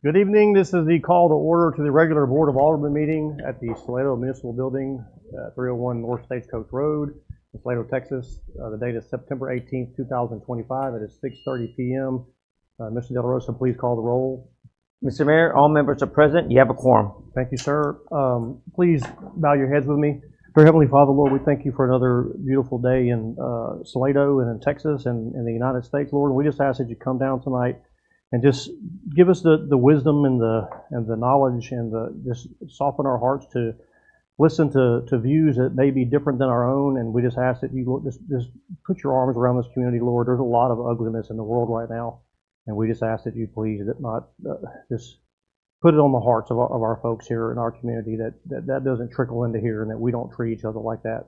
Good evening. This is the call to order to the regular Board of Aldermen meeting at the Salado Municipal Building, 301 North Stagecoach Road, in Salado, Texas. The date is September 18th, 2025. It is 6:30 p.m. Mr. De La Rosa, please call the roll. Mr. Mayor, all members are present. You have a quorum. Thank you, sir. Please bow your heads with me. Dear Heavenly Father, Lord, we thank you for another beautiful day in Salado and in Texas and in the United States, Lord. We just ask that you come down tonight and just give us the wisdom and the knowledge and just soften our hearts to listen to views that may be different than our own. And we just ask that you just put your arms around this community, Lord. There's a lot of ugliness in the world right now, and we just ask that you please just put it on the hearts of our folks here in our community that doesn't trickle into here and that we don't treat each other like that.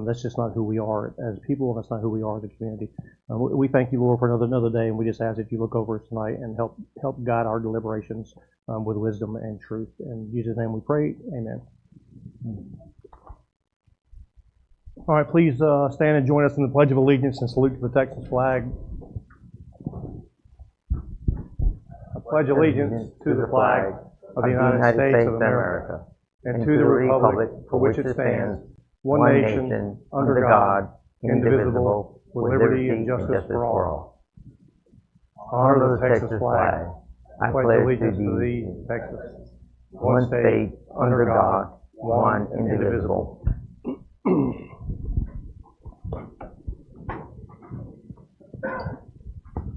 That's just not who we are as people, and that's not who we are as a community. We thank you, Lord, for another day, and we just ask that you look over us tonight and help guide our deliberations with wisdom and truth. In Jesus' name we pray, amen. All right, please stand and join us in the Pledge of Allegiance and salute to the Texas flag. I pledge allegiance to the flag of the United States of America and to the republic for which it stands, one nation, under God, indivisible, with liberty and justice for all. Honor the Texas flag. I pledge allegiance to thee, Texas, one state, under God, one indivisible.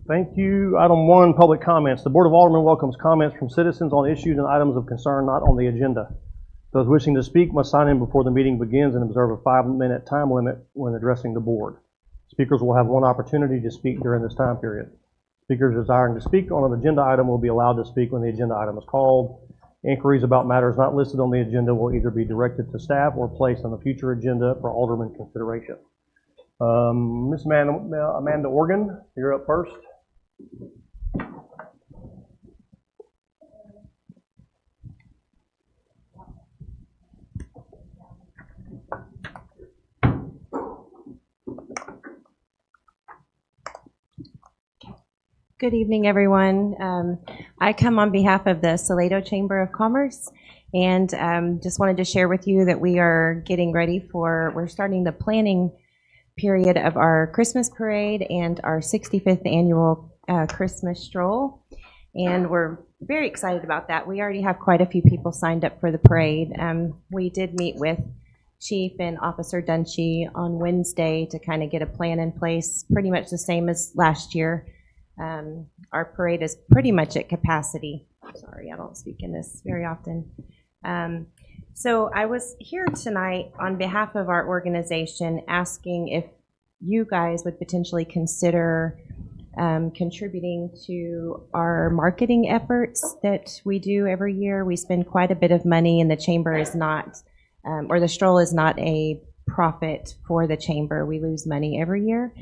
Thank you. Item 1, public comments. The Board of Aldermen welcomes comments from citizens on issues and items of concern not on the agenda. Those wishing to speak must sign in before the meeting begins and observe a 5-minute time limit when addressing the board. Speakers will have one opportunity to speak during this time period. Speakers desiring to speak on an agenda item will be allowed to speak when the agenda item is called. Inquiries about matters not listed on the agenda will either be directed to staff or placed on the future agenda for Alderman consideration. Ms. Amanda Organ, you're up first. Good evening, everyone. I come on behalf of the Salado Chamber of Commerce, and just wanted to share with you that we are getting ready we're starting the planning period of our Christmas parade and our 65th annual Christmas stroll, and we're very excited about that. We already have quite a few people signed up for the parade. We did meet with Chief and Officer Dunshee on Wednesday to kind of get a plan in place, pretty much the same as last year. Our parade is pretty much at capacity. Sorry, I don't speak in this very often. So I was here tonight on behalf of our organization asking if you guys would potentially consider contributing to our marketing efforts that we do every year. We spend quite a bit of money, and the chamber is not, or the stroll is not a profit for the chamber. We lose money every year.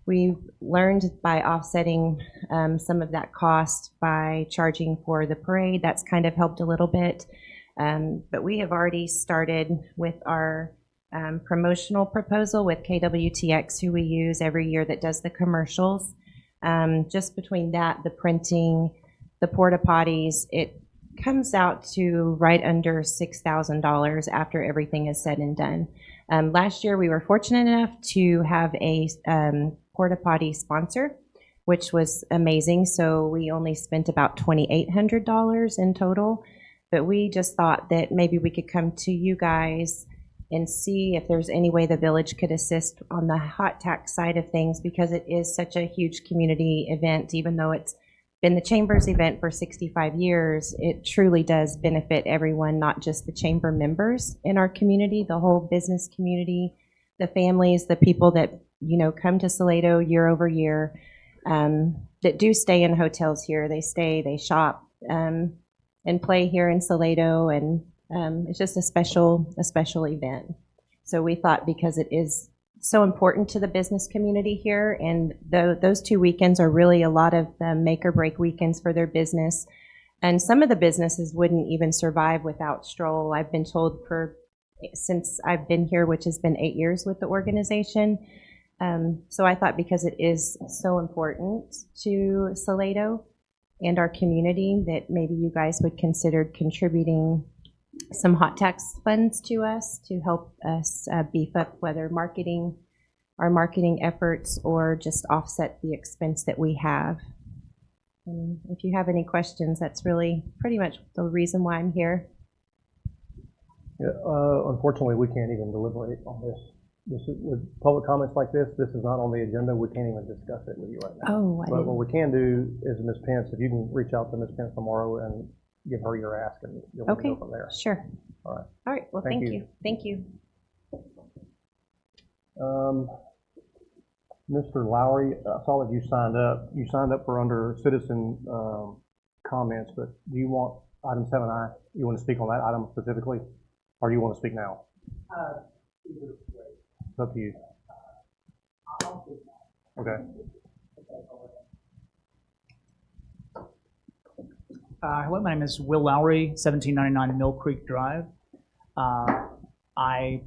We've learned by offsetting some of that cost by charging for the parade. That's kind of helped a little bit. But we have already started with our promotional proposal with KWTX, who we use every year that does the commercials. Just between that, the printing, the porta potties, it comes out to right under $6,000 after everything is said and done. Last year, we were fortunate enough to have a porta potty sponsor, which was amazing. So we only spent about $2,800 in total. But we just thought that maybe we could come to you guys and see if there's any way the village could assist on the hot tax side of things, because it is such a huge community event. Even though it's been the chamber's event for 65 years, it truly does benefit everyone, not just the chamber members in our community, the whole business community, the families, the people that come to Salado year over year, that do stay in hotels here. They stay, they shop, and play here in Salado, and it's just a special event. So we thought, because it is so important to the business community here, and those 2 weekends are really a lot of the make or break weekends for their business, and some of the businesses wouldn't even survive without Stroll. I've been told since I've been here, which has been 8 years with the organization. So I thought, because it is so important to Salado, and our community, that maybe you guys would consider contributing some hot tax funds to us to help us beef up whether our marketing efforts or just offset the expense that we have. And if you have any questions, that's really pretty much the reason why I'm here. Yeah, unfortunately, we can't even deliberate on this. With public comments like this is not on the agenda. We can't even discuss it with you right now. Oh, But what we can do is Ms. Pence, if you can reach out to Ms. Pence tomorrow and give her your ask, and you'll okay, go from there. Sure. All right. All right. Well, Thank thank you. you. Thank you. Mr. Lowry, I saw that you signed up. You signed up for under citizen comments, but do you want item 7I? You want to speak on that item specifically, or do you want to speak now? It's up to you. Okay. Hello, my name is Will Lowry, 1799 Mill Creek Drive. I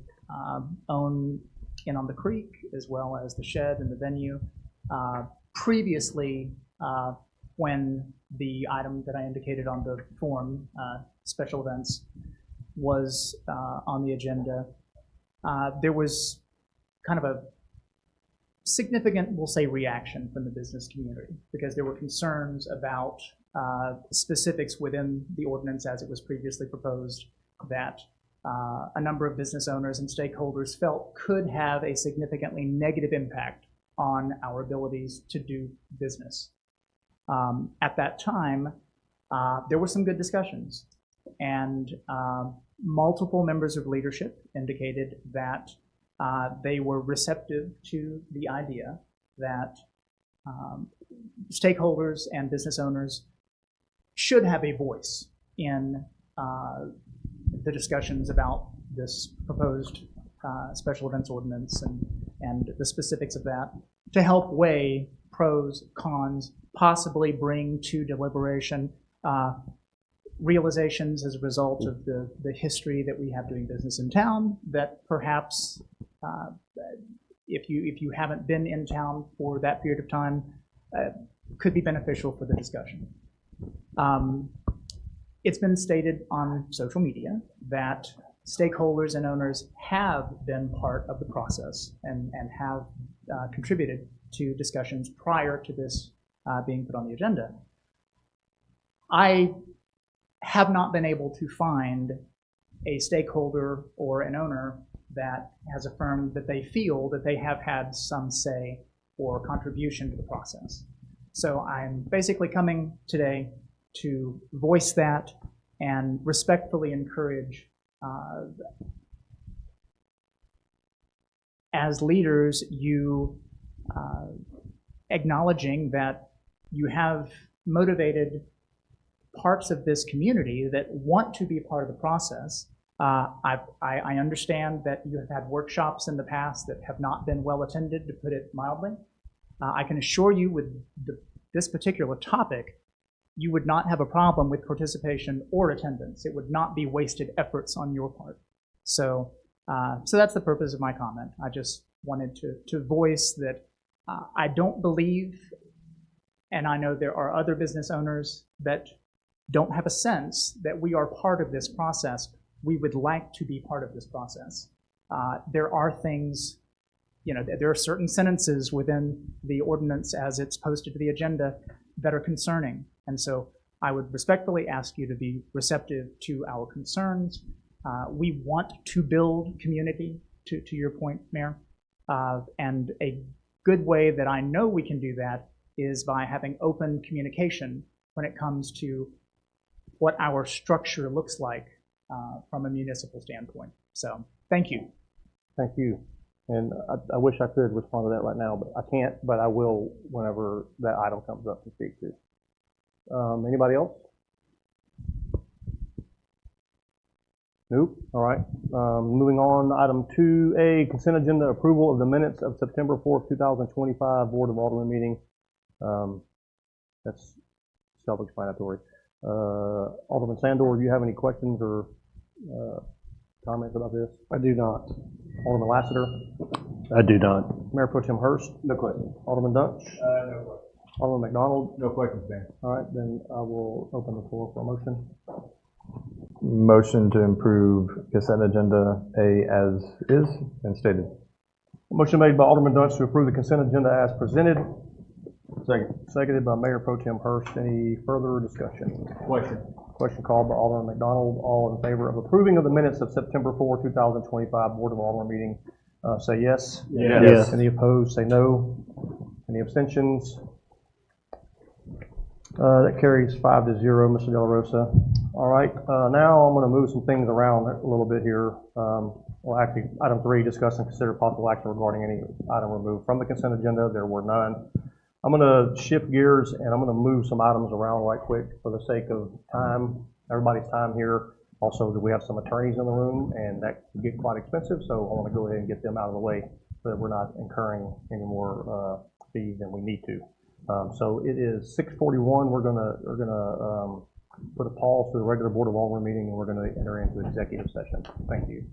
own In on the Creek as well as the shed and the venue. Previously, when the item that I indicated on the form, special events, was on the agenda, there was kind of a significant, we'll say, reaction from the business community because there were concerns about specifics within the ordinance as it was previously proposed that a number of business owners and stakeholders felt could have a significantly negative impact on our abilities to do business. At that time, there were some good discussions, and multiple members of leadership indicated that they were receptive to the idea that stakeholders and business owners should have a voice in the discussions about this proposed special events ordinance and the specifics of that to help weigh pros, cons, possibly bring to deliberation realizations as a result of the history that we have doing business in town that perhaps if you haven't been in town for that period of time could be beneficial for the discussion. It's been stated on social media that stakeholders and owners have been part of the process and have contributed to discussions prior to this being put on the agenda. I have not been able to find a stakeholder or an owner that has affirmed that they feel that they have had some say or contribution to the process. So I'm basically coming today to voice that and respectfully encourage, as leaders, you acknowledging that you have motivated parts of this community that want to be part of the process. I understand that you have had workshops in the past that have not been well attended, to put it mildly. I can assure you with this particular topic, you would not have a problem with participation or attendance. It would not be wasted efforts on your part. So that's the purpose of my comment. I just wanted to voice that I don't believe, and I know there are other business owners that don't have a sense that we are part of this process. We would like to be part of this process. There are things, there are certain sentences within the ordinance as it's posted to the agenda that are concerning. And so I would respectfully ask you to be receptive to our concerns. We want to build community, to your point, Mayor. And a good way that I know we can do that is by having open communication when it comes to what our structure looks like from a municipal standpoint. So thank you. Thank you. And I wish I could respond to that right now, but I can't, but I will whenever that item comes up to speak to. Anybody else? Nope. All right. Moving on, item 2A, consent agenda approval of the minutes of September 4th, 2025 Board of Aldermen meeting. That's self-explanatory. Alderman Sandor, do you have any questions or comments about this? I do not. Alderman Lassiter? I do not. Mayor Pro Tem Hurst? No question. Alderman Dunch? No question. Alderman McDonald? No questions, Dan. All right, then I will open the floor for a motion. Motion to improve consent agenda A as is and stated. Motion made by Alderman Dunst to approve the consent agenda as presented. Second. Seconded by Mayor Pro Tem Hurst. Any further discussion? Question. Question called by Alderman McDonald. All in favor of approving of the minutes of September 4, 2025 Board of Alderman meeting, say yes. Yes. Any opposed, say no. Any abstentions? That carries 5-0, Mr. De La Rosa. All right, now I'm going to move some things around a little bit here. Well, actually, item 3, discuss and consider possible action regarding any item removed from the consent agenda. There were none. I'm going to shift gears and I'm going to move some items around right quick for the sake of time, everybody's time here. Also, we have some attorneys in the room and that can get quite expensive, so I want to go ahead and get them out of the way so that we're not incurring any more fees than we need to. So it is 6:41. We're gonna put a pause to the regular Board of Aldermen meeting, and we're going to enter into executive session. Thank you.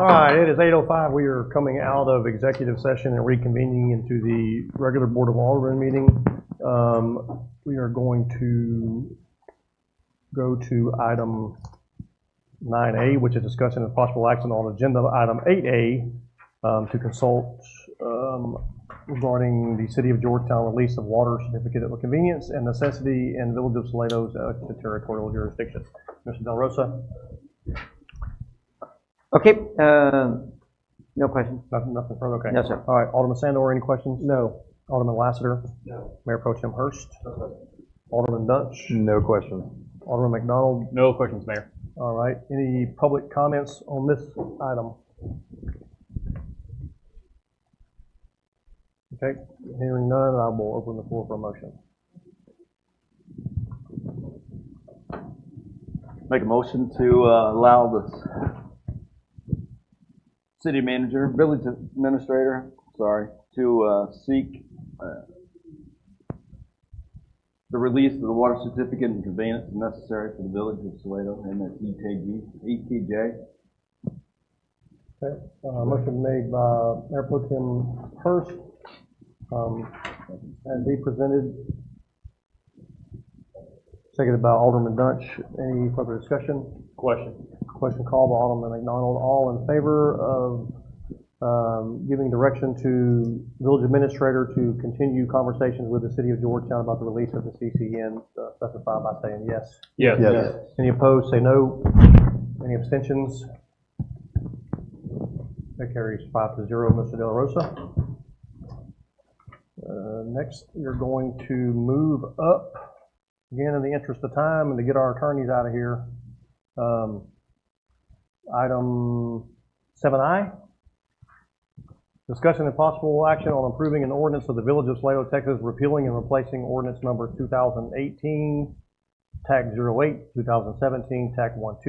All right, it is 8:05. We are coming out of executive session and reconvening into the regular Board of Aldermen meeting. We are going to go to item 9A, which is discussion of possible action on agenda item 8A to consult regarding the City of Georgetown release of water certificate of convenience and necessity in Village of Salado's territorial jurisdiction. Mr. Del Rosa? Okay, no questions. Nothing further, okay. No, sir. All right, Alderman Sandor, any questions? No. Alderman Lassiter? No. Mayor Pro Tem Hurst? No. Alderman Dutch? No questions. Alderman McDonald? No questions, Mayor. All right, any public comments on this item? Okay, hearing none, I will open the floor for a motion. Make a motion to allow the city manager, village administrator, to seek the release of the water certificate and conveyance necessary for the Village of Salado and the ETJ. Okay, motion made by Mayor Pro Tem Hurst, as he presented. Seconded by Alderman Dutch. Any further discussion? Question called by Alderman McDonald. All in favor of giving direction to village administrator to continue conversations with the City of Georgetown about the release of the CCN, specify by saying yes. Yes. Yes. Any opposed, say no. Any abstentions? That carries 5-0. Mr. De La Rosa. Next, we're going to move up, again in the interest of time and to get our attorneys out of here. Item 7I. Discussion and possible action on approving an ordinance of the Village of Salado, Texas, repealing and replacing ordinance number 2018, TAC 08, 2017, TAC 12,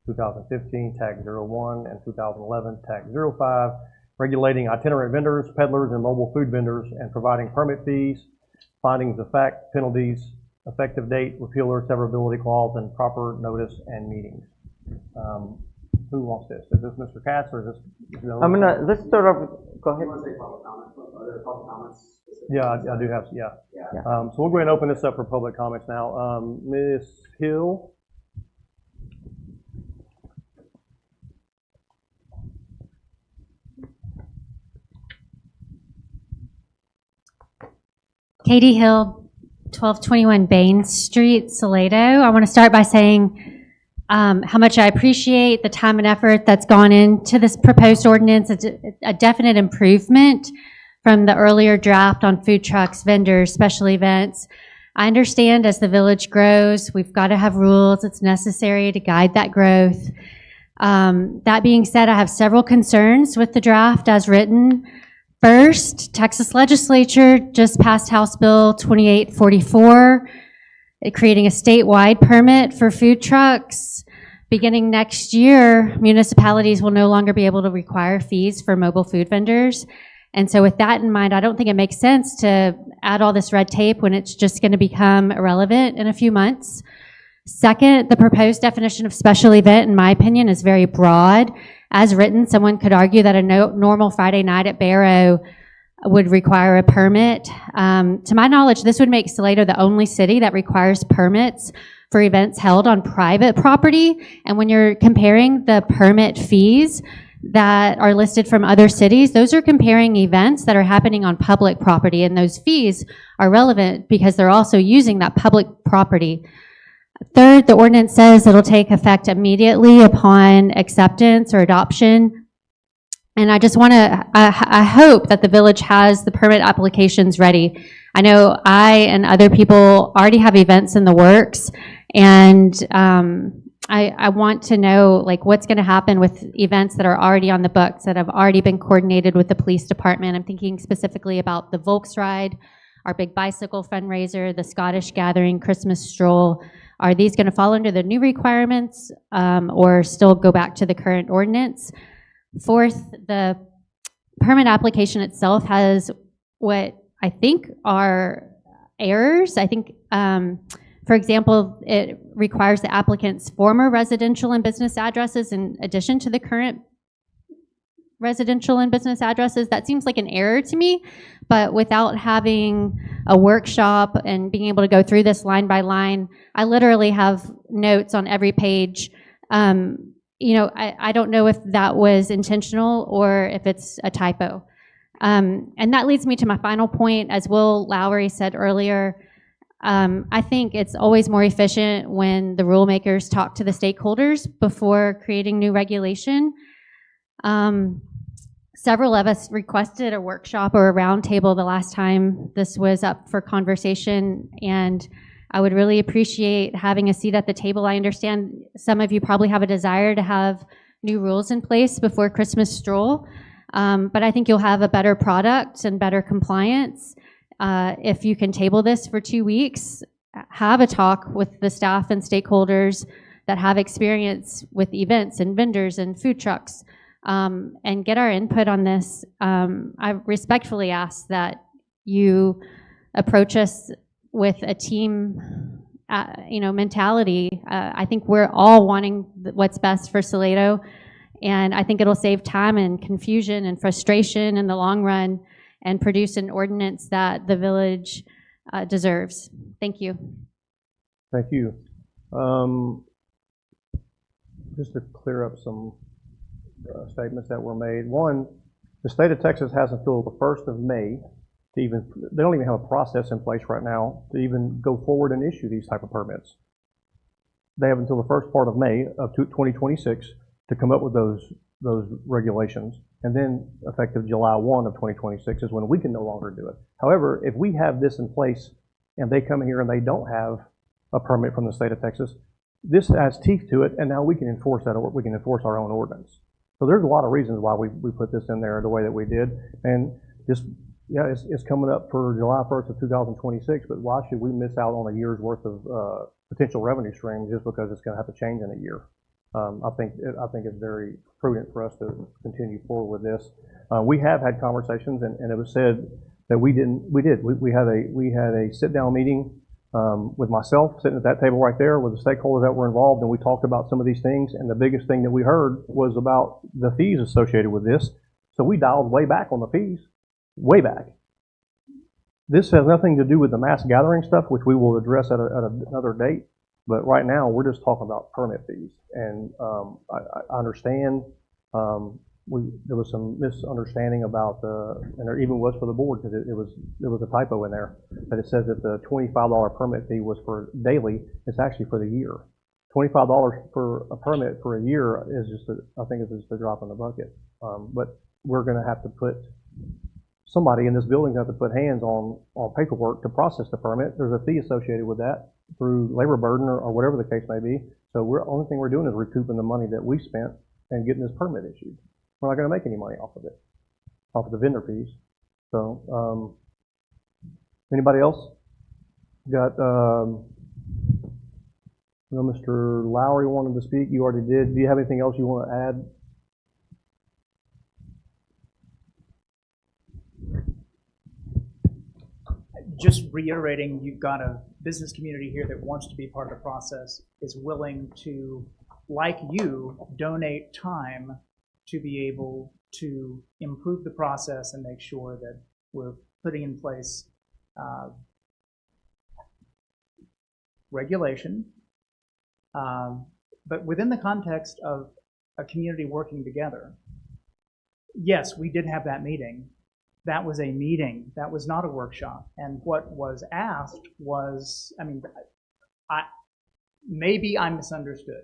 2015, TAC 01, and 2011, TAC 05, regulating itinerant vendors, peddlers, and mobile food vendors, and providing permit fees, findings of fact, penalties, effective date, repealer, severability clause, and proper notice and meetings. Who wants this? Is this Mr. Katz or is this? Let's start off, go ahead. You want to say public comments? Are there public comments? Yeah, I do have, yeah. So we'll go ahead and open this up for public comments now. Ms. Hill? Katie Hill, 1221 Bain Street, Salado. I want to start by saying how much I appreciate the time and effort that's gone into this proposed ordinance. It's a definite improvement from the earlier draft on food trucks, vendors, special events. I understand as the village grows, we've got to have rules. It's necessary to guide that growth. That being said, I have several concerns with the draft as written. First, Texas legislature just passed House Bill 2844, creating a statewide permit for food trucks. Beginning next year, municipalities will no longer be able to require fees for mobile food vendors. And so with that in mind, I don't think it makes sense to add all this red tape when it's just going to become irrelevant in a few months. Second, the proposed definition of special event, in my opinion, is very broad. As written, someone could argue that a normal Friday night at Barrow would require a permit. To my knowledge, this would make Salado the only city that requires permits for events held on private property. And when you're comparing the permit fees that are listed from other cities, those are comparing events that are happening on public property, and those fees are relevant because they're also using that public property. Third, the ordinance says it'll take effect immediately upon acceptance or adoption. And I just want to, I hope that the village has the permit applications ready. I know I and other people already have events in the works, and I want to know like what's going to happen with events that are already on the books, that have already been coordinated with the police department. I'm thinking specifically about the Volks Ride, our big bicycle fundraiser, the Scottish Gathering, Christmas Stroll. Are these going to fall under the new requirements or still go back to the current ordinance? Fourth, the permit application itself has what I think are errors. I think, for example, it requires the applicant's former residential and business addresses in addition to the current residential and business addresses. That seems like an error to me, but without having a workshop and being able to go through this line by line, I literally have notes on every page. I don't know if that was intentional or if it's a typo. And that leads me to my final point. As Will Lowry said earlier, I think it's always more efficient when the rule makers talk to the stakeholders before creating new regulation. Several of us requested a workshop or a roundtable the last time this was up for conversation, and I would really appreciate having a seat at the table. I understand some of you probably have a desire to have new rules in place before Christmas stroll, but I think you'll have a better product and better compliance if you can table this for 2 weeks, have a talk with the staff and stakeholders that have experience with events and vendors and food trucks, and get our input on this. I respectfully ask that you approach us with a team, mentality. I think we're all wanting what's best for Salado, and I think it'll save time and confusion and frustration in the long run and produce an ordinance that the village deserves. Thank you. Thank you. Just to clear up some statements that were made. One, the state of Texas has until the 1st of May to even, they don't even have a process in place right now to even go forward and issue these type of permits. They have until the first part of May of 2026 to come up with those regulations. And then effective July 1 of 2026 is when we can no longer do it. However, if we have this in place and they come here and they don't have a permit from the state of Texas, this adds teeth to it, and now we can enforce that, or we can enforce our own ordinance. So there's a lot of reasons why we put this in there the way that we did. And just, yeah, it's coming up for July 1st of 2026, but why should we miss out on a year's worth of potential revenue stream just because it's going to have to change in a year? I think it's very prudent for us to continue forward with this. We have had conversations, and it was said that we had a sit-down meeting with myself sitting at that table right there with the stakeholders that were involved, and we talked about some of these things, and the biggest thing that we heard was about the fees associated with this. So we dialed way back on the fees, way back. This has nothing to do with the mass gathering stuff, which we will address at another date, but right now we're just talking about permit fees. And I understand there was some misunderstanding about and there even was for the board, because there was a typo in there, but it says that the $25 permit fee was for daily. It's actually for the year. $25 for a permit for a year is I think it's just a drop in the bucket. But we're going to have to put somebody in this building have to put hands on paperwork to process the permit. There's a fee associated with that through labor burden or whatever the case may be. So only thing we're doing is recouping the money that we spent and getting this permit issued. We're not going to make any money off of it, off of the vendor fees. So, anybody else? Got, Mr. Lowry wanted to speak. You already did. Do you have anything else you want to add? Just reiterating, you've got a business community here that wants to be part of the process, is willing to, like you, donate time to be able to improve the process and make sure that we're putting in place regulation, but within the context of a community working together. Yes, we did have that meeting. That was a meeting. That was not a workshop. And what was asked was, maybe I misunderstood,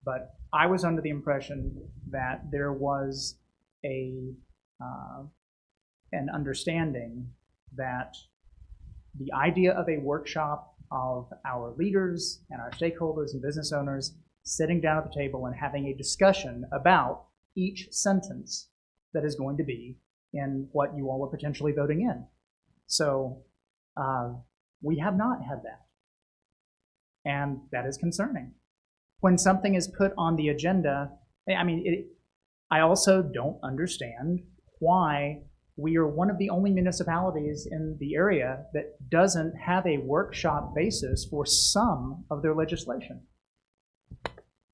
but I was under the impression that there was an understanding that the idea of a workshop of our leaders and our stakeholders and business owners sitting down at the table and having a discussion about each sentence that is going to be in what you all are potentially voting in. So we have not had that. And that is concerning. When something is put on the agenda, I also don't understand why we are one of the only municipalities in the area that doesn't have a workshop basis for some of their legislation.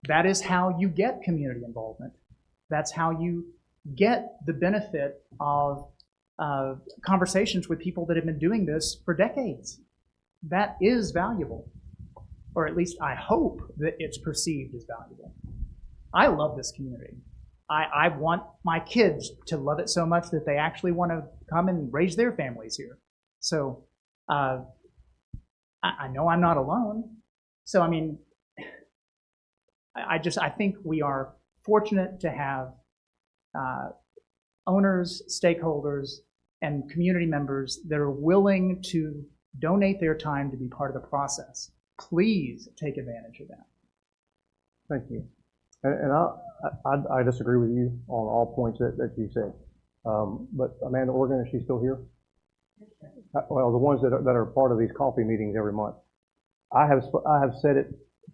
That is how you get community involvement. That's how you get the benefit of conversations with people that have been doing this for decades. That is valuable, or at least I hope that it's perceived as valuable. I love this community. I want my kids to love it so much that they actually want to come and raise their families here. So I know I'm not alone. So I mean, I think we are fortunate to have owners, stakeholders, and community members that are willing to donate their time to be part of the process. Please take advantage of that. Thank you. And I disagree with you on all points that you said. But Amanda Organ, is she still here? Well, the ones that are part of these coffee meetings every month. I have said it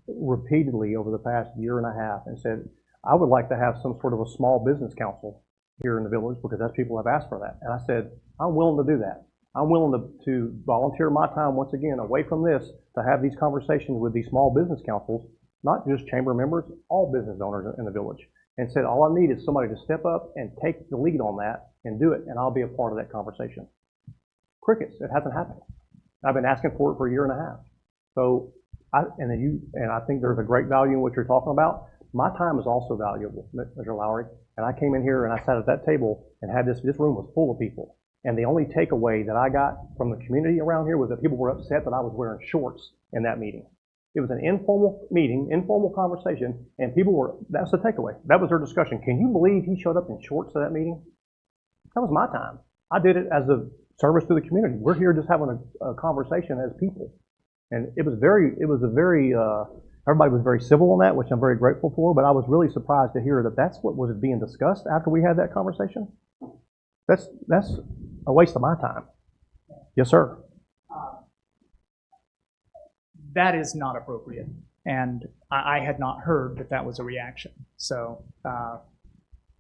repeatedly over the past year and a half and said, I would like to have some sort of a small business council here in the village because that's people have asked for that. And I said, I'm willing to do that. I'm willing to volunteer my time once again away from this to have these conversations with these small business councils, not just chamber members, all business owners in the village. And said, all I need is somebody to step up and take the lead on that and do it, and I'll be a part of that conversation. Crickets, it hasn't happened. I've been asking for it for a year and a half. So, I think there's a great value in what you're talking about. My time is also valuable, Mr. Lowry. And I came in here and I sat at that table and had this room was full of people. And the only takeaway that I got from the community around here was that people were upset that I was wearing shorts in that meeting. It was an informal meeting, informal conversation, and that's the takeaway. That was their discussion. Can you believe he showed up in shorts to that meeting? That was my time. I did it as a service to the community. We're here just having a conversation as people. And everybody was very civil on that, which I'm very grateful for, but I was really surprised to hear that that's what was being discussed after we had that conversation. That's a waste of my time. Yes, sir. That is not appropriate, and I had not heard that was a reaction. So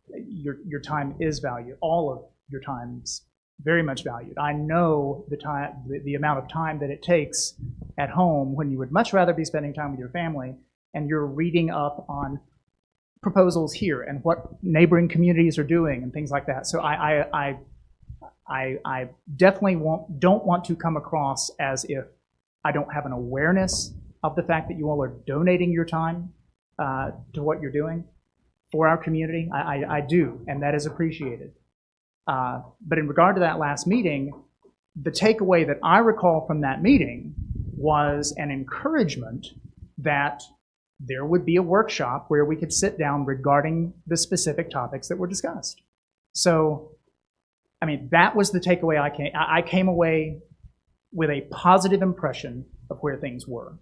your time is valued. All of your time is very much valued. I know the amount of time that it takes at home when you would much rather be spending time with your family, and you're reading up on proposals here and what neighboring communities are doing and things like that. So I definitely don't want to come across as if I don't have an awareness of the fact that you all are donating your time to what you're doing for our community. I do, and that is appreciated. But in regard to that last meeting, the takeaway that I recall from that meeting was an encouragement that there would be a workshop where we could sit down regarding the specific topics that were discussed. So, I mean, that was the takeaway I came away with a positive impression of where things were.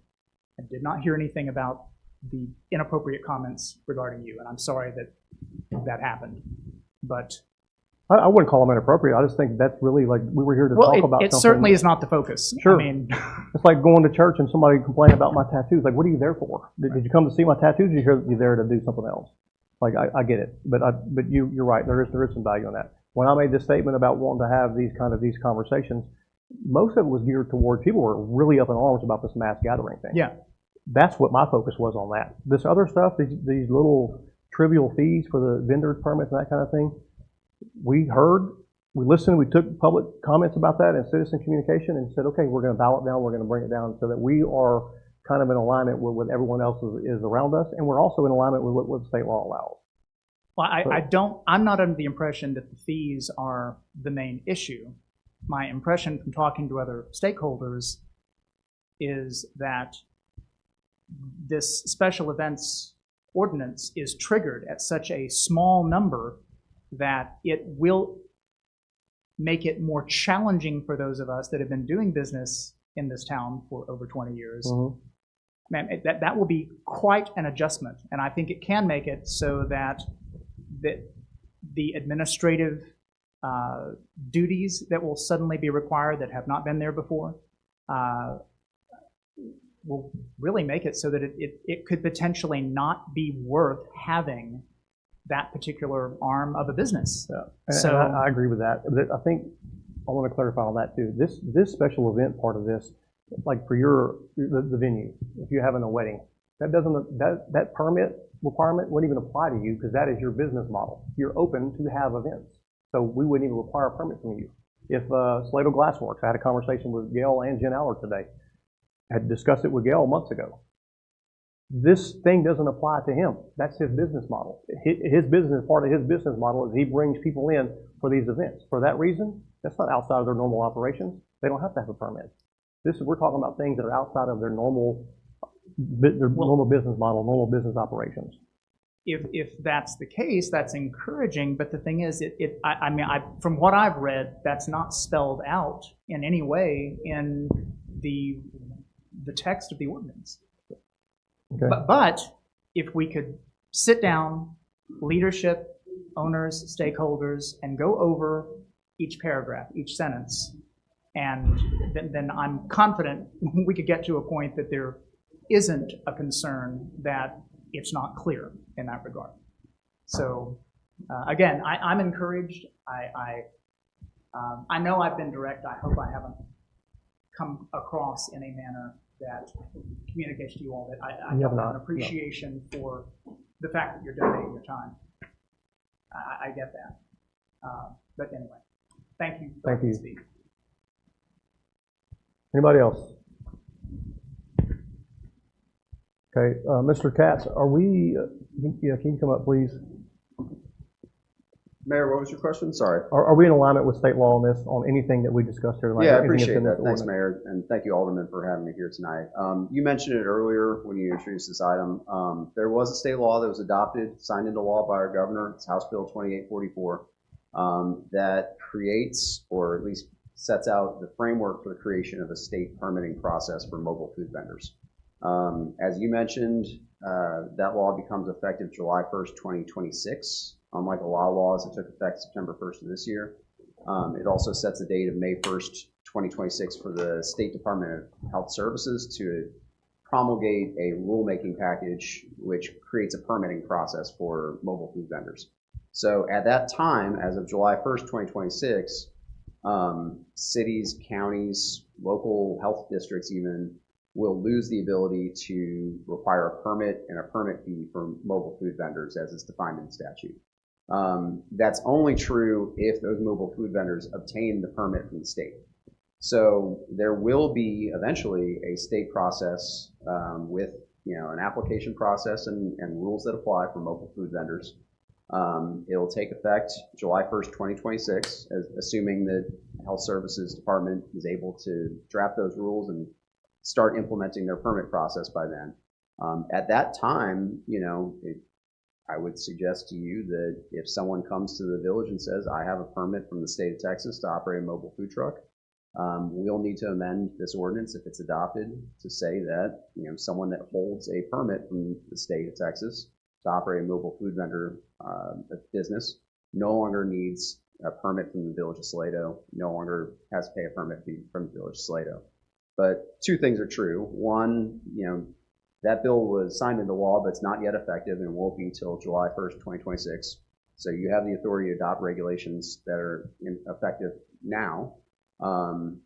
I did not hear anything about the inappropriate comments regarding you, and I'm sorry that happened. But I wouldn't call them inappropriate. I just think that's really like we were here to talk about it something. Certainly is not the focus. Sure. I mean, it's like going to church and somebody complaining about my tattoos. Like, what are you there for? Did you come to see my tattoos? Or you're there to do something else? Like, I get it, but you're right. There is some value in that. When I made this statement about wanting to have these conversations, most of it was geared toward people were really up in arms about this mass gathering thing. Yeah. That's what my focus was on that. This other stuff, these little trivial fees for the vendors permits and that kind of thing, we heard, we listened, we took public comments about that and citizen communication and said, okay, we're going to dial it down, we're going to bring it down so that we are kind of in alignment with what everyone else is around us, and we're also in alignment with what state law allows. Well, I'm not under the impression that the fees are the main issue. My impression from talking to other stakeholders is that this special events ordinance is triggered at such a small number that it will make it more challenging for those of us that have been doing business in this town for over 20 years. Mm-hmm. Man, that will be quite an adjustment, and I think it can make it so that the administrative duties that will suddenly be required that have not been there before will really make it so that it could potentially not be worth having that particular arm of a business. Yeah. So I agree with that. But I think I want to clarify on that too. This special event part of this, like for the venue, if you're having a wedding, that permit requirement wouldn't even apply to you because that is your business model. You're open to have events. So we wouldn't even require a permit from you. If Salado Glassworks, I had a conversation with Gail and Jen Allard today. I had discussed it with Gail months ago. This thing doesn't apply to him. That's his business model. His business, part of his business model is he brings people in for these events. For that reason, that's not outside of their normal operations. They don't have to have a permit. We're talking about things that are outside of their normal business model, normal business operations. If that's the case, that's encouraging. But the thing is, from what I've read, that's not spelled out in any way in the text of the ordinance. Okay. But if we could sit down, leadership, owners, stakeholders, and go over each paragraph, each sentence, and then I'm confident we could get to a point that there isn't a concern that it's not clear in that regard. So again, I'm encouraged. I know I've been direct. I hope I haven't come across in a manner that communicates to you all that I have an appreciation for the fact that you're donating your time. I get that. But anyway, thank you. Thank you. Anybody else? Okay, Mr. Katz, are we, can you come up, please? Mayor, what was your question? Sorry. Are we in alignment with state law on this, on anything that we discussed here tonight? Yeah, I appreciate that. Thanks, Mayor, and thank you, Alderman, for having me here tonight. You mentioned it earlier when you introduced this item. There was a state law that was adopted, signed into law by our governor. It's House Bill 2844 that creates, or at least sets out the framework for the creation of a state permitting process for mobile food vendors. As you mentioned, that law becomes effective July 1st, 2026. Unlike a lot of laws that took effect September 1st of this year. It also sets the date of May 1st, 2026 for the State Department of Health Services to promulgate a rulemaking package which creates a permitting process for mobile food vendors. So at that time, as of July 1st, 2026, cities, counties, local health districts even will lose the ability to require a permit and a permit fee for mobile food vendors as is defined in the statute. That's only true if those mobile food vendors obtain the permit from the state. So there will be eventually a state process with an application process and rules that apply for mobile food vendors. It'll take effect July 1st, 2026, assuming that Health Services Department is able to draft those rules and start implementing their permit process by then. At that time, I would suggest to you that if someone comes to the village and says, I have a permit from the state of Texas to operate a mobile food truck, we'll need to amend this ordinance if it's adopted to say that, someone that holds a permit from the state of Texas to operate a mobile food vendor business no longer needs a permit from the Village of Salado, no longer has to pay a permit fee from the Village of Salado. But two things are true. One, that bill was signed into law, but it's not yet effective and won't be until July 1st, 2026. So you have the authority to adopt regulations that are effective now.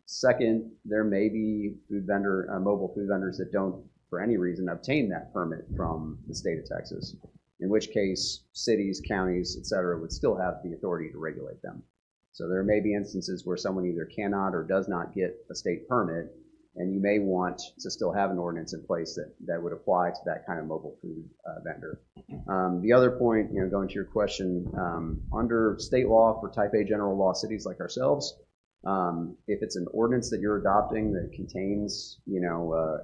Second, there may be mobile food vendors that don't, for any reason, obtain that permit from the state of Texas, in which case cities, counties, et cetera, would still have the authority to regulate them. So there may be instances where someone either cannot or does not get a state permit, and you may want to still have an ordinance in place that would apply to that kind of mobile food vendor. The other point, going to your question, under state law for type A general law cities like ourselves, if it's an ordinance that you're adopting that contains,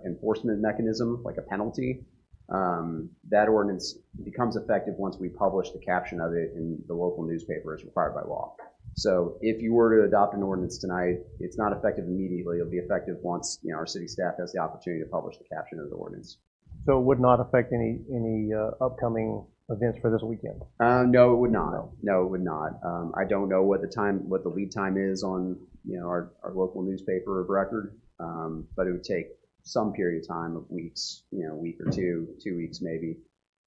enforcement mechanism like a penalty, that ordinance becomes effective once we publish the caption of it in the local newspaper as required by law. So if you were to adopt an ordinance tonight, it's not effective immediately. It'll be effective once our city staff has the opportunity to publish the caption of the ordinance. So it would not affect any upcoming events for this weekend? No, it would not. No, it would not. I don't know what the lead time is on our local newspaper of record, but it would take some period of time of weeks, a week or 2 weeks maybe,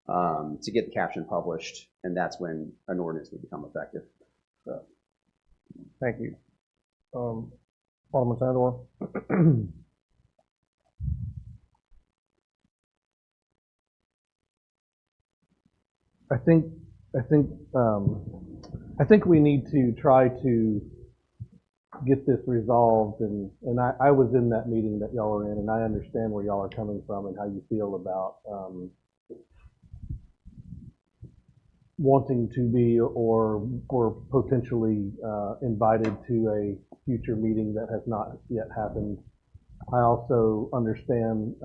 to get the caption published, and that's when an ordinance would become effective. So. Thank you. Alderman Sandor. I think we need to try to get this resolved, and I was in that meeting that y'all are in, and I understand where y'all are coming from and how you feel about wanting to be or potentially invited to a future meeting that has not yet happened. I also understand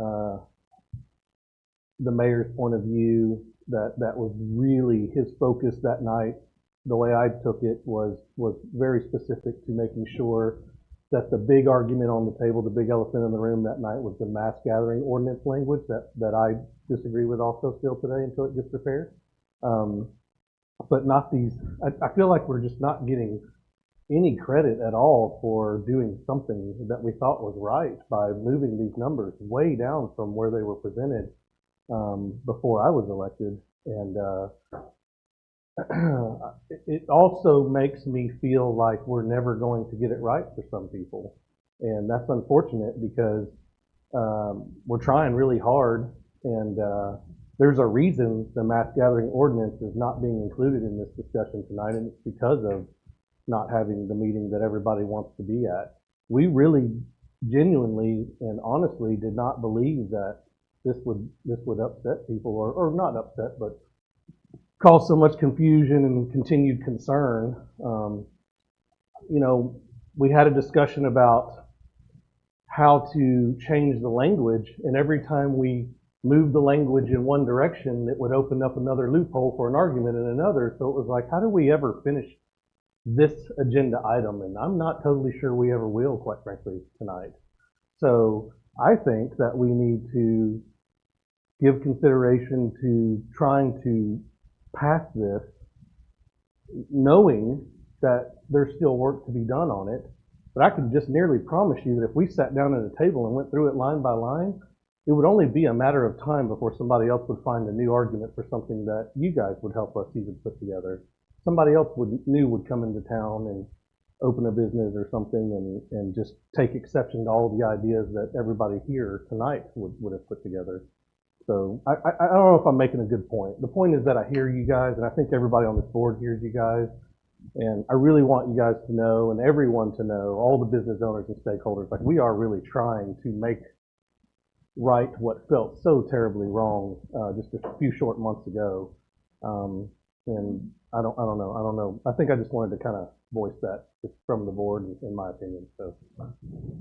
the mayor's point of view that was really his focus that night. The way I took it was very specific to making sure that the big argument on the table, the big elephant in the room that night, was the mass gathering ordinance language that I disagree with also still today until it gets repaired. But not these, I feel like we're just not getting any credit at all for doing something that we thought was right by moving these numbers way down from where they were presented before I was elected. And it also makes me feel like we're never going to get it right for some people. And that's unfortunate because we're trying really hard, and there's a reason the mass gathering ordinance is not being included in this discussion tonight, and it's because of not having the meeting that everybody wants to be at. We really genuinely and honestly did not believe that this would upset people, or not upset, but cause so much confusion and continued concern. You know, we had a discussion about how to change the language, and every time we moved the language in one direction, it would open up another loophole for an argument in another. So it was like, how do we ever finish this agenda item? And I'm not totally sure we ever will, quite frankly, tonight. So I think that we need to give consideration to trying to pass this, knowing that there's still work to be done on it. But I can just nearly promise you that if we sat down at a table and went through it line by line, it would only be a matter of time before somebody else would find a new argument for something that you guys would help us even put together. Somebody else would come into town and open a business or something and just take exception to all the ideas that everybody here tonight would have put together. So I don't know if I'm making a good point. The point is that I hear you guys, and I think everybody on this board hears you guys. And I really want you guys to know, and everyone to know, all the business owners and stakeholders, like we are really trying to make right what felt so terribly wrong just a few short months ago. And I don't know. I think I just wanted to kind of voice that just from the board, in my opinion. So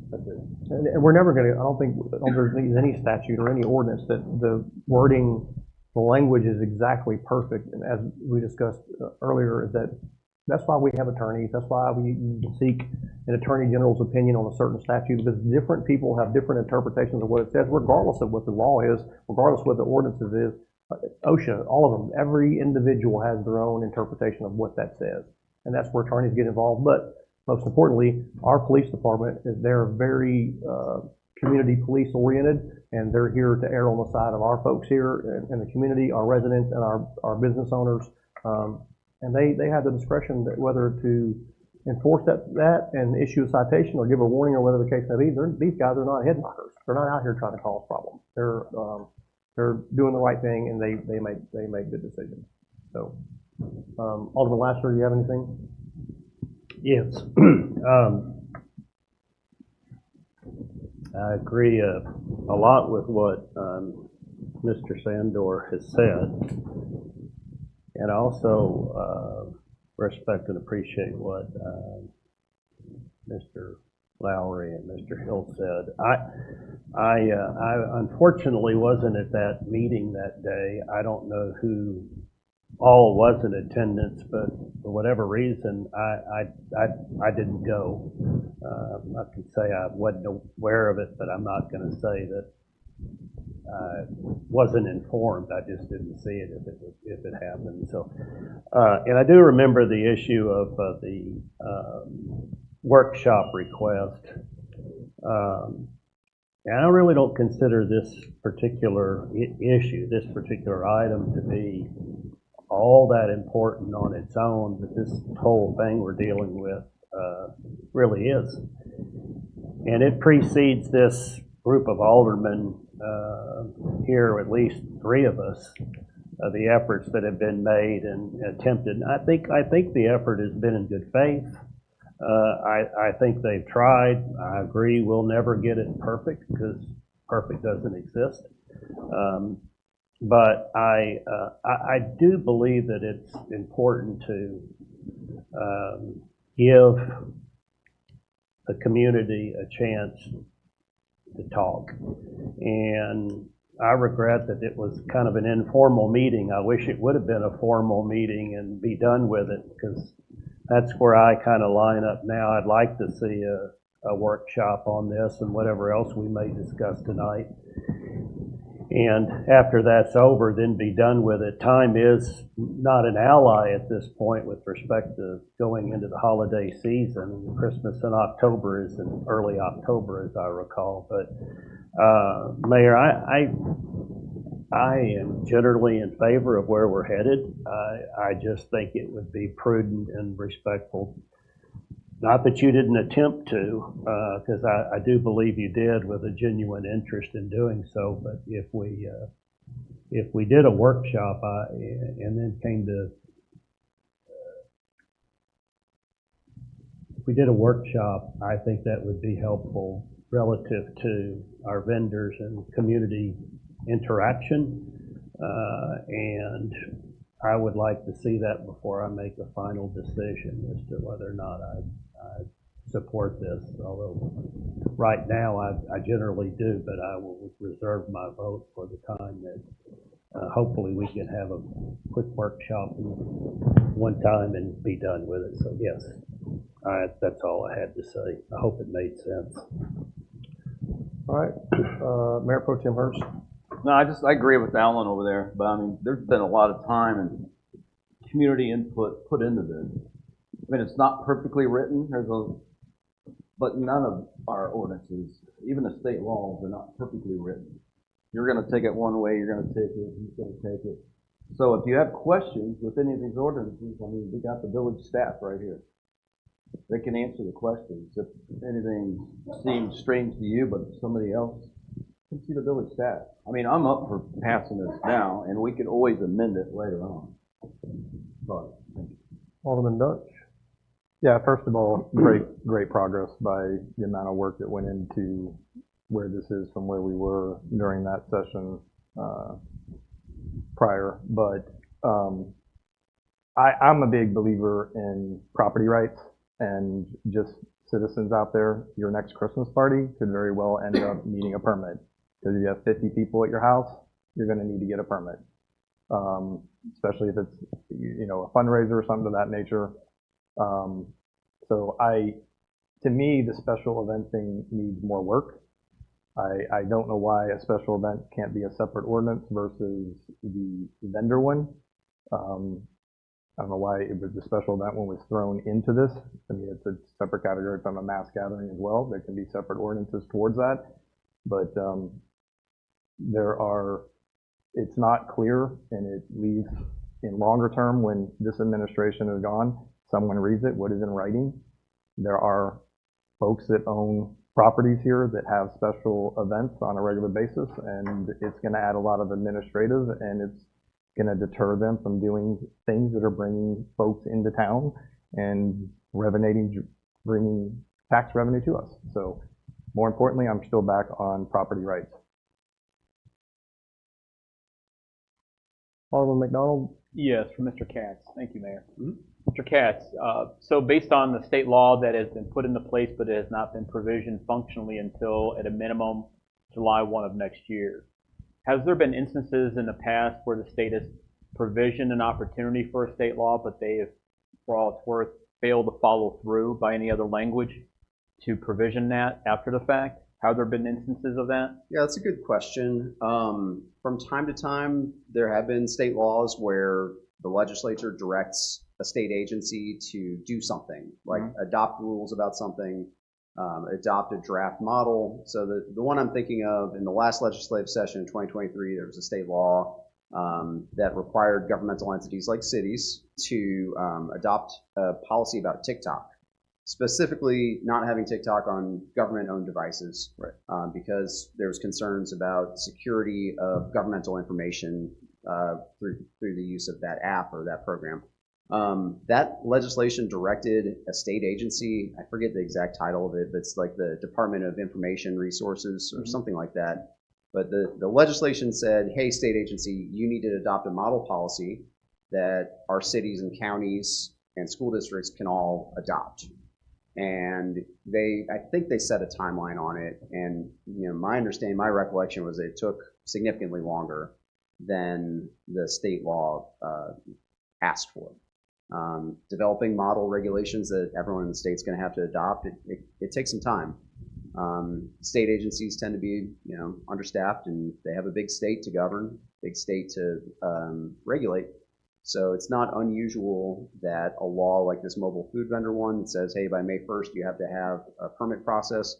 that's it. And we're never going to, I don't think there's any statute or any ordinance that the wording, the language is exactly perfect. And as we discussed earlier, is that's why we have attorneys. That's why we seek an attorney general's opinion on a certain statute, because different people have different interpretations of what it says, regardless of what the law is, regardless of what the ordinances is. OSHA, all of them, every individual has their own interpretation of what that says. And that's where attorneys get involved. But most importantly, our police department they're very community police oriented, and they're here to err on the side of our folks here in the community, our residents and our business owners. And they have the discretion that whether to enforce that and issue a citation or give a warning or whatever the case may be. These guys are not head knockers. They're not out here trying to cause problems. They're doing the right thing, and they make good decisions. So, Alderman Lasser, do you have anything? Yes. I agree a lot with what Mr. Sandor has said, and I also respect and appreciate what Mr. Lowry and Mr. Hill said. I unfortunately wasn't at that meeting that day. I don't know who all was in attendance, but for whatever reason, I didn't go. I can say I wasn't aware of it, but I'm not going to say that I wasn't informed. I just didn't see it if it happened. So, and I do remember the issue of the workshop request. And I really don't consider this particular issue, this particular item, to be all that important on its own, but this whole thing we're dealing with really is. And it precedes this group of aldermen here, at least 3 of us, the efforts that have been made and attempted. I think the effort has been in good faith. I think they've tried. I agree we'll never get it perfect because perfect doesn't exist. But I do believe that it's important to give the community a chance to talk. And I regret that it was kind of an informal meeting. I wish it would have been a formal meeting and be done with it, because that's where I kind of line up now. I'd like to see a workshop on this and whatever else we may discuss tonight. And after that's over, then be done with it. Time is not an ally at this point with respect to going into the holiday season. Christmas in October is in early October, as I recall. But Mayor, I am generally in favor of where we're headed. I just think it would be prudent and respectful. Not that you didn't attempt to, because I do believe you did with a genuine interest in doing so. But if we did a workshop and then came to, if we did a workshop, I think that would be helpful relative to our vendors and community interaction. And I would like to see that before I make a final decision as to whether or not I support this, although right now I generally do, but I will reserve my vote for the time that hopefully we can have a quick workshop one time and be done with it. So yes, that's all I had to say. I hope it made sense. All right, Mayor Pro Tem Hurst. No, I agree with Alan over there, but I mean, there's been a lot of time and community input put into this. I mean, it's not perfectly written. But none of our ordinances, even the state laws, are not perfectly written. You're going to take it one way, you're going to take it, he's going to take it. So if you have questions with any of these ordinances, I mean, we got the village staff right here. They can answer the questions. If anything seems strange to you, but somebody else, come see the village staff. I mean, I'm up for passing this now, and we can always amend it later on. But, thank you. Alderman Dutch. Yeah, first of all, great progress by the amount of work that went into where this is from where we were during that session prior. But I'm a big believer in property rights, and just citizens out there, your next Christmas party could very well end up needing a permit. Because if you have 50 people at your house, you're going to need to get a permit, especially if it's a fundraiser or something of that nature. So to me, the special event thing needs more work. I don't know why a special event can't be a separate ordinance versus the vendor one. I don't know why it was a special event one was thrown into this. I mean, it's a separate category from a mass gathering as well. There can be separate ordinances towards that. But it's not clear, and it leaves in longer term when this administration is gone, someone reads it, what is in writing. There are folks that own properties here that have special events on a regular basis, and it's going to add a lot of administrative, and it's going to deter them from doing things that are bringing folks into town and bringing tax revenue to us. So more importantly, I'm still back on property rights. Alderman McDonald. Yes, for Mr. Katz. Thank you, Mayor. Mr. Katz, so based on the state law that has been put into place, but it has not been provisioned functionally until, at a minimum, July 1 of next year, has there been instances in the past where the state has provisioned an opportunity for a state law, but they have, for all it's worth, failed to follow through by any other language to provision that after the fact? Have there been instances of that? Yeah, that's a good question. From time to time, there have been state laws where the legislature directs a state agency to do something, like adopt rules about something, adopt a draft model. So the one I'm thinking of in the last legislative session in 2023, there was a state law that required governmental entities like cities to adopt a policy about TikTok. Specifically, not having TikTok on government-owned devices, right? Because there was concerns about security of governmental information through the use of that app or that program. That legislation directed a state agency, I forget the exact title of it, but it's like the Department of Information Resources or something like that. But the legislation said, hey, state agency, you need to adopt a model policy that our cities and counties and school districts can all adopt. And I think they set a timeline on it. And my understanding, my recollection was it took significantly longer than the state law asked for. Developing model regulations that everyone in the state's going to have to adopt, it takes some time. State agencies tend to be, understaffed, and they have a big state to govern, big state to regulate. So it's not unusual that a law like this mobile food vendor one that says, hey, by May 1st, you have to have a permit process.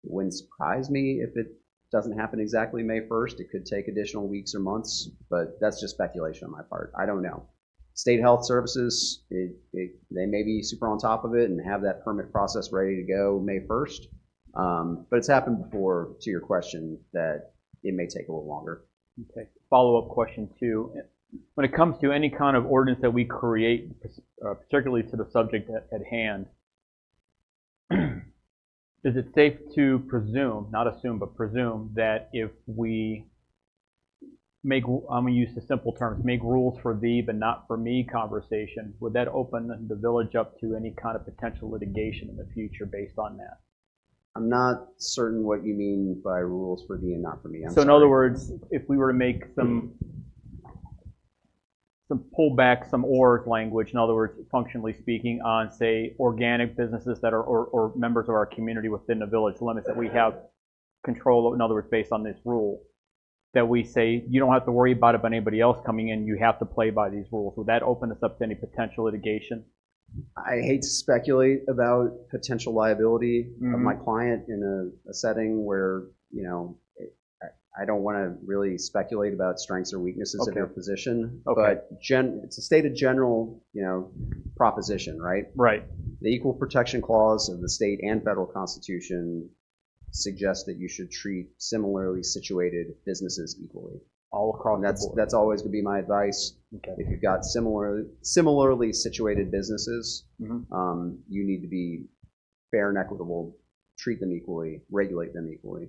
It wouldn't surprise me if it doesn't happen exactly May 1st. It could take additional weeks or months, but that's just speculation on my part. I don't know. State health services, they may be super on top of it and have that permit process ready to go May 1st. But it's happened before, to your question, that it may take a little longer. Okay. Follow-up question too. When it comes to any kind of ordinance that we create, particularly to the subject at hand, is it safe to presume, not assume, but presume that if we make, I'm going to use the simple terms, make rules for thee but not for me conversation, would that open the village up to any kind of potential litigation in the future based on that? I'm not certain what you mean by rules for thee and not for me. So in other words, if we were to make some pull back some ORs language, in other words, functionally speaking, on, say, organic businesses that are, or members of our community within the village limits that we have control, in other words, based on this rule, that we say, you don't have to worry about it by anybody else coming in, you have to play by these rules. Would that open us up to any potential litigation? I hate to speculate about potential liability of my client in a setting where, I don't want to really speculate about strengths or weaknesses of their position, but it's a stated general, proposition, right? Right. The Equal Protection Clause of the state and federal constitution suggests that you should treat similarly situated businesses equally. All across the board. That's always going to be my advice. Okay. If you've got similarly situated businesses, you need to be fair and equitable, treat them equally, regulate them equally.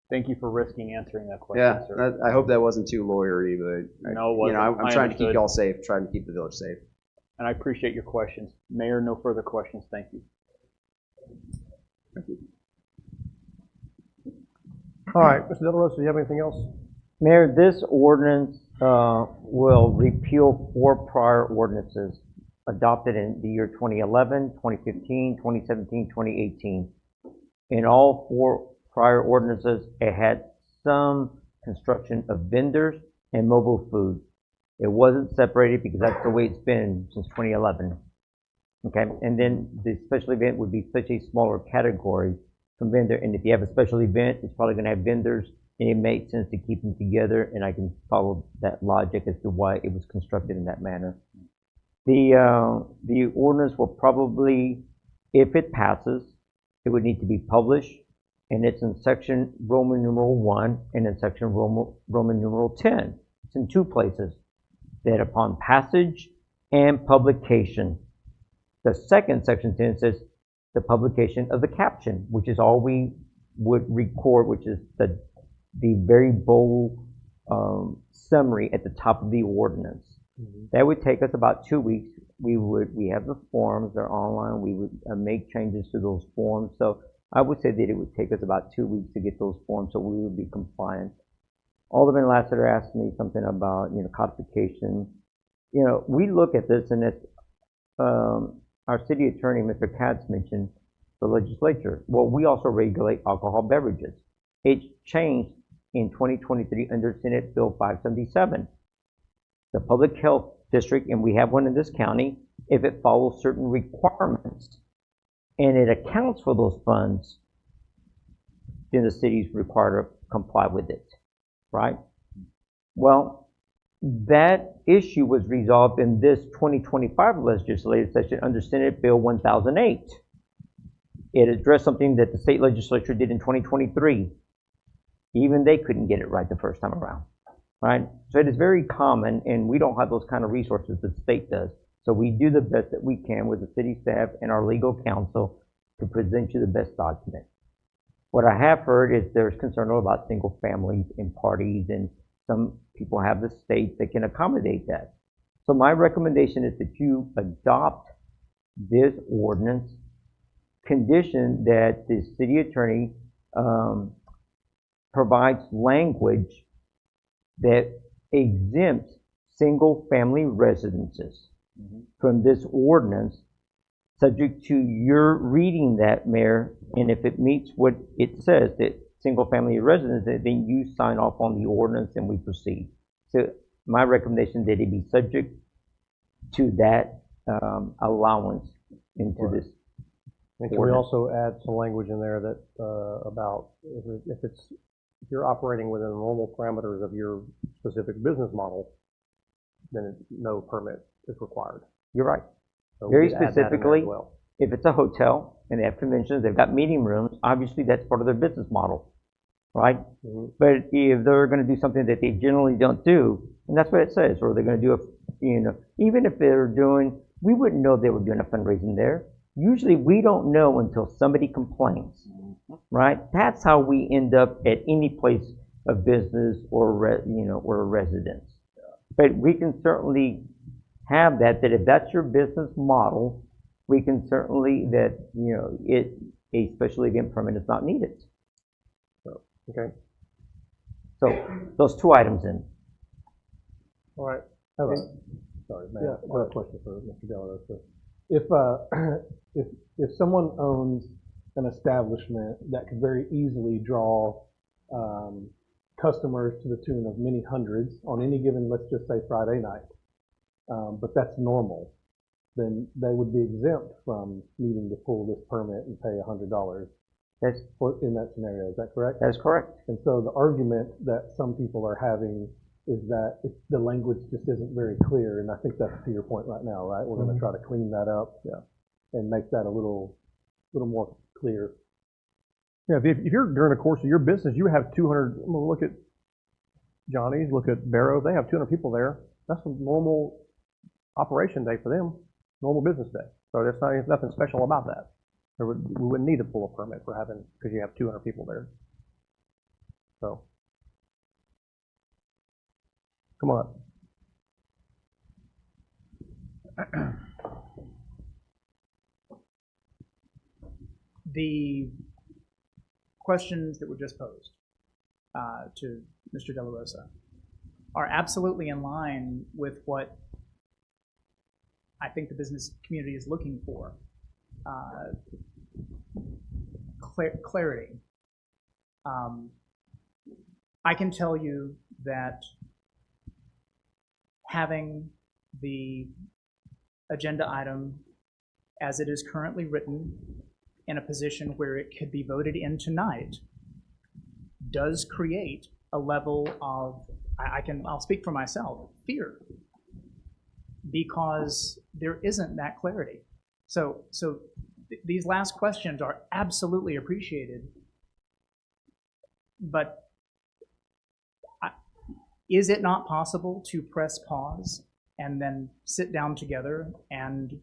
Thank you for risking answering that question, sir. I hope that wasn't too lawyery, but No, it wasn't. I'm trying to keep y'all safe, trying to keep the village safe. And I appreciate your questions. Mayor, no further questions. Thank you. Thank you. All right, Mr. Delarosa, do you have anything else? Mayor, this ordinance will repeal 4 prior ordinances adopted in the year 2011, 2015, 2017, 2018. In all 4 prior ordinances, it had some construction of vendors and mobile food. It wasn't separated because that's the way it's been since 2011. Okay, and then the special event would be such a smaller category from vendor, and if you have a special event, it's probably going to have vendors, and it makes sense to keep them together, and I can follow that logic as to why it was constructed in that manner. The ordinance will probably, if it passes, it would need to be published, and it's in section Roman numeral 1 and in section Roman numeral 10. It's in 2 places, that upon passage and publication. The second section 10 says the publication of the caption, which is all we would record, which is the very bold summary at the top of the ordinance. That would take us about 2 weeks. We have the forms, they're online. We would make changes to those forms. So I would say that it would take us about 2 weeks to get those forms, so we would be compliant. Alderman Lassiter asked me something about, codification. We look at this, and it's our city attorney, Mr. Katz, mentioned the legislature. Well, we also regulate alcohol beverages. It changed in 2023 under Senate Bill 577. The public health district, and we have one in this county, if it follows certain requirements and it accounts for those funds, then the city's required to comply with it, right? Well, that issue was resolved in this 2025 legislative session under Senate Bill 1008. It addressed something that the state legislature did in 2023. Even they couldn't get it right the first time around. right? So it is very common, and we don't have those kind of resources the state does. So we do the best that we can with the city staff and our legal counsel to present you the best document. What I have heard is there's concern about single families and parties, and some people have the states that can accommodate that. So my recommendation is that you adopt this ordinance, condition that the city attorney provides language that exempts single-family residences from this ordinance, subject to your reading that, Mayor, and if it meets what it says, that single-family residence, then you sign off on the ordinance and we proceed. So my recommendation that it be subject to that allowance into this. And can we also add some language in there that, about if you're operating within the normal parameters of your specific business model, then no permit is required. You're right. So Very we'd add that in there specifically, as well. if it's a hotel and they have conventions, they've got meeting rooms, obviously that's part of their business model, right? Mm-hmm. But if they're going to do something that they generally don't do, and that's what it says, or they're going to do even if they're doing, we wouldn't know they were doing a fundraising there. Usually we don't know until somebody complains, right? That's how we end up at any place of business or or a residence. But we can certainly have that if that's your business model, we can certainly a special event permit is not needed. So, okay. So those two items in. All right. Okay. Sorry, Yeah, Matt. I have a question for Mr. Delano. If someone owns an establishment that could very easily draw customers to the tune of many hundreds on any given, let's just say Friday night, but that's normal, then they would be exempt from needing to pull this permit and pay $100. That's in that scenario. Is that correct? That's correct. And so the argument that some people are having is that the language just isn't very clear, and I think that's to your point right now, right? We're going to try to clean that up, and make that a little more clear. Yeah, if you're during the course of your business, you have 200. Look at Johnny's, look at Barrow. They have 200 people there. That's a normal operation day for them, normal business day. So there's nothing special about that. We wouldn't need to pull a permit for because you have 200 people there. So, come on. The questions that were just posed to Mr. De La Rosa are absolutely in line with what I think the business community is looking for. Clarity. I can tell you that having the agenda item as it is currently written in a position where it could be voted in tonight does create a level of, I'll speak for myself, fear, because there isn't that clarity. So these last questions are absolutely appreciated, but is it not possible to press pause and then sit down together? And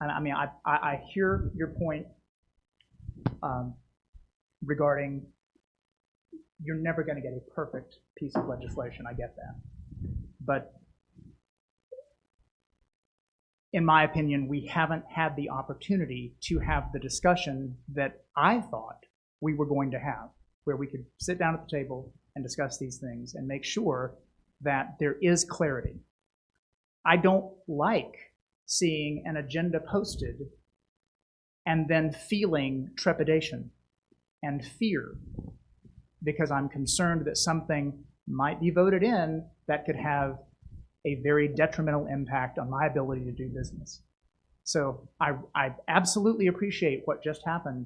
I mean, I hear your point regarding you're never going to get a perfect piece of legislation. I get that. But in my opinion, we haven't had the opportunity to have the discussion that I thought we were going to have, where we could sit down at the table and discuss these things and make sure that there is clarity. I don't like seeing an agenda posted and then feeling trepidation and fear because I'm concerned that something might be voted in that could have a very detrimental impact on my ability to do business. So I absolutely appreciate what just happened,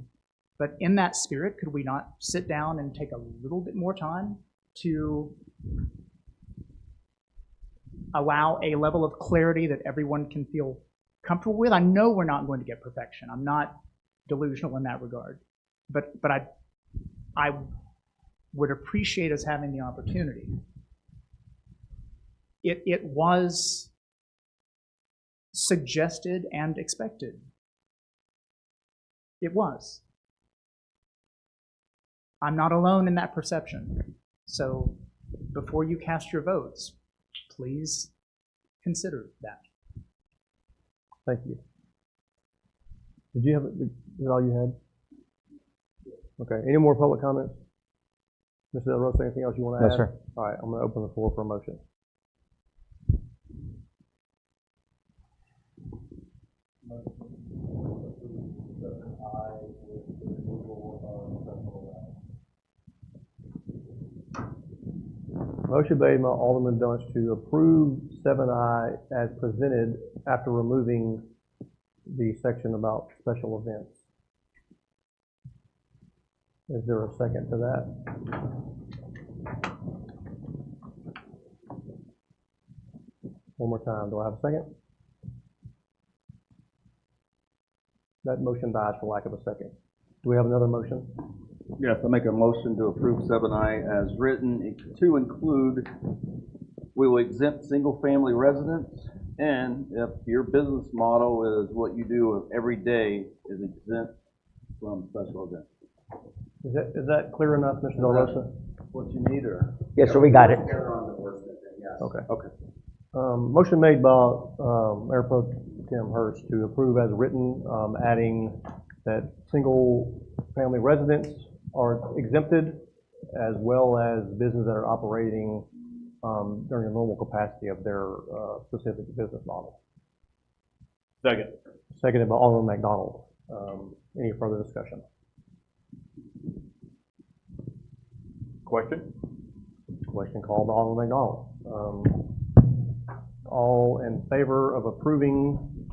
but in that spirit, could we not sit down and take a little bit more time to allow a level of clarity that everyone can feel comfortable with? I know we're not going to get perfection. I'm not delusional in that regard, but I would appreciate us having the opportunity it was suggested and expected. It was. I'm not alone in that perception. So before you cast your votes, please consider that. Thank you. Did you have, is that all you had? Okay, any more public comments? Mr. Del Rosa, anything else you want to add? No, sir. All right, I'm going to open the floor for a motion. Motion made by Alderman Dunst to approve 7I as presented after removing the section about special events. Is there a second to that? One more time. Do I have a second? That motion dies for lack of a second. Do we have another motion? Yes, I make a motion to approve 7I as written to include, we will exempt single-family residents, and if your business model is what you do every day is exempt from special events. Is that clear enough, Mr. Del Rosa? What you need, or? Yes, sir, we got it. Okay. Motion made by Mayor Pro Tem Hurst to approve as written, adding that single-family residents are exempted, as well as businesses that are operating during the normal capacity of their specific business model. Second. Seconded by Alderman McDonald. Any further discussion? Question? Question called by Alderman McDonald. All in favor of approving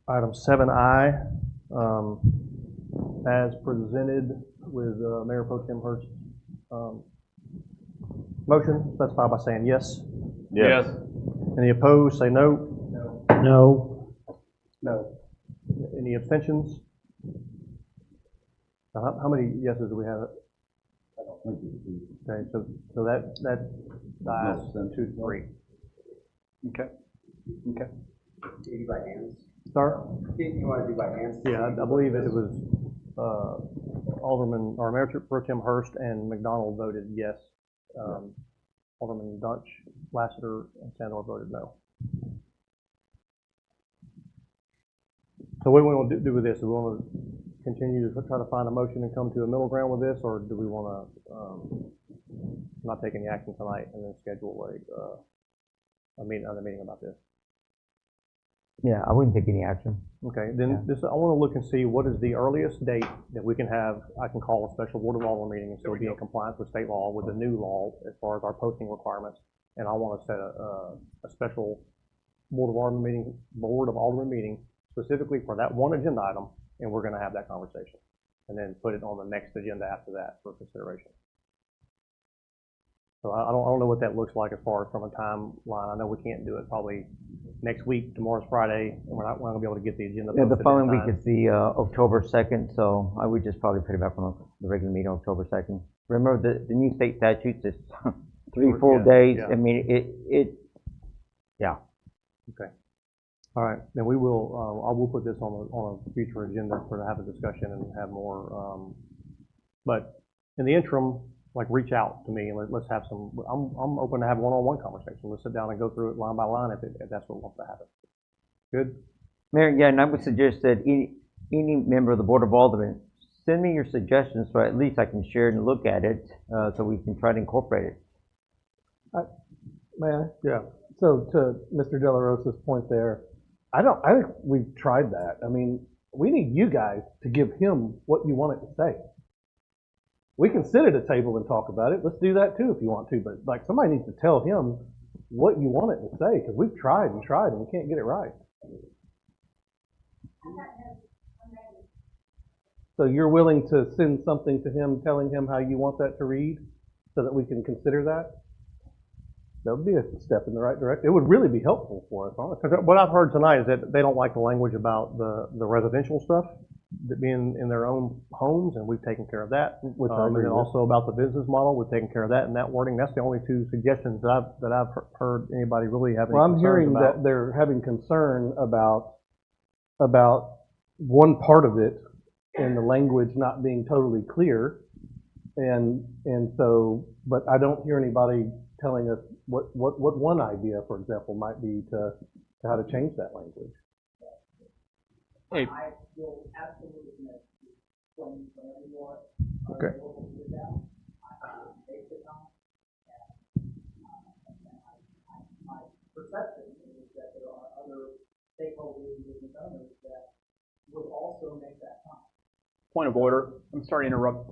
item 7I as presented with Mayor Pro Tem Hurst's motion, specify by saying yes. Yes. Any opposed, say no. No. No. Any abstentions? How many yeses do we have? Okay, so that dies 2-3. Okay. Okay. Do you do by hands? Sir? You want to do by hands? Yeah, I believe it was Alderman, or Mayor Pro Tem Hurst and McDonald voted yes. Alderman Dunch, Lassiter, and Sandor voted no. So what do we want to do with this? Do we want to continue to try to find a motion and come to a middle ground with this, or do we want to not take any action tonight and then schedule another meeting about this? Yeah, I wouldn't take any action. Okay, then I want to look and see what is the earliest date that we can have. I can call a special Board of Aldermen meeting and still be in compliance with state law, with the new law as far as our posting requirements. And I want to set a special Board of Aldermen meeting specifically for that one agenda item, and we're going to have that conversation, and then put it on the next agenda after that for consideration. So I don't know what that looks like as far as from a timeline. I know we can't do it probably next week. Tomorrow's Friday, and we're not going to be able to get the agenda. Yeah, the following week is the October 2nd, so I would just probably put it back on the regular meeting October 2nd. Remember, the new state statutes is 3 full days. Yeah. I mean, yeah. Okay. All right, then we will. I will put this on a future agenda to have a discussion and have more. But in the interim, like, reach out to me and let's have some. I'm open to have one-on-one conversation. Let's sit down and go through it line by line if that's what wants to happen. Good. Mayor, yeah, and I would suggest that any member of the Board of Aldermen send me your suggestions, so at least I can share it and look at it, so we can try to incorporate it. May I? Yeah. So to Mr. De La Rosa's point there, I think we've tried that. I mean, we need you guys to give him what you want it to say. We can sit at a table and talk about it. Let's do that too if you want to, but like, somebody needs to tell him what you want it to say, because we've tried and tried and we can't get it right. So you're willing to send something to him telling him how you want that to read so that we can consider that? That would be a step in the right direction. It would really be helpful for us, honestly. What I've heard tonight is that they don't like the language about the residential stuff. being in their own homes, and we've taken care of that. Which I And agree then with. also about the business model, we've taken care of that in that wording. That's the only two suggestions that I've heard anybody really have any Well, I'm concerns hearing about. that they're having concern about one part of it and the language not being totally clear. And so, but I don't hear anybody telling us what one idea, for example, might be to how to change that language. Hey, Okay. point of order. I'm sorry to interrupt.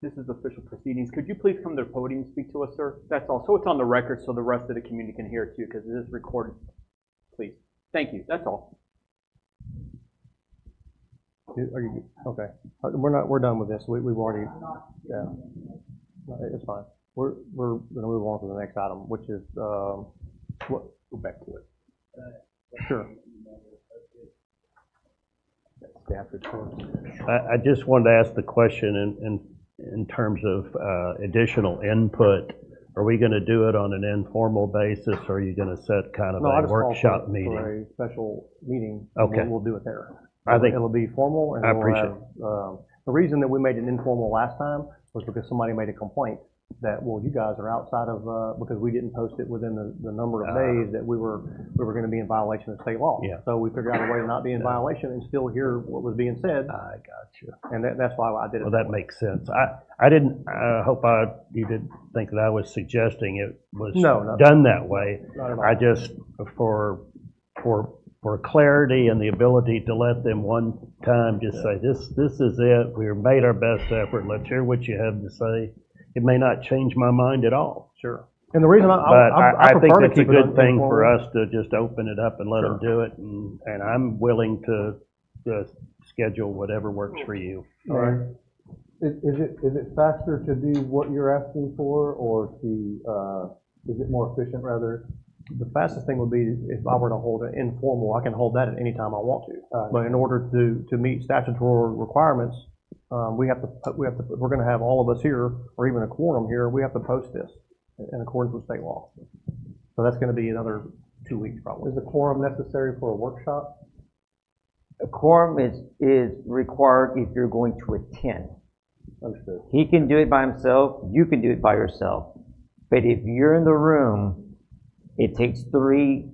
This is official proceedings. Could you please come to the podium and speak to us, sir? That's all. So it's on the record so the rest of the community can hear it too, because it is recorded. Please. Thank you. That's all. Are you, okay. We're done with this. We've already, yeah. No, it's fine. We're going to move on to the next item, which is, what, go back to it. Sure. Staff report. I just wanted to ask the question in terms of additional input. Are we going to do it on an informal basis, or are you going to set kind of No, I a just called workshop for meeting? a special meeting. Okay. We'll do it there. I think It'll be formal, and I we'll appreciate have, the reason that we made it informal last time was because somebody made a complaint that, well, you guys are outside of, because we didn't post it within the number of days that we were going to be in violation of state law. Yeah. So we figured out a way to not be in violation and still hear what was being said, I got you. and that's why I did it. Well, that makes sense. I hope you didn't think that I was suggesting it was No. done that way. Not at all. I just, for clarity and the ability to let them one time just say, this is it, we made our best effort, let's hear what you have to say. It may not change my mind at all. Sure. And the reason But I think prefer to it's a keep it good thing informal. for us to just open it up and let them Sure. do it, and I'm willing to schedule whatever works for you. All right. Is it faster to do what you're asking for, or is it more efficient rather? The fastest thing would be if I were to hold it informal. I can hold that at any time I want to. But in order to meet statutory requirements, we're going to have all of us here, or even a quorum here. We have to post this in accordance with state law. So that's going to be another 2 weeks probably. Is a quorum necessary for a workshop? A quorum is required if you're going to attend. Understood. He can do it by himself, you can do it by yourself. But if you're in the room, it takes 3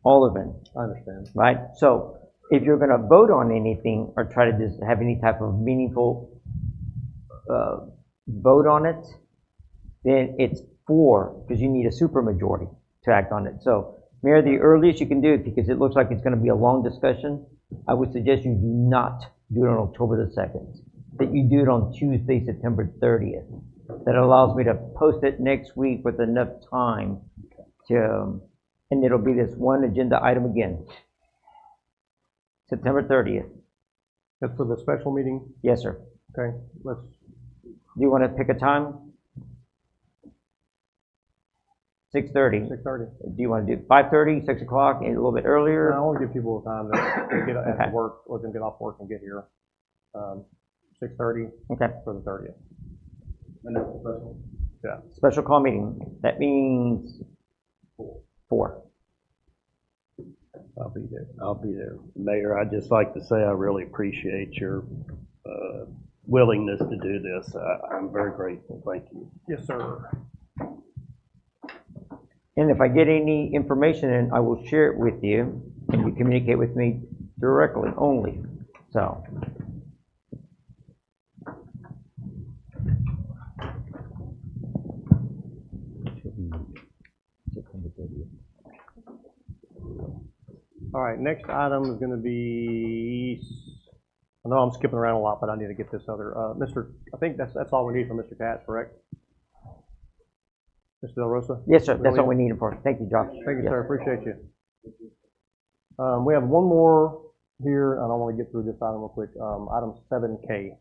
aldermen, I understand. right? So if you're gonna vote on anything or try to just have any type of meaningful vote on it, then it's 4, because you need a supermajority to act on it. So, Mayor, the earliest you can do it, because it looks like it's gonna be a long discussion, I would suggest you do not do it on October the 2nd, that you do it on Tuesday, September 30th. That allows me to post it next week with enough time to, and it'll be this one agenda item again. September 30th. That's for the special meeting. Yes, sir. Okay, let's. Do you want to pick a time? 6:30. 6:30. Do you want to do 5:30, 6 o'clock, a little bit earlier? I want to give people time to get Okay. after work, let them get off work and get here. 6:30 Okay. for the 30th. And that's special. Yeah. Special call meeting. That means 4. I'll be there. Mayor, I'd just like to say I really appreciate your willingness to do this. I'm very grateful. Thank you. Yes, sir. And if I get any information, in, I will share it with you, and you communicate with me directly only. So. All right, next item is going to be, I know I'm skipping around a lot, but I need to get this other, I think that's all we need from Mr. Katz, correct? Mr. Del Rosa? Yes, sir. That's what we need it for. Thank you, Josh. Thank you, Yes. sir. Appreciate you. We have one more here, and I want to get through this item real quick. Item 7K.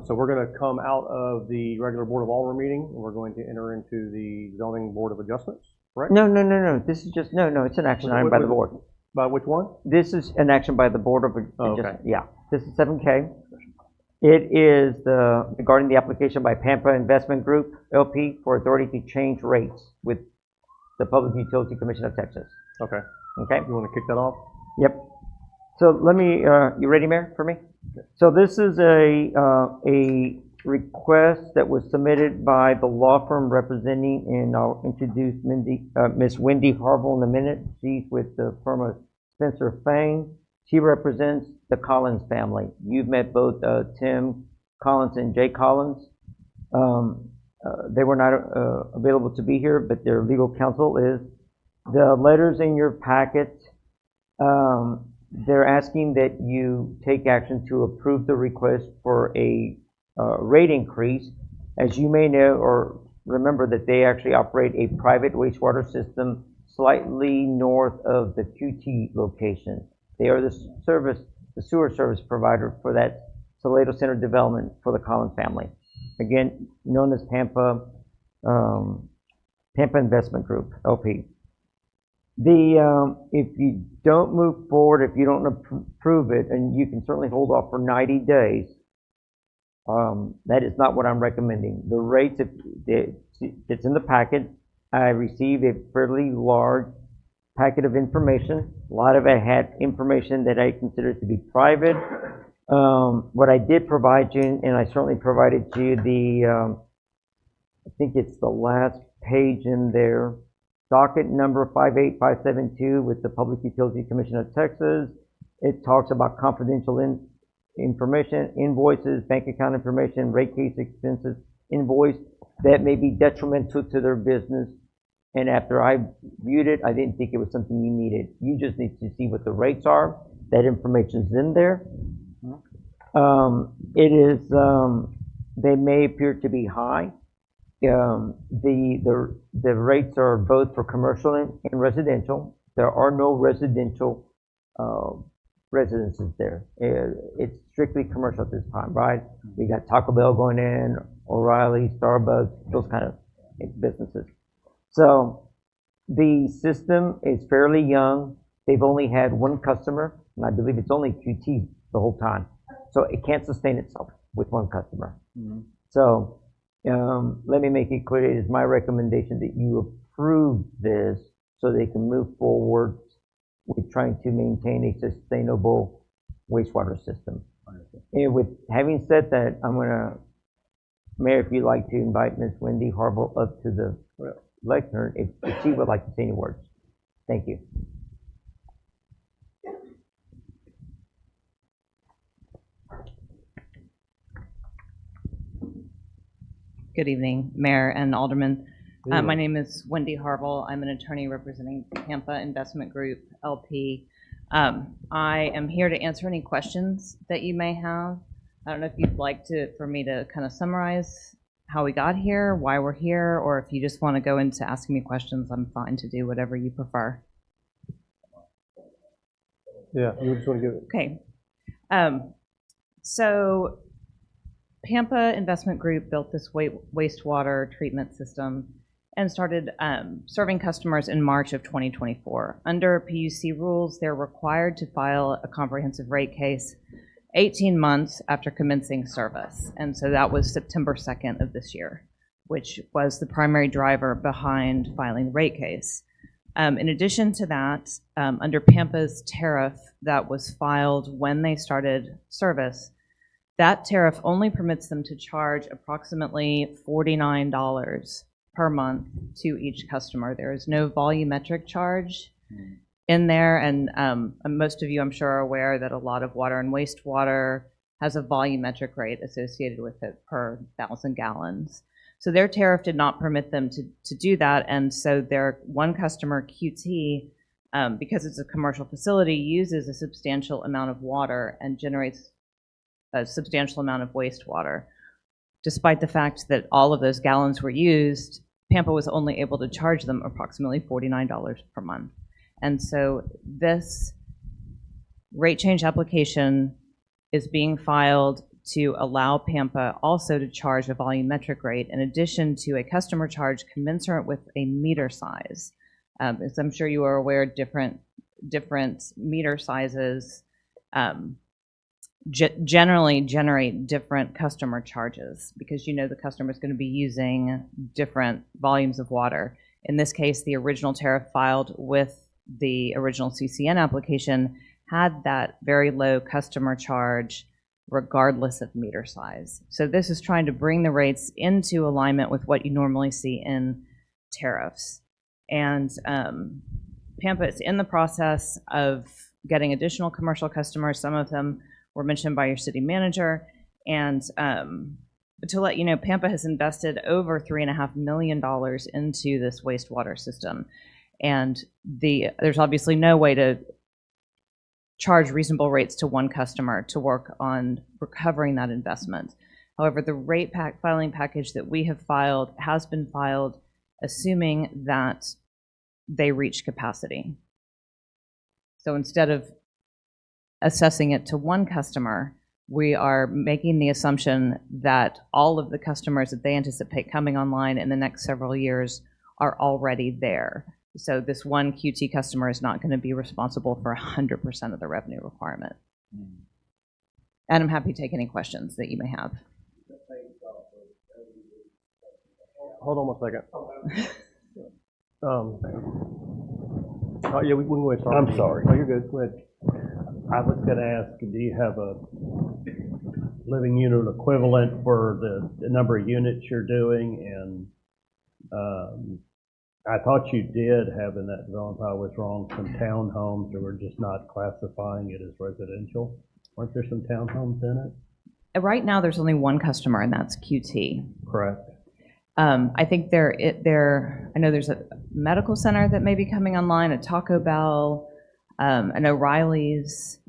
So we're going to come out of the regular Board of Aldermen meeting, and we're going to enter into the Zoning Board of Adjustments, correct? No. This is just, no, it's an action item by the board. By which one? This is an action by the Board of Oh, okay. Adjustment. Yeah. This is 7K. It is regarding the application by Pampa Investment Group, LP, for authority to change rates with the Public Utility Commission of Texas. Okay. Okay? You want to kick that off? Yep. So let me, you ready, Mayor, for me? So this is a request that was submitted by the law firm representing, and I'll introduce Miss Wendy Harville in a minute. She's with the firm of Spencer Fang. She represents the Collins family. You've met both Tim Collins and Jay Collins. They were not available to be here, but their legal counsel is. The letters in your packet, they're asking that you take action to approve the request for a rate increase. As you may know or remember, that they actually operate a private wastewater system slightly north of the QT location. They are the sewer service provider for that Salado Center development for the Collins family. Again, known as Pampa Investment Group, LP. If you don't move forward, if you don't approve it, and you can certainly hold off for 90 days, that is not what I'm recommending. The rates, it's in the packet. I received a fairly large packet of information. A lot of it had information that I considered to be private. What I did provide you, and I certainly provided you I think it's the last page in there, docket number 58572 with the Public Utility Commission of Texas. It talks about confidential information, invoices, bank account information, rate case expenses, invoice that may be detrimental to their business. And after I viewed it, I didn't think it was something you needed. You just need to see what the rates are. That information's in there. It is, they may appear to be high. The rates are both for commercial and residential. There are no residential residences there. It's strictly commercial at this time, right? We got Taco Bell going in, O'Reilly, Starbucks, those kind of businesses. So the system is fairly young. They've only had one customer, and I believe it's only QT the whole time. So it can't sustain itself with one customer. Mm-hmm. So let me make it clear, it is my recommendation that you approve this so they can move forward with trying to maintain a sustainable wastewater system. And with having said that, I'm going to, Mayor, if you'd like to invite Ms. Wendy Harville up to the lectern, if she would like to say any words. Thank you. Good evening, Mayor and Alderman. My name is Wendy Harville. I'm an attorney representing Pampa Investment Group, LP. I am here to answer any questions that you may have. I don't know if you'd like for me to kind of summarize how we got here, why we're here, or if you just want to go into asking me questions, I'm fine to do whatever you prefer. Yeah, you just want to give it. Okay. So Pampa Investment Group built this wastewater treatment system and started serving customers in March of 2024. Under PUC rules, they're required to file a comprehensive rate case 18 months after commencing service. And so that was September 2nd of this year, which was the primary driver behind filing the rate case. In addition to that, under Pampa's tariff that was filed when they started service, that tariff only permits them to charge approximately $49 per month to each customer. There is no volumetric charge in there, and most of you, I'm sure, are aware that a lot of water and wastewater has a volumetric rate associated with it per 1,000 gallons. So their tariff did not permit them to do that, and so their one customer, QT, because it's a commercial facility, uses a substantial amount of water and generates a substantial amount of wastewater. Despite the fact that all of those gallons were used, Pampa was only able to charge them approximately $49 per month. And so this rate change application is being filed to allow Pampa also to charge a volumetric rate in addition to a customer charge commensurate with a meter size. As I'm sure you are aware, different meter sizes generally generate different customer charges because the customer is going to be using different volumes of water. In this case, the original tariff filed with the original CCN application had that very low customer charge regardless of meter size. So this is trying to bring the rates into alignment with what you normally see in tariffs. And Pampa is in the process of getting additional commercial customers. Some of them were mentioned by your city manager. And to let you know, Pampa has invested over $3.5 million into this wastewater system. And there's obviously no way to charge reasonable rates to one customer to work on recovering that investment. However, the rate filing package that we have filed has been filed assuming that they reach capacity. So instead of assessing it to one customer, we are making the assumption that all of the customers that they anticipate coming online in the next several years are already there. So this one QT customer is not going to be responsible for 100% of the revenue requirement. And I'm happy to take any questions that you may have. Hold on 1 second. Yeah, we can go ahead and start. I'm sorry. Oh, you're good. Go ahead. I was going to ask, do you have a living unit equivalent for the number of units you're doing? And I thought you did have in that development, if I was wrong, some townhomes that were just not classifying it as residential. Weren't there some townhomes in it? Right now, there's only one customer, and that's QT. Correct. I think I know there's a medical center that may be coming online, a Taco Bell, an O'Reilly's.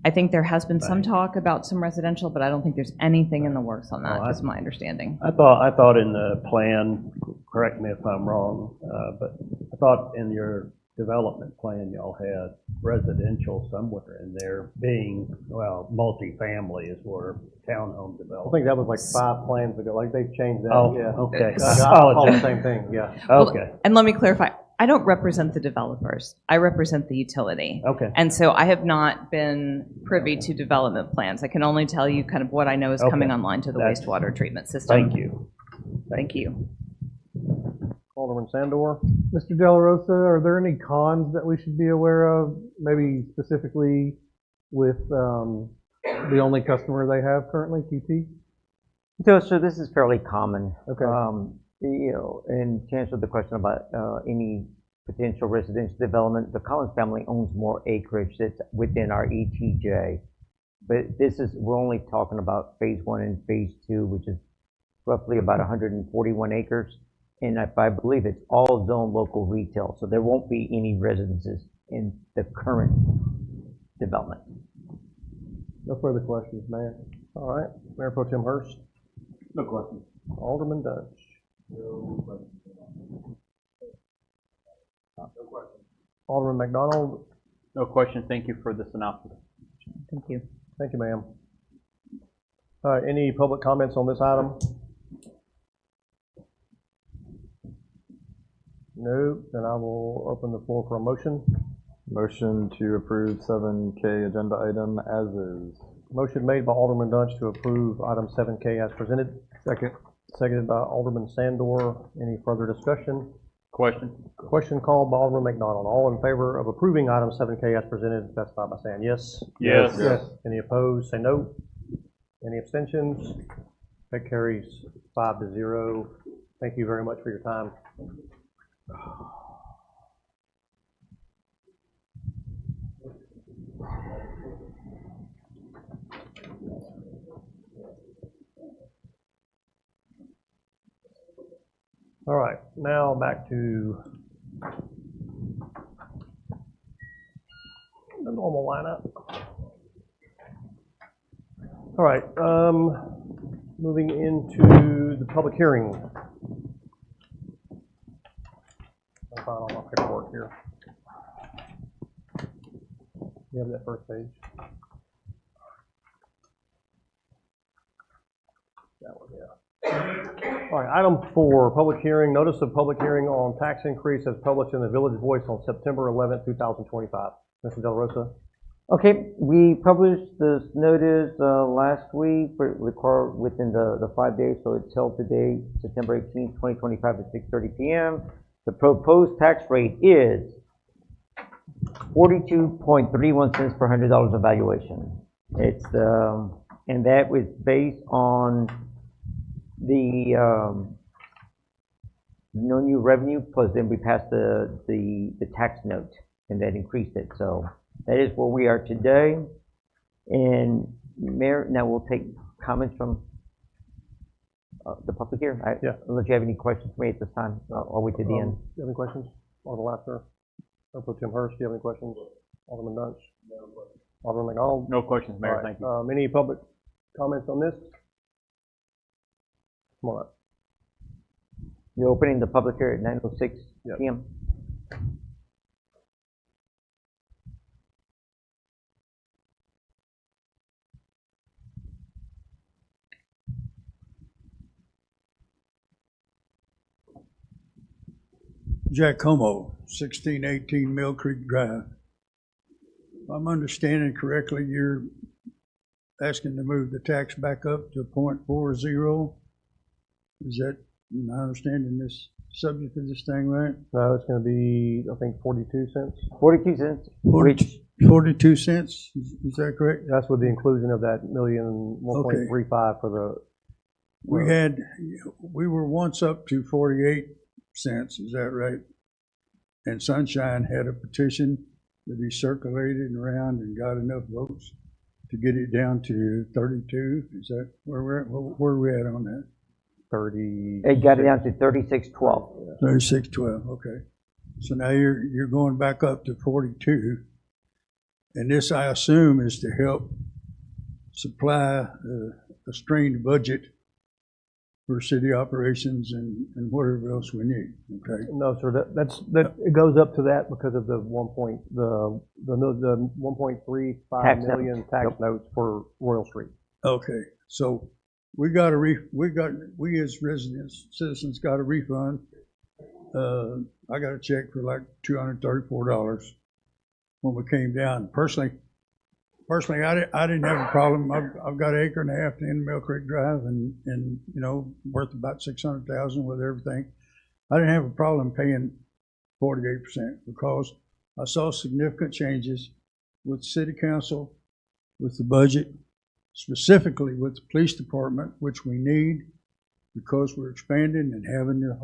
I think there has been some talk about some residential, but I don't think there's anything in the works on that, is my understanding. I thought in the plan, correct me if I'm wrong, but I thought in your development plan y'all had residential somewhere in there being, well, multifamily is where townhome development. I think that was like 5 plans ago. Like they've changed that. Oh, yeah. okay. All the same thing. Yeah. Okay. Well, and let me clarify. I don't represent the developers. I represent the utility. Okay. And so I have not been privy to development plans. I can only tell you kind of what I know is coming online to the wastewater treatment system. Thank you. Thank you. Alderman Sandor. Mr. De La Rosa, are there any cons that we should be aware of, maybe specifically with the only customer they have currently, QT? So this is fairly common. Okay. And to answer the question about any potential residential development, the Collins family owns more acreage that's within our ETJ. But we're only talking about phase 1 and phase 2, which is roughly about 141 acres. And I believe it's all zone local retail, so there won't be any residences in the current development. No further questions, Mayor. All right. Mayor Pro Tem Hurst. No questions. Alderman Dutch. No questions. Alderman McDonald. No question. Thank you for the synopsis. Thank you. Thank you, ma'am. Any public comments on this item? No, then I will open the floor for a motion. Motion to approve 7K agenda item as is. Motion made by Alderman Dutch to approve item 7K as presented. Second. Seconded by Alderman Sandor. Any further discussion? Question? Question called by Alderman McDonald. All in favor of approving item 7K as presented, specify by saying yes. Yes. Yes. Any opposed, say no. Any abstentions? That carries 5-0. Thank you very much for your time. All right, now back to the normal lineup. All right, moving into the public hearing. I'll find all my paperwork here. You have that first page? That one, yeah. All right, item 4, public hearing, notice of public hearing on tax increase as published in the Village Voice on September 11th, 2025. Mr. De La Rosa. Okay, we published this notice last week, but required within the 5 days, so it's held today, September 18th, 2025 at 6:30 p.m. The proposed tax rate is 42.31 cents per $100 of valuation. It's and that was based on the no new revenue, plus then we passed the tax note, and that increased it. So that is where we are today. And Mayor, now we'll take comments from the public here. Yeah. Unless you have any questions for me at this time, I'll wait to the end. Do you have any questions? Alderman Lassiter? Alderman Tim Hurst, do you have any questions? Alderman Dunch? Alderman McDonald? No questions, Mayor, All right. thank you. Any public comments on this? Come on up. You're opening the public here at 9:06 Yep. p.m. Jack Como, 1618 Mill Creek Drive. If I'm understanding correctly, you're asking to move the tax back up to .40. Is that, am I understanding this subject of this thing right? No, it's going to be, I think, 42 cents. 42 cents. 42 cents, is that correct? That's with the inclusion of that million, 1.35 for the. We were once up to 48 cents, is that right? And Sunshine had a petition that he circulated around and got enough votes to get it down to 32. Is that where we're at? Where are we at on that? 30. It got it down to 36.12. 36.12. Okay. So now you're going back up to 42, and this, I assume, is to help supply a strained budget for city operations and whatever else we need. Okay. No, sir. That it goes up to that because of the 1.35 million tax notes for Royal Street. Okay. So we as residents, citizens got a refund. I got a check for like $234 when we came down. Personally, I didn't have a problem. I've got an acre and a half in Mill Creek Drive, and you know, worth about $600,000 with everything. I didn't have a problem paying 48% because I saw significant changes with City Council, with the budget, specifically with the police department, which we need because we're expanding and having the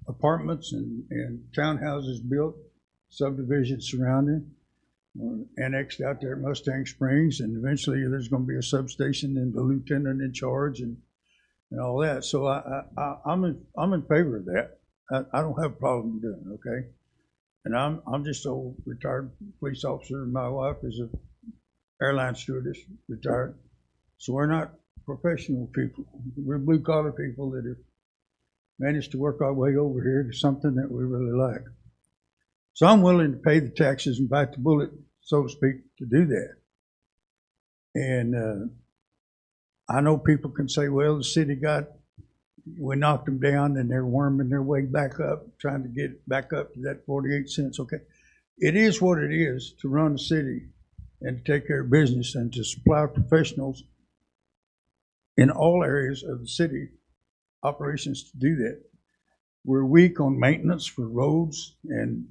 apartments and townhouses built, subdivisions surrounding, annexed out there at Mustang Springs, and eventually there's going to be a substation and the lieutenant in charge and all that. So I'm in favor of that. I don't have a problem doing it, okay? And I'm just an old retired police officer, and my wife is a airline stewardess, retired. So we're not professional people. We're blue collar people that have managed to work our way over here to something that we really like. So I'm willing to pay the taxes and bite the bullet, so to speak, to do that. And I know people can say, well, the city we knocked them down and they're worming their way back up, trying to get back up to that 48 cents. Okay, it is what it is to run the city and to take care of business and to supply professionals in all areas of the city operations to do that. We're weak on maintenance for roads and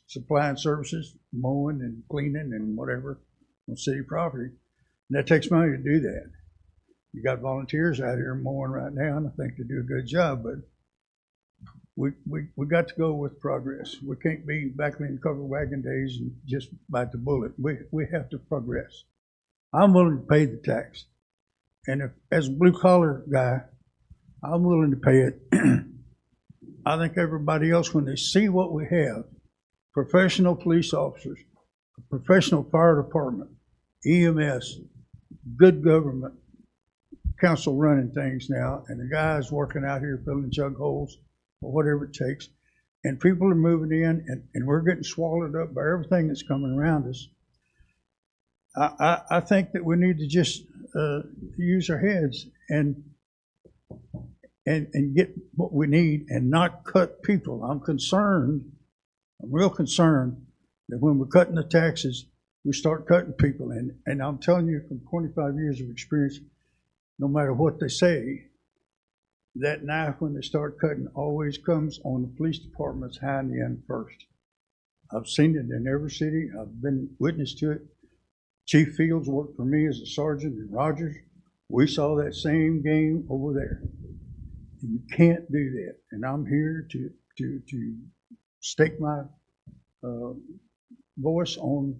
supplying services, mowing and cleaning and whatever on city property. And that takes money to do that. You got volunteers out here mowing right now, and I think they do a good job, but we got to go with progress. We can't be back in the covered wagon days and just bite the bullet. We have to progress. I'm willing to pay the tax. And if, as a blue collar guy, I'm willing to pay it. I think everybody else, when they see what we have, professional police officers, a professional fire department, EMS, good government, council running things now, and the guys working out here filling jug holes or whatever it takes, and people are moving in, and we're getting swallowed up by everything that's coming around us. I think that we need to just use our heads and get what we need and not cut people. I'm concerned I'm real concerned that when we're cutting the taxes, we start cutting people. And I'm telling you from 25 years of experience, no matter what they say, that knife, when they start cutting, always comes on the police department's hind end first. I've seen it in every city. I've been witness to it. Chief Fields worked for me as a sergeant in Rogers. We saw that same game over there. You can't do that. And I'm here to stake my voice on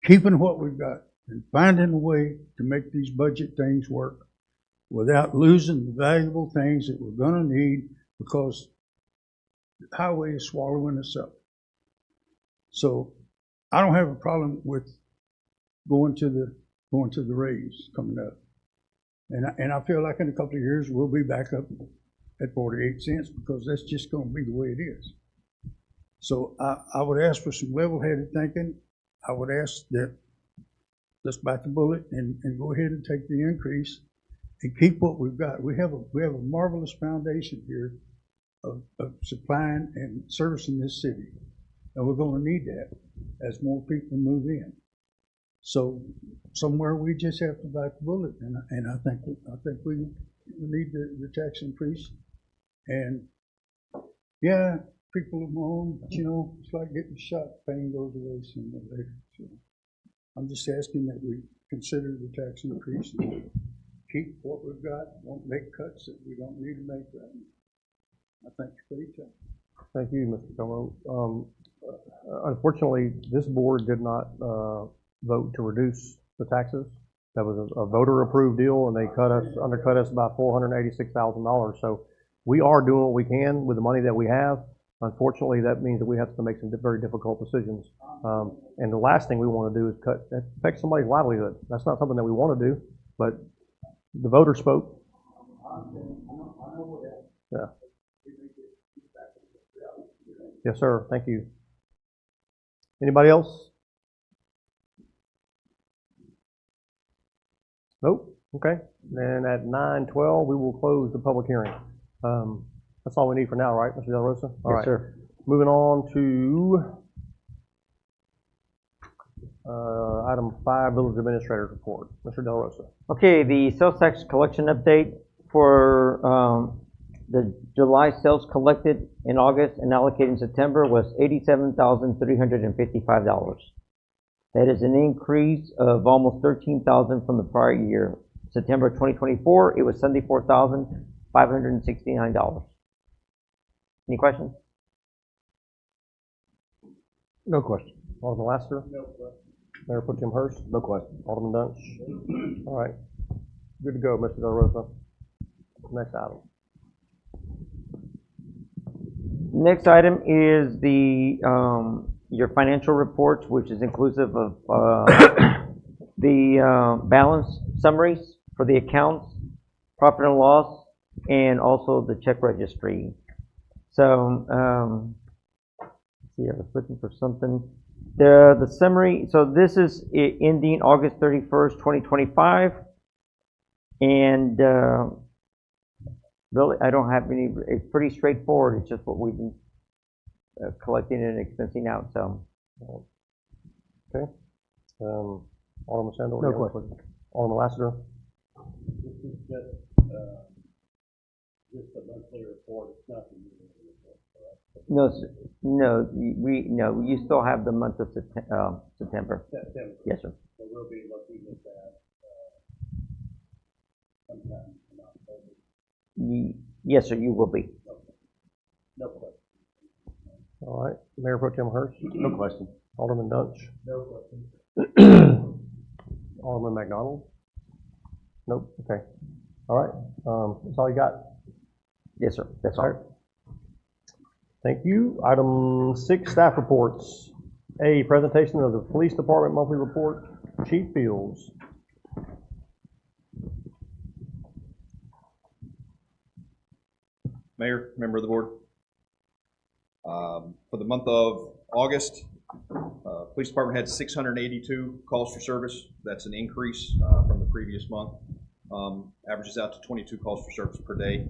keeping what we've got and finding a way to make these budget things work without losing the valuable things that we're going to need, because the highway is swallowing us up. So I don't have a problem with going to the raise coming up. And I feel like in a couple of years we'll be back up at 48 cents, because that's just going to be the way it is. So I would ask for some level-headed thinking. I would ask that let's bite the bullet and go ahead and take the increase and keep what we've got. We have a marvelous foundation here of supplying and servicing this city, and we're going to need that as more people move in. So somewhere we just have to bite the bullet, and I think we need the tax increase. And yeah, people are moan, but it's like getting shot. Pain goes away sooner or later. So I'm just asking that we consider the tax increase and keep what we've got. Don't make cuts that we don't need to make right now. I thank you for your time. Thank you, Mr. Como. Unfortunately, this board did not vote to reduce the taxes. That was a voter-approved deal, and they undercut us by $486,000. So we are doing what we can with the money that we have. Unfortunately, that means that we have to make some very difficult decisions. And the last thing we want to do is affect somebody's livelihood. That's not something that we want to do, but the voter spoke. Yeah. Yes, sir. Thank you. Anybody else? Nope. Okay. Then at 9:12, we will close the public hearing. That's all we need for now, right, Mr. Del Rosa? All right. Sir. Moving on to item 5, Village Administrator's Report. Mr. Del Rosa. Okay, the sales tax collection update for the July sales collected in August and allocated in September was $87,355. That is an increase of almost $13,000 from the prior year. September 2024, it was $74,569. Any questions? No question. Alderman Lassiter? No question. Mayor Pro Tem Hurst? No question. Alderman Dunch? All right. Good to go, Mr. Del Rosa. Next item. Next item is the your financial reports, which is inclusive of the balance summaries for the accounts, profit and loss, and also the check registry. So, see, I was looking for something. The summary, so this is ending August 31st, 2025. And really, I don't have any, it's pretty straightforward. It's just what we've been collecting and expensing out, so. Okay. Alderman Sandor? No question. Alderman Lassiter? This is just a monthly report. It's not the yearly report, correct? No, no, you still have the month of September. September. Yes, sir. So we'll be looking at that sometime in October. Yes, sir, you will be. Okay. No question. All right. Mayor Pro Tem Hurst? No question. Alderman Dunch? No question. Alderman McDonald? Nope. Okay. All right. That's all you got? Yes, sir. That's all. Thank you. Item 6, staff reports. A, presentation of the Police Department monthly report. Chief Fields. Mayor, member of the board. For the month of August, Police Department had 682 calls for service. That's an increase from the previous month. Averages out to 22 calls for service per day.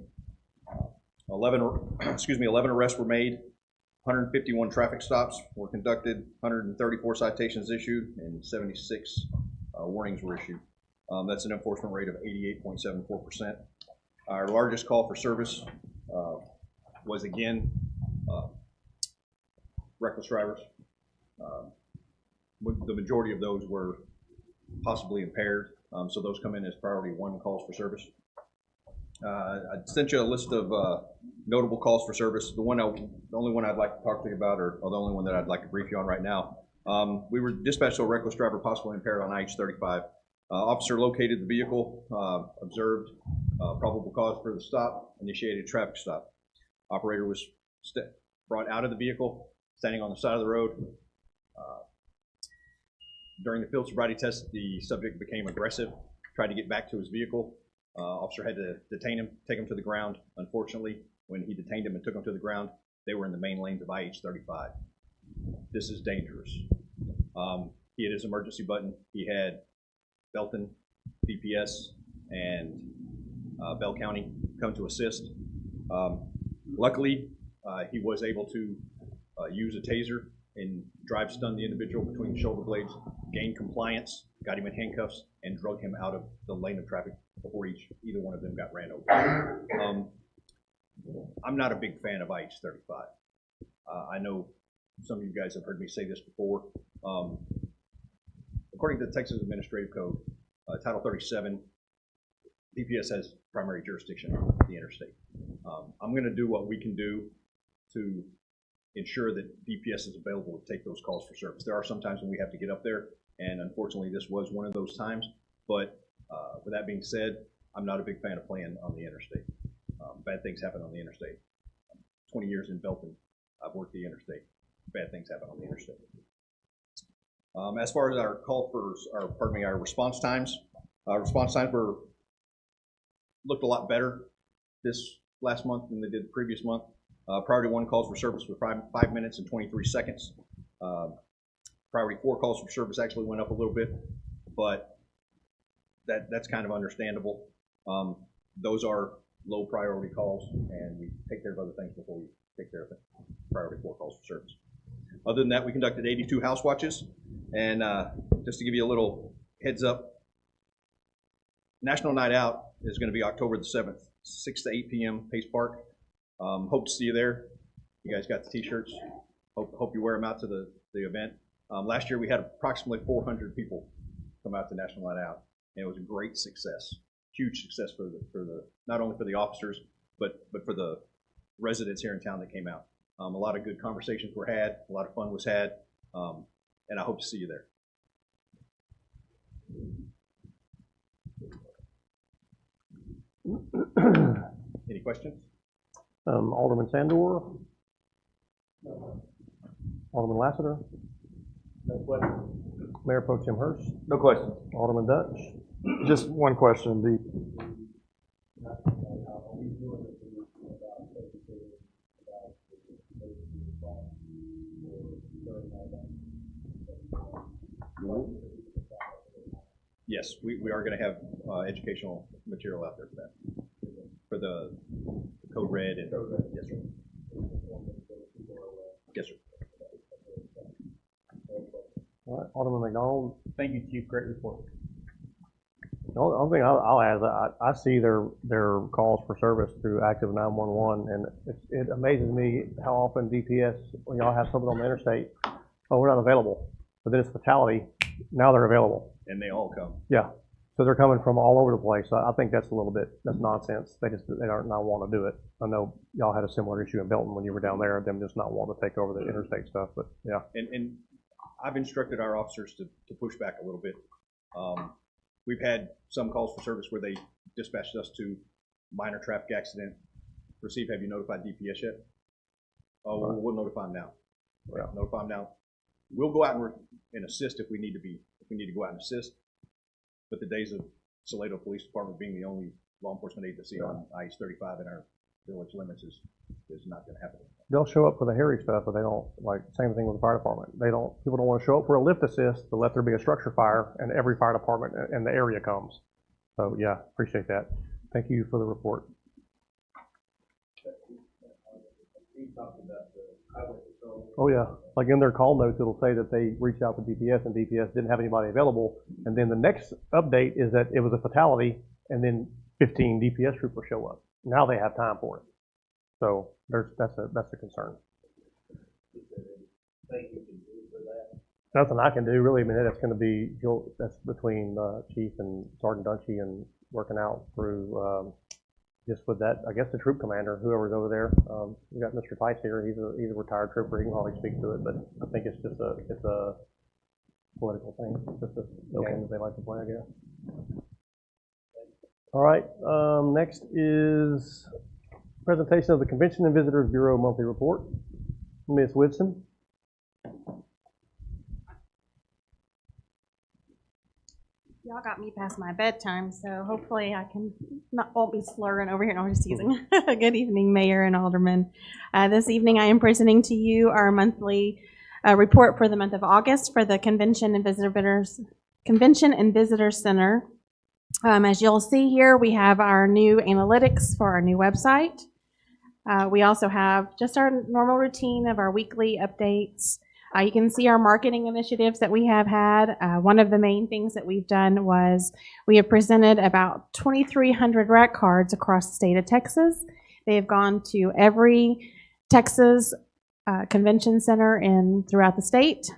11 arrests were made. 151 traffic stops were conducted, 134 citations issued, and 76 warnings were issued. That's an enforcement rate of 88.74%. Our largest call for service was again reckless drivers. The majority of those were possibly impaired, so those come in as priority 1 calls for service. I sent you a list of notable calls for service. The only one I'd like to talk to you about, or the only one that I'd like to brief you on right now. We were dispatched to a reckless driver possibly impaired on IH-35. Officer located the vehicle, observed probable cause for the stop, initiated traffic stop. Operator was brought out of the vehicle, standing on the side of the road. During the field sobriety test, the subject became aggressive, tried to get back to his vehicle. Officer had to detain him, take him to the ground. Unfortunately, when he detained him and took him to the ground, they were in the main lanes of IH-35. This is dangerous. He had his emergency button. He had Belton, DPS, and Bell County come to assist. Luckily, he was able to use a taser and drive stun the individual between the shoulder blades, gain compliance, got him in handcuffs, and drug him out of the lane of traffic before either one of them got ran over. I'm not a big fan of IH-35. I know some of you guys have heard me say this before. According to the Texas Administrative Code, Title 37, DPS has primary jurisdiction on the interstate. I'm going to do what we can do to ensure that DPS is available to take those calls for service. There are some times when we have to get up there, and unfortunately this was one of those times. But with that being said, I'm not a big fan of playing on the interstate. Bad things happen on the interstate. 20 years in Belton, I've worked the interstate. Bad things happen on the interstate. As far as our our response times were looked a lot better this last month than they did the previous month. Priority 1 calls for service were 5 minutes and 23 seconds. Priority 4 calls for service actually went up a little bit, but that's kind of understandable. Those are low priority calls, and we take care of other things before we take care of priority 4 calls for service. Other than that, we conducted 82 house watches, and just to give you a little heads up, National Night Out is going to be October the 7th, 6 to 8 p.m., Pace Park. Hope to see you there. You guys got the t-shirts. Hope you wear them out to the event. Last year we had approximately 400 people come out to National Night Out, and it was a great success. Huge success for the not only for the officers, but for the residents here in town that came out. A lot of good conversations were had, a lot of fun was had, and I hope to see you there. Any questions? Alderman Sandor? Alderman Lassiter? No question. Mayor Pro Tem Hurst? No question. Alderman Dutch? Just one question. Yes, we are going to have educational material out there for that. For the Code Red and yes, sir. Yes, sir. All right, Alderman McDonald? Thank you, Chief. Great report. The only thing I'll add is I see their calls for service through active 911, and it amazes me how often DPS, when y'all have something on the interstate, oh, we're not available. But then it's fatality. Now they're available. And they all come. Yeah. So they're coming from all over the place. I think that's that's nonsense. They don't not want to do it. I know y'all had a similar issue in Belton when you were down there, them just not wanting to take over the interstate stuff, but yeah. And I've instructed our officers to push back a little bit. We've had some calls for service where they dispatched us to minor traffic accident. Receive, have you notified DPS yet? Oh, right. We'll notify them now. Yeah. Notify them now. We'll go out and assist if we need to go out and assist. But the days of Salado Police Department being the only law enforcement agency on IH-35 in our village limits is not going to happen. They'll show up for the hairy stuff, but they don't, like, same thing with the fire department. People don't want to show up for a lift assist to let there be a structure fire, and every fire department in the area comes. So, yeah, appreciate that. Thank you for the report. He talked about the highway Oh, yeah. Like in their call notes, it'll say that they reached out to DPS and DPS didn't have anybody available. And then the next update is that it was a fatality and then 15 DPS troopers show up. Now they have time for it. So that's a concern. Nothing I can do really. I mean, that's going to be, that's between Chief and Sergeant Dunshee and working out through just with that, I guess the troop commander, whoever's over there. We got Mr. Tice here. He's a retired trooper. He can probably speak to it, but I think it's just a political thing. It's just a game that they like to play, I guess. All right. Next is presentation of the Convention and Visitors Bureau monthly report. Ms. Whitson. Y'all got me past my bedtime, so hopefully I won't be slurring over here. No, I'm just teasing. Good evening, Mayor and Alderman. This evening I am presenting to you our monthly report for the month of August for the Convention and Visitors Center. As you'll see here, we have our new analytics for our new website. We also have just our normal routine of our weekly updates. You can see our marketing initiatives that we have had. One of the main things that we've done was we have presented about 2,300 rack cards across the state of Texas. They have gone to every Texas convention center throughout the state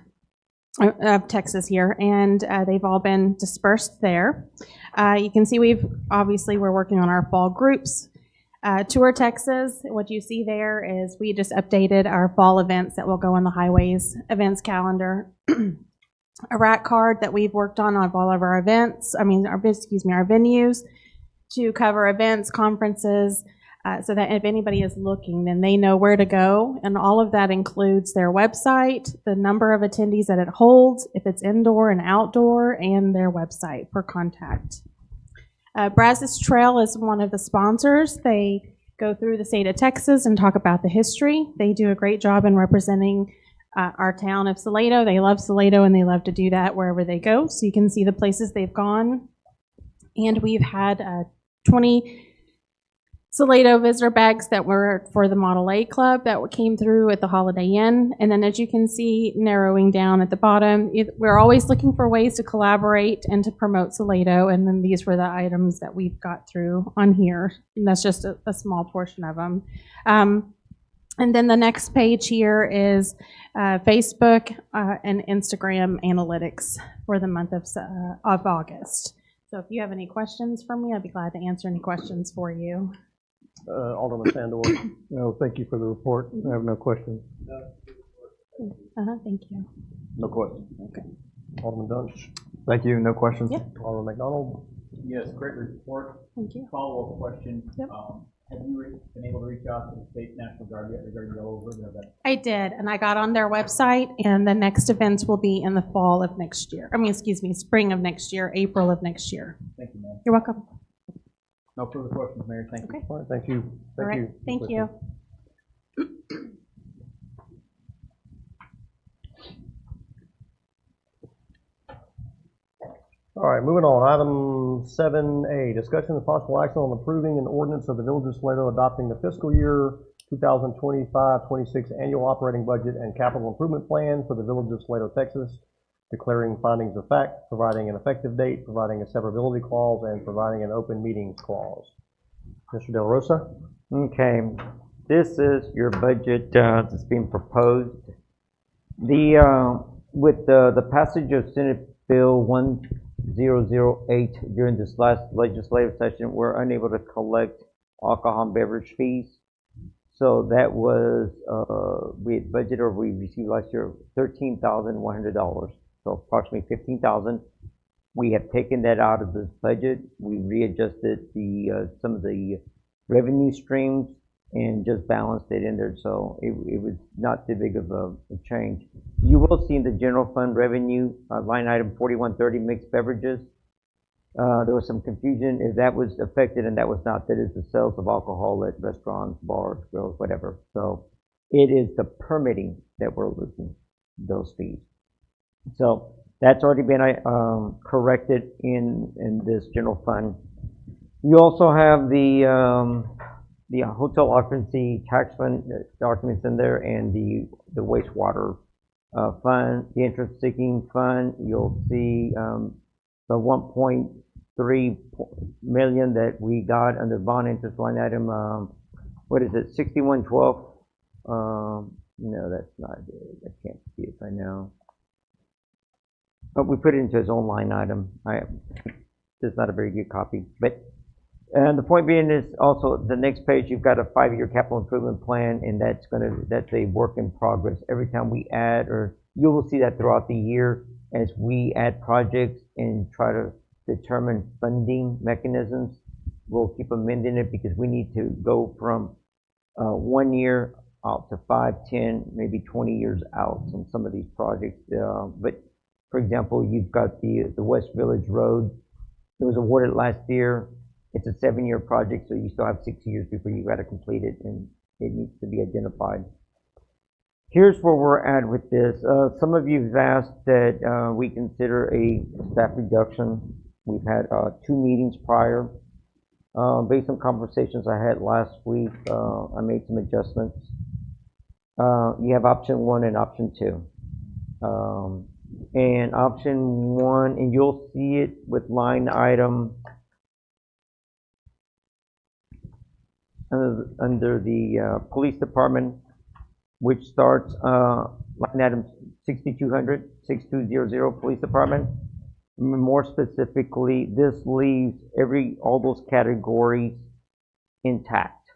of Texas here, and they've all been dispersed there. You can see we're working on our fall groups. Tour Texas, what you see there is we just updated our fall events that will go on the Highways events calendar. A rack card that we've worked on all of our events, our venues to cover events, conferences, so that if anybody is looking, then they know where to go. And all of that includes their website, the number of attendees that it holds, if it's indoor and outdoor, and their website for contact. Brazos Trail is one of the sponsors. They go through the state of Texas and talk about the history. They do a great job in representing our town of Salado. They love Salado and they love to do that wherever they go. So you can see the places they've gone. And we've had 20 Salado visitor bags that were for the Model A Club that came through at the Holiday Inn. And then as you can see, narrowing down at the bottom, we're always looking for ways to collaborate and to promote Salado. And then these were the items that we've got through on here. And that's just a small portion of them. And then the next page here is Facebook and Instagram analytics for the month of August. So if you have any questions for me, I'd be glad to answer any questions for you. Alderman Sandor. No, thank you for the report. I have no questions. Thank you. No questions. Okay. Alderman Dunch. Thank you. No questions. Yep. Alderman McDonald. Yes, great report. Thank you. Follow-up question. Yep. Have you been able to reach out to the State National Guard yet regarding Yellow River? I did, and I got on their website, and the next events will be in the fall of next year. Spring of next year, April of next year. Thank you, ma'am. You're welcome. No further questions, Mayor. Thank you. All right, thank you. All right, thank you. All right, moving on. Item 7A, discussion of possible action on approving an ordinance of the Village of Salado adopting the fiscal year 2025-26 annual operating budget and capital improvement plan for the Village of Salado, Texas, declaring findings of fact, providing an effective date, providing a severability clause, and providing an open meetings clause. Mr. De La Rosa? Okay, this is your budget that's being proposed. With the passage of Senate Bill 1008 during this last legislative session, we're unable to collect alcohol and beverage fees. So that was, we had budgeted, or we received last year, $13,100. So approximately $15,000. We have taken that out of this budget. We readjusted some of the revenue streams and just balanced it in there. So it was not too big of a change. You will see in the general fund revenue line item 4130 mixed beverages. There was some confusion if that was affected, and that was not. That is the sales of alcohol at restaurants, bars, grills, whatever. So it is the permitting that we're losing those fees. So that's already been corrected in this general fund. You also have the the hotel occupancy tax fund documents in there, and the wastewater fund, the interest seeking fund. You'll see the 1.3 million that we got under bond interest line item. What is it? 6112. No, that's not it. I can't see it right now. But we put it into his own line item. It's not a very good copy, but. And the point being is also the next page, you've got a 5-year capital improvement plan, and that's a work in progress. Every time we add, or you will see that throughout the year as we add projects and try to determine funding mechanisms, we'll keep amending it because we need to go from 1 year out to 5, 10, maybe 20 years out on some of these projects. But for example, you've got the West Village Road. It was awarded last year. It's a 7-year project, so you still have 6 years before you got to complete it, and it needs to be identified. Here's where we're at with this. Some of you have asked that we consider a staff reduction. We've had 2 meetings prior. Based on conversations I had last week, I made some adjustments. You have option 1 and option 2. And option 1, and you'll see it with line item under the police department, which starts line item 6200, 6200 police department. More specifically, this leaves all those categories intact.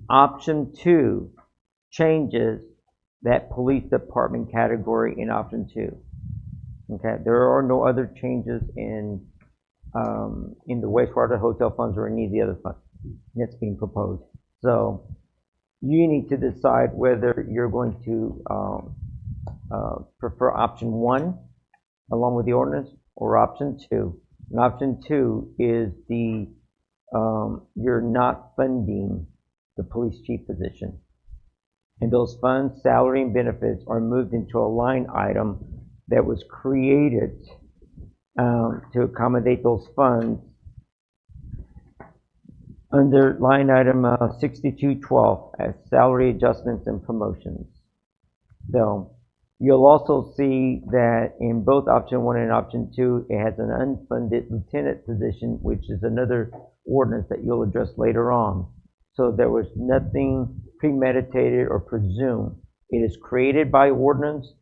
Option 2 changes that police department category in option 2. Okay, there are no other changes in the wastewater hotel funds or any of the other funds that's being proposed. So you need to decide whether you're going to prefer option 1 along with the ordinance or option 2. And option 2 is you're not funding the police chief position. And those funds, salary and benefits, are moved into a line item that was created to accommodate those funds under line item 6212 as salary adjustments and promotions. So you'll also see that in both option 1 and option 2, it has an unfunded lieutenant position, which is another ordinance that you'll address later on. So there was nothing premeditated or presumed. It is created by ordinance.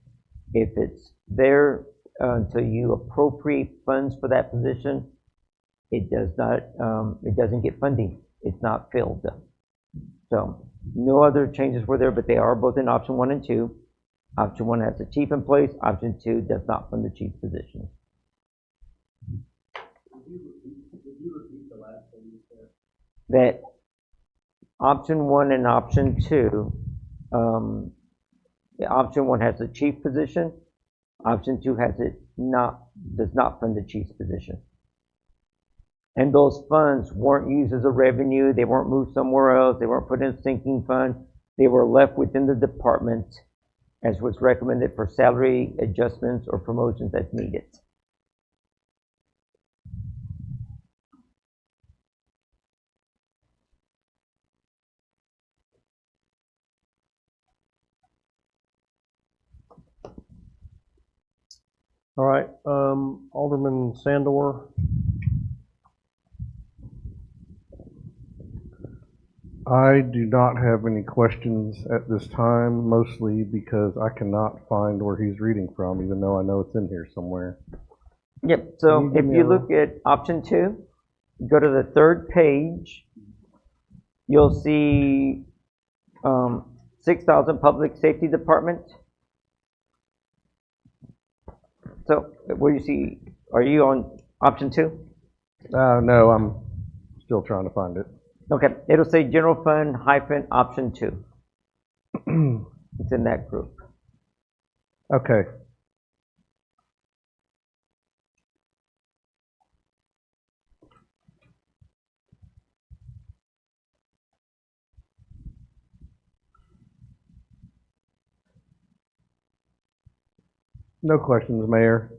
If it's there until you appropriate funds for that position, it doesn't get funding. It's not filled. So no other changes were there, but they are both in option 1 and 2. Option 1 has the chief in place. Option 2 does not fund the chief position. Would you repeat the last thing you said? That option 1 and option 2, the option 1 has the chief position. Option 2 does not fund the chief's position. And those funds weren't used as a revenue. They weren't moved somewhere else. They weren't put in a sinking fund. They were left within the department as was recommended for salary adjustments or promotions as needed. All right, Alderman Sandor. I do not have any questions at this time, mostly because I cannot find where he's reading from, even though I know it's in here somewhere. Yep, so if you look at option 2, go to the 3rd page, you'll see 6,000 Public Safety Department. So where you see, are you on option 2? No, I'm still trying to find it. Okay, it'll say general fund hyphen option 2. It's in that group. Okay. No questions, Mayor.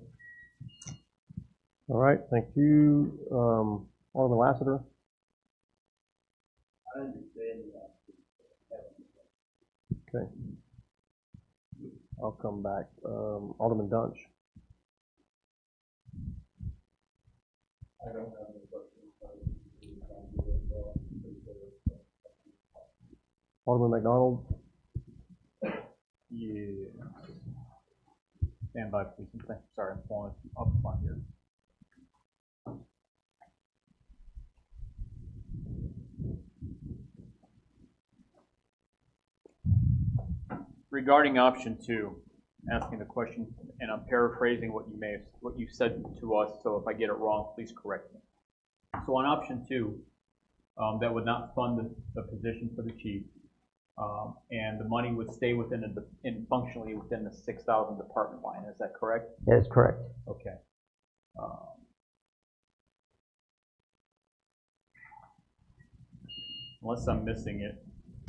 All right, thank you. Alderman Lassiter. Okay. I'll come back. Alderman Dunch. I don't have any questions. Alderman McDonald. Yeah. Stand by, please. Sorry, I'm pulling up on here. Regarding option 2, asking the question, and I'm paraphrasing what you said to us, so if I get it wrong, please correct me. So on option 2, that would not fund the position for the chief, and the money would stay functionally within the 6,000 department line. Is that correct? That is correct. Okay. Unless I'm missing it,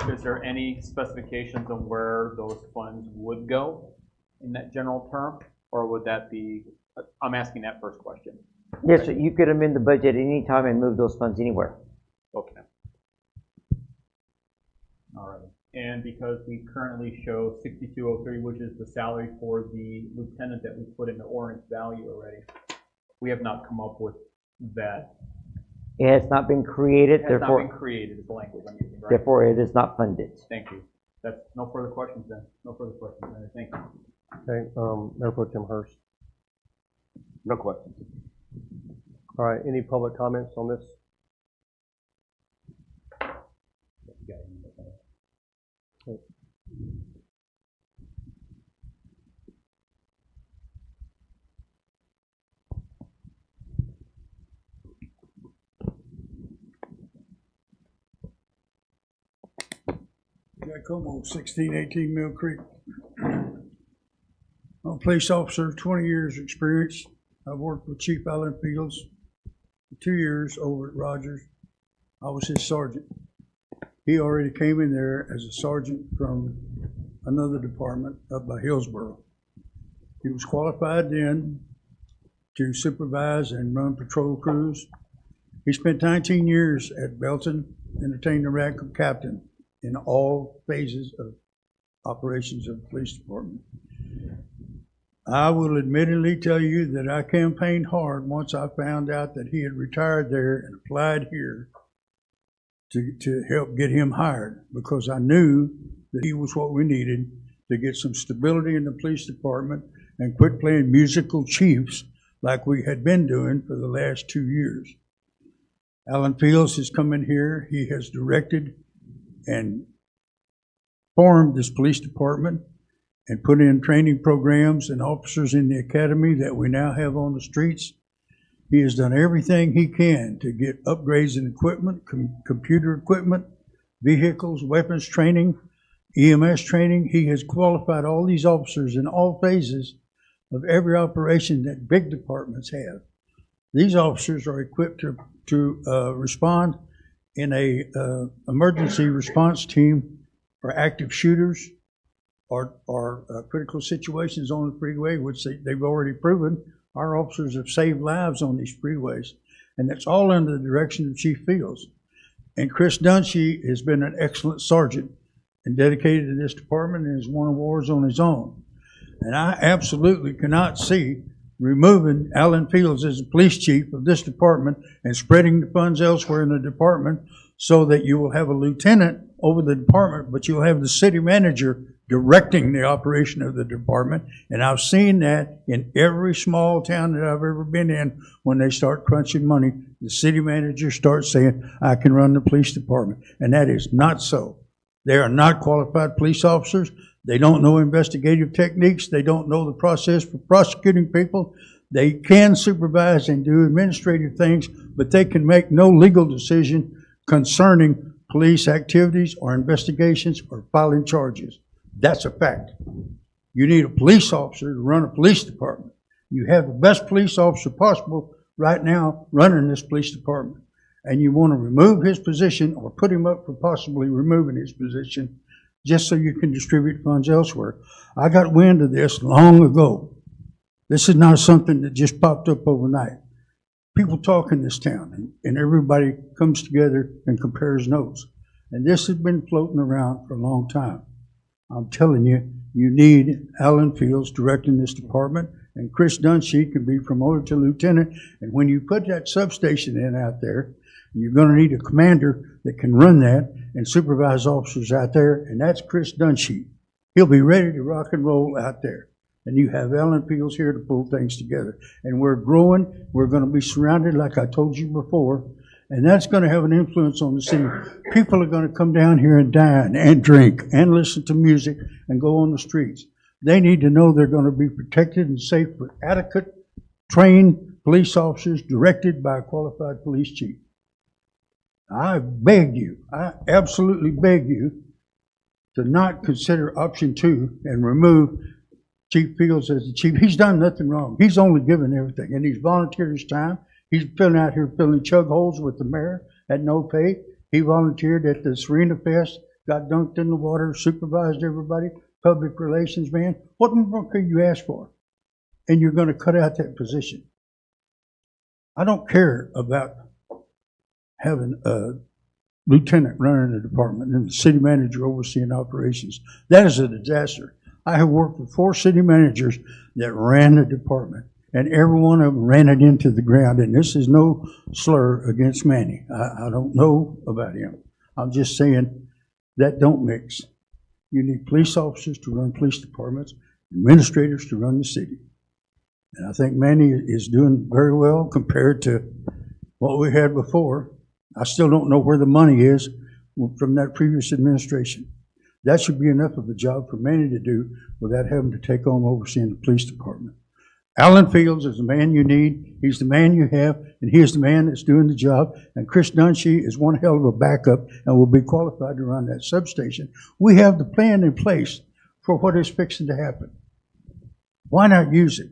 is there any specifications on where those funds would go in that general term, or would that be? I'm asking that first question. Yes, sir. You could amend the budget at any time and move those funds anywhere. Okay. All right. And because we currently show 6203, which is the salary for the lieutenant that we put in the orange value already, we have not come up with that. It has not been created, It has not been created, is the language I'm using, right? Therefore, it is not funded. Thank you. That's no further questions then. No further questions then. Thank you. Okay, Mayor Pro Tem Hurst. No questions. All right, any public comments on this? Okay. Giacomo, 1618 Mill Creek. I'm a police officer, 20 years experience. I've worked with Chief Allen Fields for 2 years over at Rogers. I was his sergeant. He already came in there as a sergeant from another department up by Hillsborough. He was qualified then to supervise and run patrol crews. He spent 19 years at Belton and attained the rank of captain in all phases of operations of the police department. I will admittedly tell you that I campaigned hard once I found out that he had retired there and applied here to help get him hired, because I knew that he was what we needed to get some stability in the police department and quit playing musical chiefs like we had been doing for the last 2 years. Allen Fields has come in here. He has directed and formed this police department and put in training programs and officers in the academy that we now have on the streets. He has done everything he can to get upgrades in equipment, computer equipment, vehicles, weapons training, EMS training. He has qualified all these officers in all phases of every operation that big departments have. These officers are equipped to respond in a emergency response team for active shooters or critical situations on the freeway, which they've already proven. Our officers have saved lives on these freeways, and that's all under the direction of Chief Fields. And Chris Dunshee has been an excellent sergeant and dedicated to this department and has won awards on his own. And I absolutely cannot see removing Allen Fields as the police chief of this department and spreading the funds elsewhere in the department so that you will have a lieutenant over the department, but you'll have the city manager directing the operation of the department. And I've seen that in every small town that I've ever been in. When they start crunching money, the city manager starts saying, I can run the police department. And that is not so. They are not qualified police officers. They don't know investigative techniques. They don't know the process for prosecuting people. They can supervise and do administrative things, but they can make no legal decision concerning police activities or investigations or filing charges. That's a fact. You need a police officer to run a police department. You have the best police officer possible right now running this police department. And you want to remove his position or put him up for possibly removing his position just so you can distribute funds elsewhere. I got wind of this long ago. This is not something that just popped up overnight. People talk in this town, and everybody comes together and compares notes. And this has been floating around for a long time. I'm telling you, you need Alan Fields directing this department, and Chris Dunshee can be promoted to lieutenant. And when you put that substation in out there, you're going to need a commander that can run that and supervise officers out there, and that's Chris Dunshee. He'll be ready to rock and roll out there. And you have Alan Fields here to pull things together. And we're growing. We're going to be surrounded, like I told you before, and that's going to have an influence on the city. People are going to come down here and dine and drink and listen to music and go on the streets. They need to know they're going to be protected and safe with adequate, trained police officers directed by a qualified police chief. I beg you, I absolutely beg you to not consider option 2 and remove Chief Fields as the chief. He's done nothing wrong. He's only given everything, and he's volunteered his time. He's been out here filling chug holes with the mayor at no pay. He volunteered at the Serena Fest, got dunked in the water, supervised everybody, public relations man. What more could you ask for? And you're going to cut out that position. I don't care about having a lieutenant running the department and the city manager overseeing operations. That is a disaster. I have worked with 4 city managers that ran the department, and every one of them ran it into the ground. And this is no slur against Manny. I don't know about him. I'm just saying that don't mix. You need police officers to run police departments, administrators to run the city. And I think Manny is doing very well compared to what we had before. I still don't know where the money is from that previous administration. That should be enough of a job for Manny to do without having to take on overseeing the police department. Alan Fields is the man you need. He's the man you have, and he is the man that's doing the job. And Chris Dunshee is one hell of a backup and will be qualified to run that substation. We have the plan in place for what is fixing to happen. Why not use it?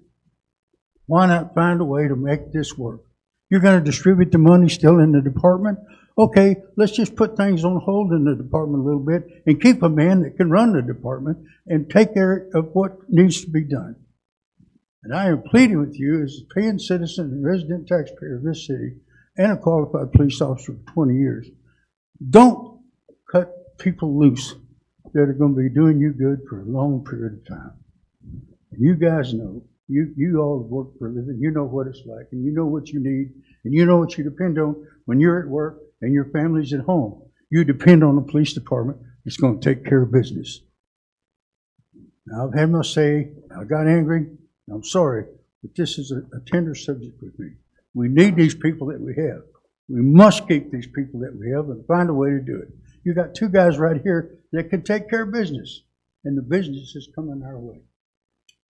Why not find a way to make this work? You're going to distribute the money still in the department? Okay, let's just put things on hold in the department a little bit and keep a man that can run the department and take care of what needs to be done. And I am pleading with you as a paying citizen and resident taxpayer of this city and a qualified police officer for 20 years. Don't cut people loose that are going to be doing you good for a long period of time. And you guys know, you all work for a living, you know what it's like, and you know what you need, and you know what you depend on when you're at work and your family's at home. You depend on the police department that's going to take care of business. Now, I've had my say, I got angry, I'm sorry, but this is a tender subject with me. We need these people that we have. We must keep these people that we have and find a way to do it. You got 2 guys right here that can take care of business, and the business is coming our way.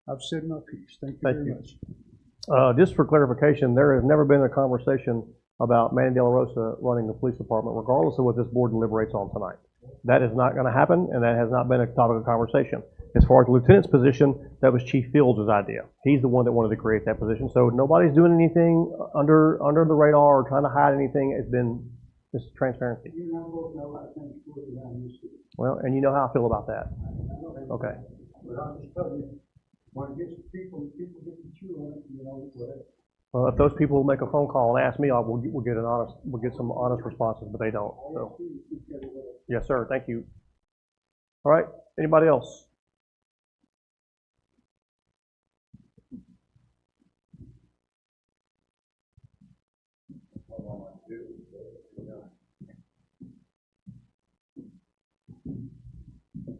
I've said my piece. Thank you very much. Just for clarification, there has never been a conversation about Manny De La Rosa running the police department, regardless of what this board deliberates on tonight. That is not going to happen, and that has not been a topic of conversation. As far as the lieutenant's position, that was Chief Fields' idea. He's the one that wanted to create that position. So nobody's doing anything under the radar or trying to hide anything. It's been just transparency. Well, and you know how I feel about that. Okay. Well, if those people make a phone call and ask me, we'll get some honest responses, but they don't. So. Yes, sir. Thank you. All right. Anybody else?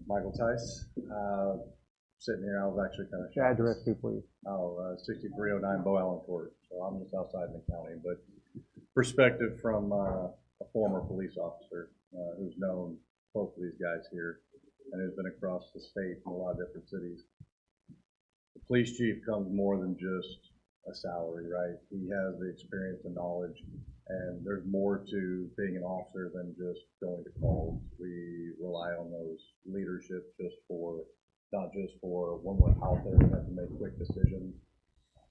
Michael Tice. Sitting here, I was actually kind of shocked. Address too, please. 6309 Bow Allen Court. So I'm just outside the county, but perspective from a former police officer who's known both of these guys here and who's been across the state in a lot of different cities. The police chief comes more than just a salary, right? He has the experience and knowledge, and there's more to being an officer than just going to calls. We rely on those leadership not just for when we're out there and have to make quick decisions,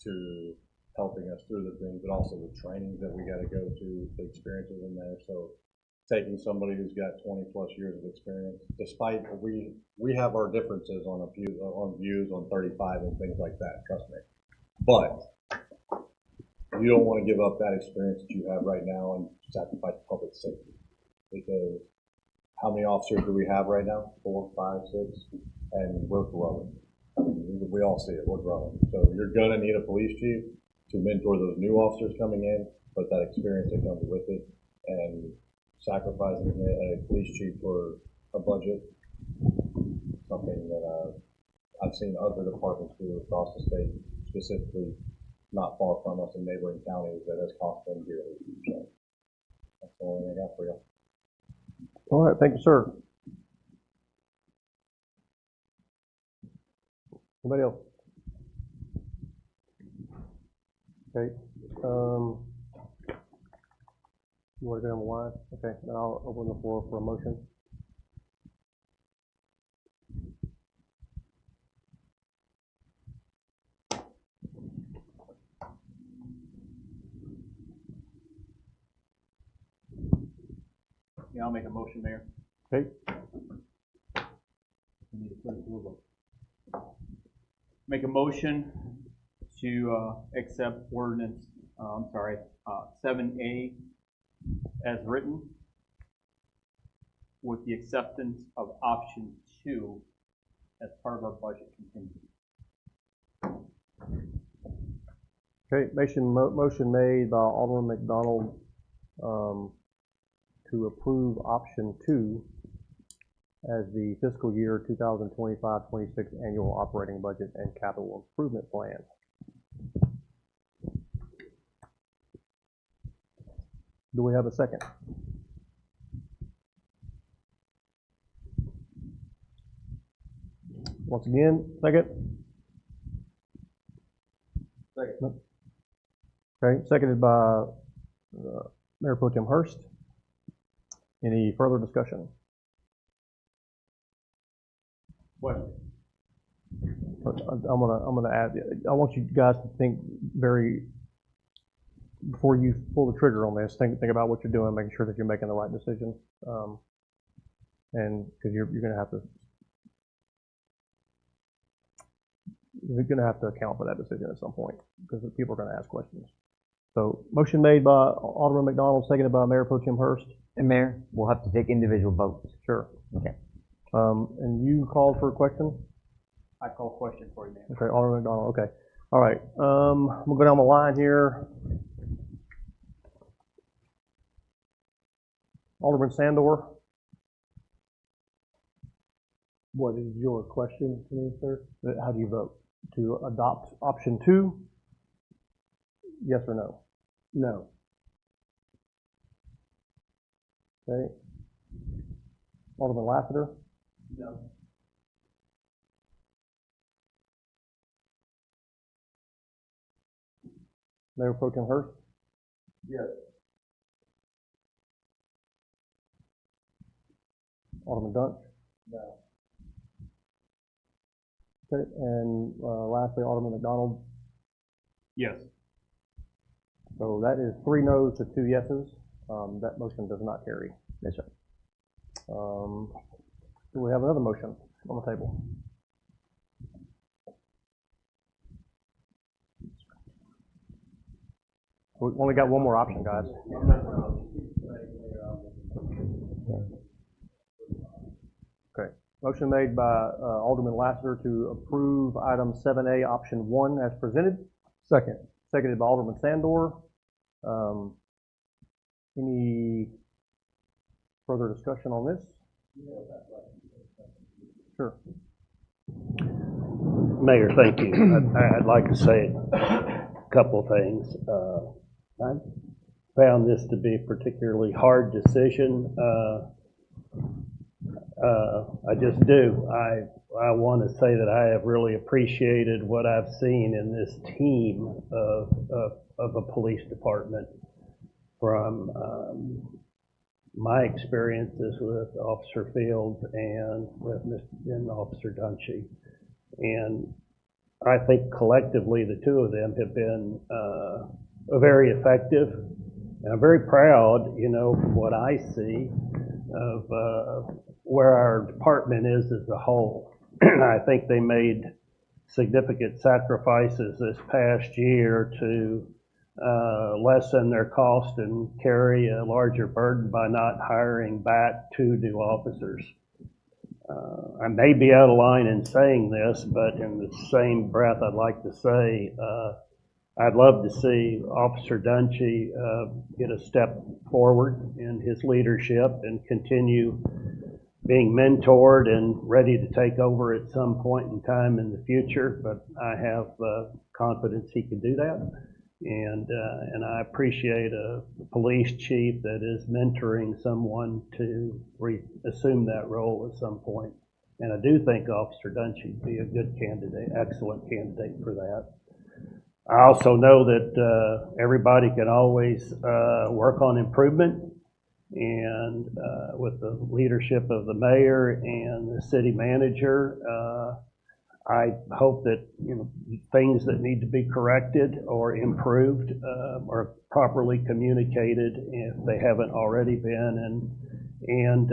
to helping us through the things, but also the trainings that we got to go to, the experiences in there. So taking somebody who's got 20 plus years of experience, despite we have our differences on views on 35 and things like that, trust me. But you don't want to give up that experience that you have right now and sacrifice public safety, because how many officers do we have right now? 4, 5, 6? And we're growing. I mean, we all see it, we're growing. So you're gonna need a police chief to mentor those new officers coming in, but that experience that comes with it, and sacrificing a police chief for a budget, something that I've seen other departments do across the state, specifically not far from us in neighboring counties, that has cost them dearly. So that's the only thing I got for you. All right, thank you, sir. Anybody else? Okay. You want to go on the line? Okay, then I'll open the floor for a motion. Yeah, I'll make a motion, Mayor. Okay. Make a motion to accept ordinance, 7A as written, with the acceptance of option 2 as part of our budget contingency. Okay, motion made by Alderman McDonald to approve option 2 as the fiscal year 2025-26 annual operating budget and capital improvement plan. Do we have a second? Once again, second? Second. Okay, seconded by Mayor Pro Tem Hurst. Any further discussion? Question. I'm gonna add. I want you guys to think before you pull the trigger on this. Think about what you're doing, making sure that you're making the right decision, and because you're gonna have to account for that decision at some point, because people are gonna ask questions. So, motion made by Alderman McDonald, seconded by Mayor Pro Tem Hurst. And Mayor, we'll have to take individual votes. Sure. Okay. And you called for a question? I call question for you, Mayor. Okay, Alderman McDonald, okay. All right, I'm gonna go down the line here. Alderman Sandor. What is your question to me, sir? How do you vote? To adopt option 2? Yes or no? No. Okay. Alderman Lassiter? No. Mayor Pro Tem Hurst? Yes. Alderman Dunch? No. Okay, and lastly, Alderman McDonald? Yes. So that is 3 noes to 2 yeses. That motion does not carry. That's right. Do we have another motion on the table? We only got one more option, guys. Okay. Motion made by Alderman Lassiter to approve item 7A, option 1 as presented. Second. Seconded by Alderman Sandor. Any further discussion on this? Sure. Mayor, thank you. I'd like to say a couple things. I found this to be a particularly hard decision. I just do. I want to say that I have really appreciated what I've seen in this team of a police department, from my experiences with Officer Fields and with Officer Dunshee. And I think collectively the two of them have been very effective. And I'm very proud, from what I see of where our department is as a whole. I think they made significant sacrifices this past year to lessen their cost and carry a larger burden by not hiring back 2 new officers. I may be out of line in saying this, but in the same breath, I'd like to say I'd love to see Officer Dungy get a step forward in his leadership and continue being mentored and ready to take over at some point in time in the future. But I have confidence he can do that. And I appreciate a police chief that is mentoring someone to assume that role at some point. And I do think Officer Dungy would be a good candidate, excellent candidate for that. I also know that everybody can always work on improvement, and with the leadership of the mayor and the city manager, I hope that things that need to be corrected or improved are properly communicated if they haven't already been, and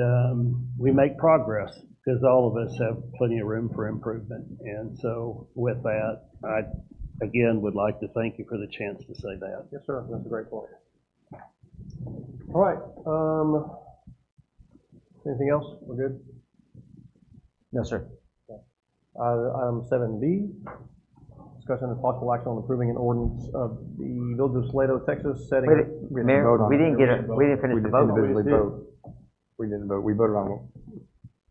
we make progress, because all of us have plenty of room for improvement. And so with that, I again would like to thank you for the chance to say that. Yes, sir. That's a great point. All right. Anything else? We're good? No, sir. Item 7B, discussion of possible action on approving an ordinance of the Village of Salado, Texas, setting. Mayor, we didn't finish the vote. We didn't vote. We voted on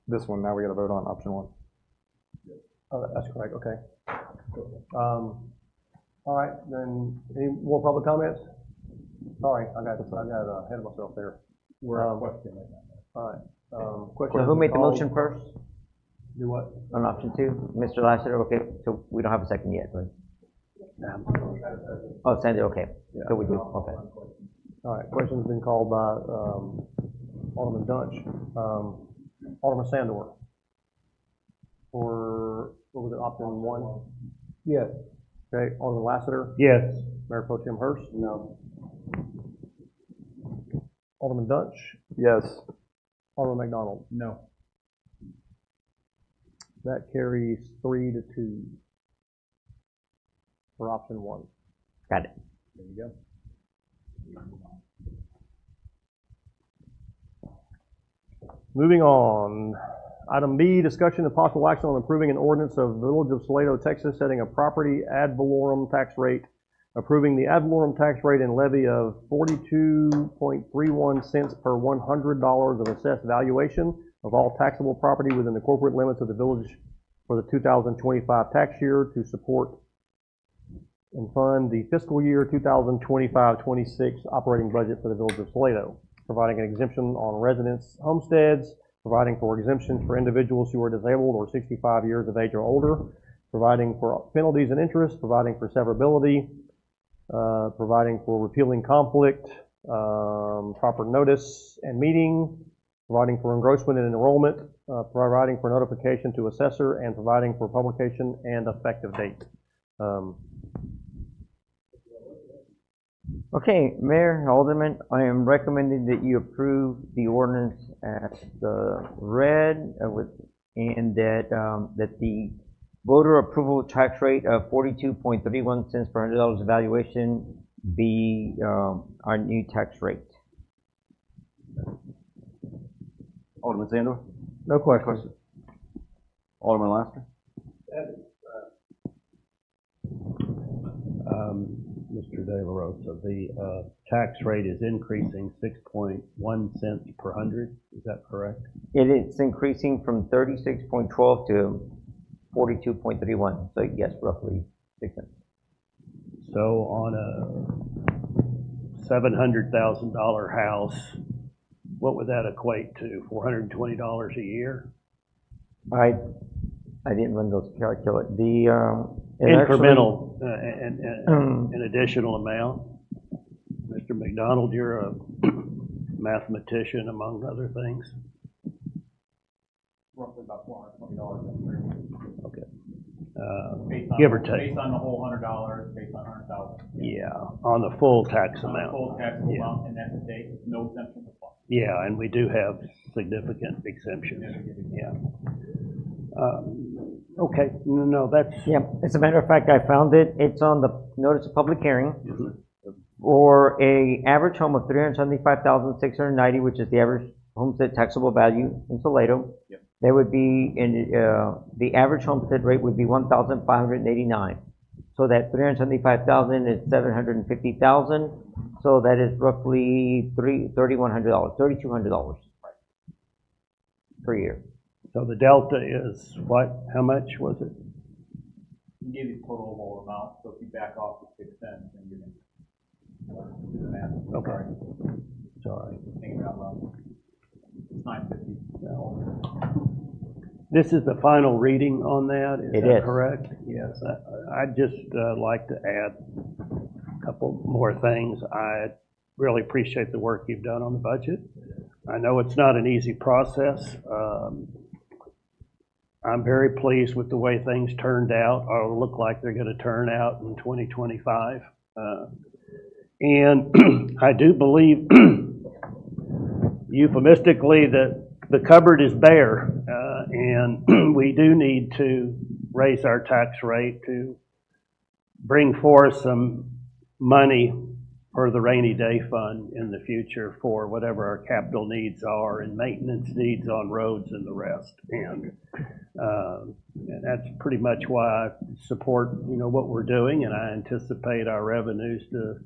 this one. Now we got to vote on option 1. Oh, that's correct. Okay. All right. Then, any more public comments? Sorry, I got ahead of myself there. We're on question. All right. Question. So who made the motion first? Do what? On option 2? Mr. Lassiter, okay, so we don't have a second yet, right? Oh, send it, okay. Yeah. So we do, okay. All right, question's been called by Alderman Dunch. Alderman Sandor. For, what was it, option 1? Yes. Okay, Alderman Lassiter? Yes. Mayor Pro Tem Hurst? No. Alderman Dunch? Yes. Alderman McDonald? No. That carries 3-2 for option 1. Got it. There you go. Moving on. Item B, discussion of possible action on approving an ordinance of Village of Salado, Texas, setting a property ad valorem tax rate, approving the ad valorem tax rate and levy of 42.31 cents per $100 of assessed valuation of all taxable property within the corporate limits of the village for the 2025 tax year to support and fund the fiscal year 2025-26 operating budget for the Village of Salado, providing an exemption on residence homesteads, providing for exemptions for individuals who are disabled or 65 years of age or older, providing for penalties and interest, providing for severability, providing for repealing conflict, proper notice and meeting, providing for engrossment and enrollment, providing for notification to assessor, and providing for publication and effective date. Okay, Mayor, Alderman, I am recommending that you approve the ordinance as read, and that the voter approval tax rate of 42.31 cents per $100 evaluation be our new tax rate. Alderman Sandor? No question. Alderman Lassiter? Mr. De La Rosa, the tax rate is increasing 6.1 cents per 100. Is that correct? It is increasing from 36.12 to 42.31. So yes, roughly 6 cents. So on a $700,000 house, what would that equate to? $420 a year? I didn't run those calculations. Incremental, an additional amount. Mr. McDonald, you're a mathematician among other things. Roughly about $420. Okay. Give or take. Based on the whole $100, based on 100,000. Yeah, on the full tax On amount. the full taxable amount, and that's the date, no exemption applies. Yeah, and we do have significant exemptions. Yeah. Okay, no, that's... Yeah, as a matter of fact, I found it. It's on the notice of public hearing. For a average home of $375,690, which is the average homestead taxable value in Salado, Yep. there would be, the average homestead rate would be $1,589. So that 375,000 is 750,000. So that is roughly $3,100, $3,200 per year. So the delta is what? How much was it? We gave you total amount, so if you back off the 6 cents, then you're gonna do the math. Okay. It's all right. Think about that. It's $950. This is the final reading on that, is It that is. correct? Yes. I'd just like to add a couple more things. I really appreciate the work you've done on the budget. I know it's not an easy process. I'm very pleased with the way things turned out, or look like they're going to turn out in 2025. And I do believe euphemistically that the cupboard is bare, and we do need to raise our tax rate to bring forth some money for the rainy day fund in the future for whatever our capital needs are and maintenance needs on roads and the rest. And that's pretty much why I support, what we're doing, and I anticipate our revenues to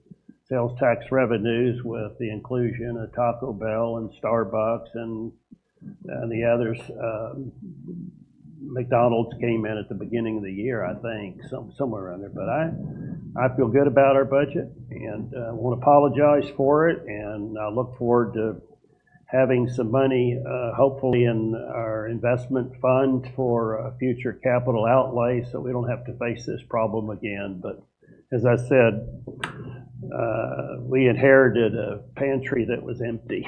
sales tax revenues with the inclusion of Taco Bell and Starbucks and the others. McDonald's came in at the beginning of the year, I think, somewhere around there. But I feel good about our budget, and I want to apologize for it, and I look forward to having some money, hopefully in our investment fund for future capital outlay, so we don't have to face this problem again. But as I said, we inherited a pantry that was empty,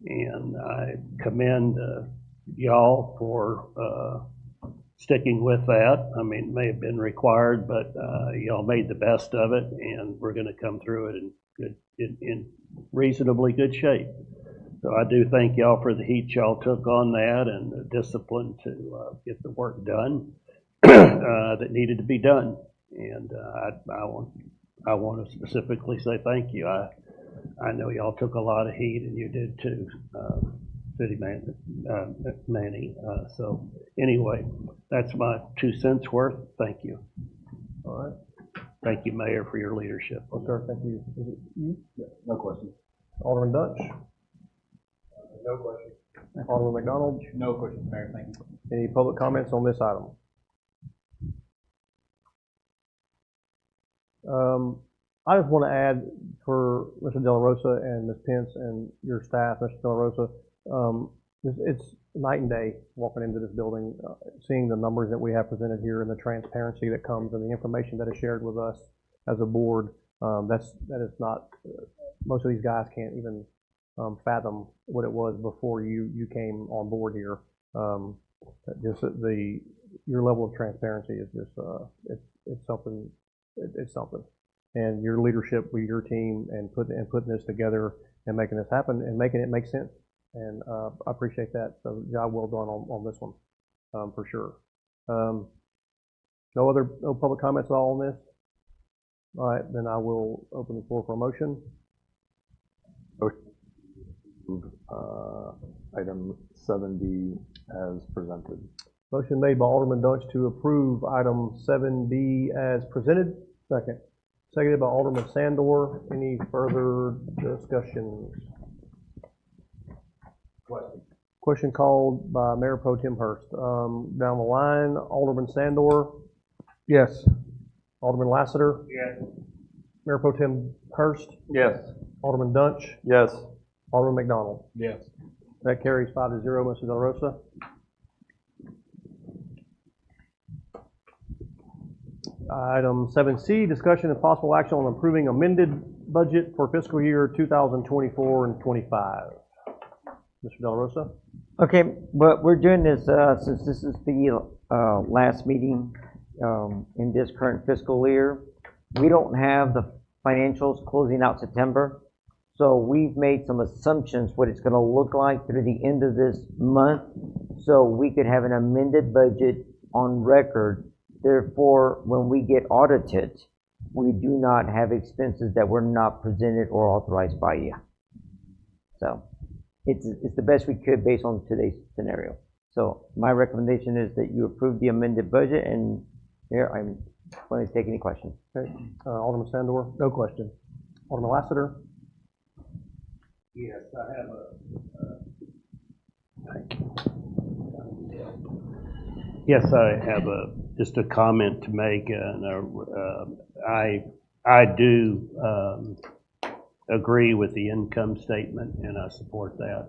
and I commend y'all for sticking with that. I mean, it may have been required, but y'all made the best of it, and we're going to come through it in reasonably good shape. So I do thank y'all for the heat y'all took on that and the discipline to get the work done that needed to be done. And I want to specifically say thank you. I know y'all took a lot of heat, and you did too, City Manny. So anyway, that's my 2 cents worth. Thank you. All right. Thank you, Mayor, for your leadership. Well, sir, thank you. Is it you? Yeah, no question. Alderman Dutch? No question. Alderman McDonald? No questions, Mayor, thank you. Any public comments on this item? I just want to add for Mr. De La Rosa and Ms. Pence and your staff, Mr. De La Rosa, it's night and day walking into this building, seeing the numbers that we have presented here and the transparency that comes and the information that is shared with us as a board. That is not, most of these guys can't even fathom what it was before you came on board here. Just your level of transparency is just it's something. It's something. And your leadership with your team and putting this together and making this happen and making it make sense. And I appreciate that. So job well done on this one, for sure. No public comments at all on this? All right, then I will open the floor for a motion. Item 7B as presented. Motion made by Alderman Deutsch to approve item 7B as presented. Second. Seconded by Alderman Sandor. Any further discussions? Question called by Mayor Pro Tem Hurst. Down the line, Alderman Sandor. Yes. Alderman Lassiter. Yes. Mayor Pro Tem Hurst. Yes. Alderman Dunch. Yes. Alderman McDonald. Yes. That carries 5-0, Mr. De La Rosa. Item 7C, discussion and possible action on approving amended budget for fiscal year 2024 and 25. Mr. De La Rosa? Okay, but we're doing this since this is the last meeting in this current fiscal year. We don't have the financials closing out September, so we've made some assumptions what it's going to look like through the end of this month, so we could have an amended budget on record. Therefore, when we get audited, we do not have expenses that were not presented or authorized by you. So it's the best we could based on today's scenario. So my recommendation is that you approve the amended budget, and here I'm going to take any questions. Okay, Alderman Sandor, no question. Alderman Lassiter? Yes, I have thank you. Yes, I have just a comment to make, and I do agree with the income statement, and I support that.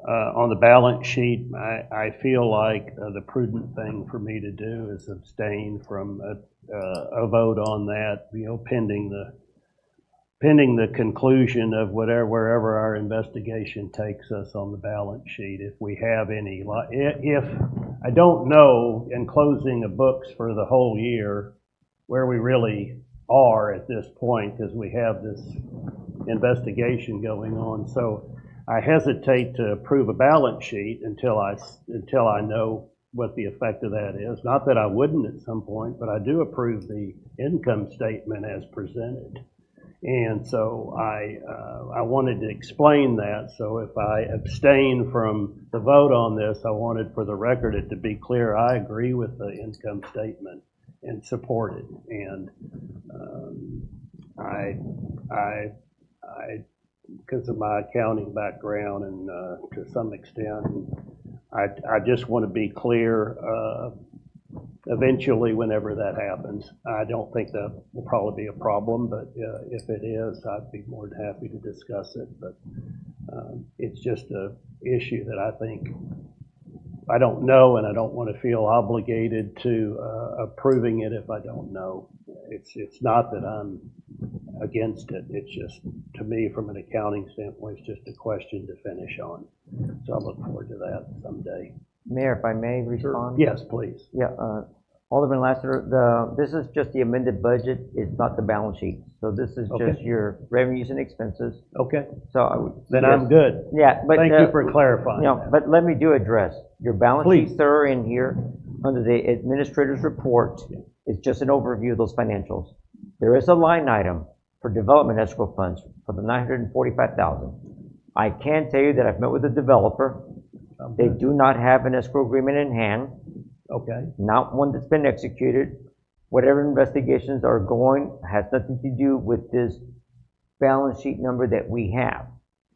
On the balance sheet, I feel like the prudent thing for me to do is abstain from a vote on that, pending the conclusion of wherever our investigation takes us on the balance sheet. If we have any, if I don't know in closing of books for the whole year where we really are at this point, because we have this investigation going on. So I hesitate to approve a balance sheet until I know what the effect of that is. Not that I wouldn't at some point, but I do approve the income statement as presented. And so I wanted to explain that. So if I abstain from the vote on this, I wanted for the record it to be clear I agree with the income statement and support it. And because of my accounting background and to some extent, I just want to be clear eventually whenever that happens. I don't think that will probably be a problem, but if it is, I'd be more than happy to discuss it. But it's just an issue that I think I don't know, and I don't want to feel obligated to approving it if I don't know. It's not that I'm against it. It's just, to me, from an accounting standpoint, it's just a question to finish on. So I look forward to that someday. Mayor, if I may respond? Yes, please. Yeah, Alderman Lassiter, this is just the amended budget. It's not the balance sheet. So this is just your revenues and expenses. Okay. So then I'm good. Yeah, but thank you for clarifying. You know, but let me do address your balance sheets that are in here under the administrator's report. It's just an overview of those financials. There is a line item for development escrow funds for the $945,000. I can tell you that I've met with the developer. They do not have an escrow agreement in hand. Okay. Not one that's been executed. Whatever investigations are going has nothing to do with this balance sheet number that we have.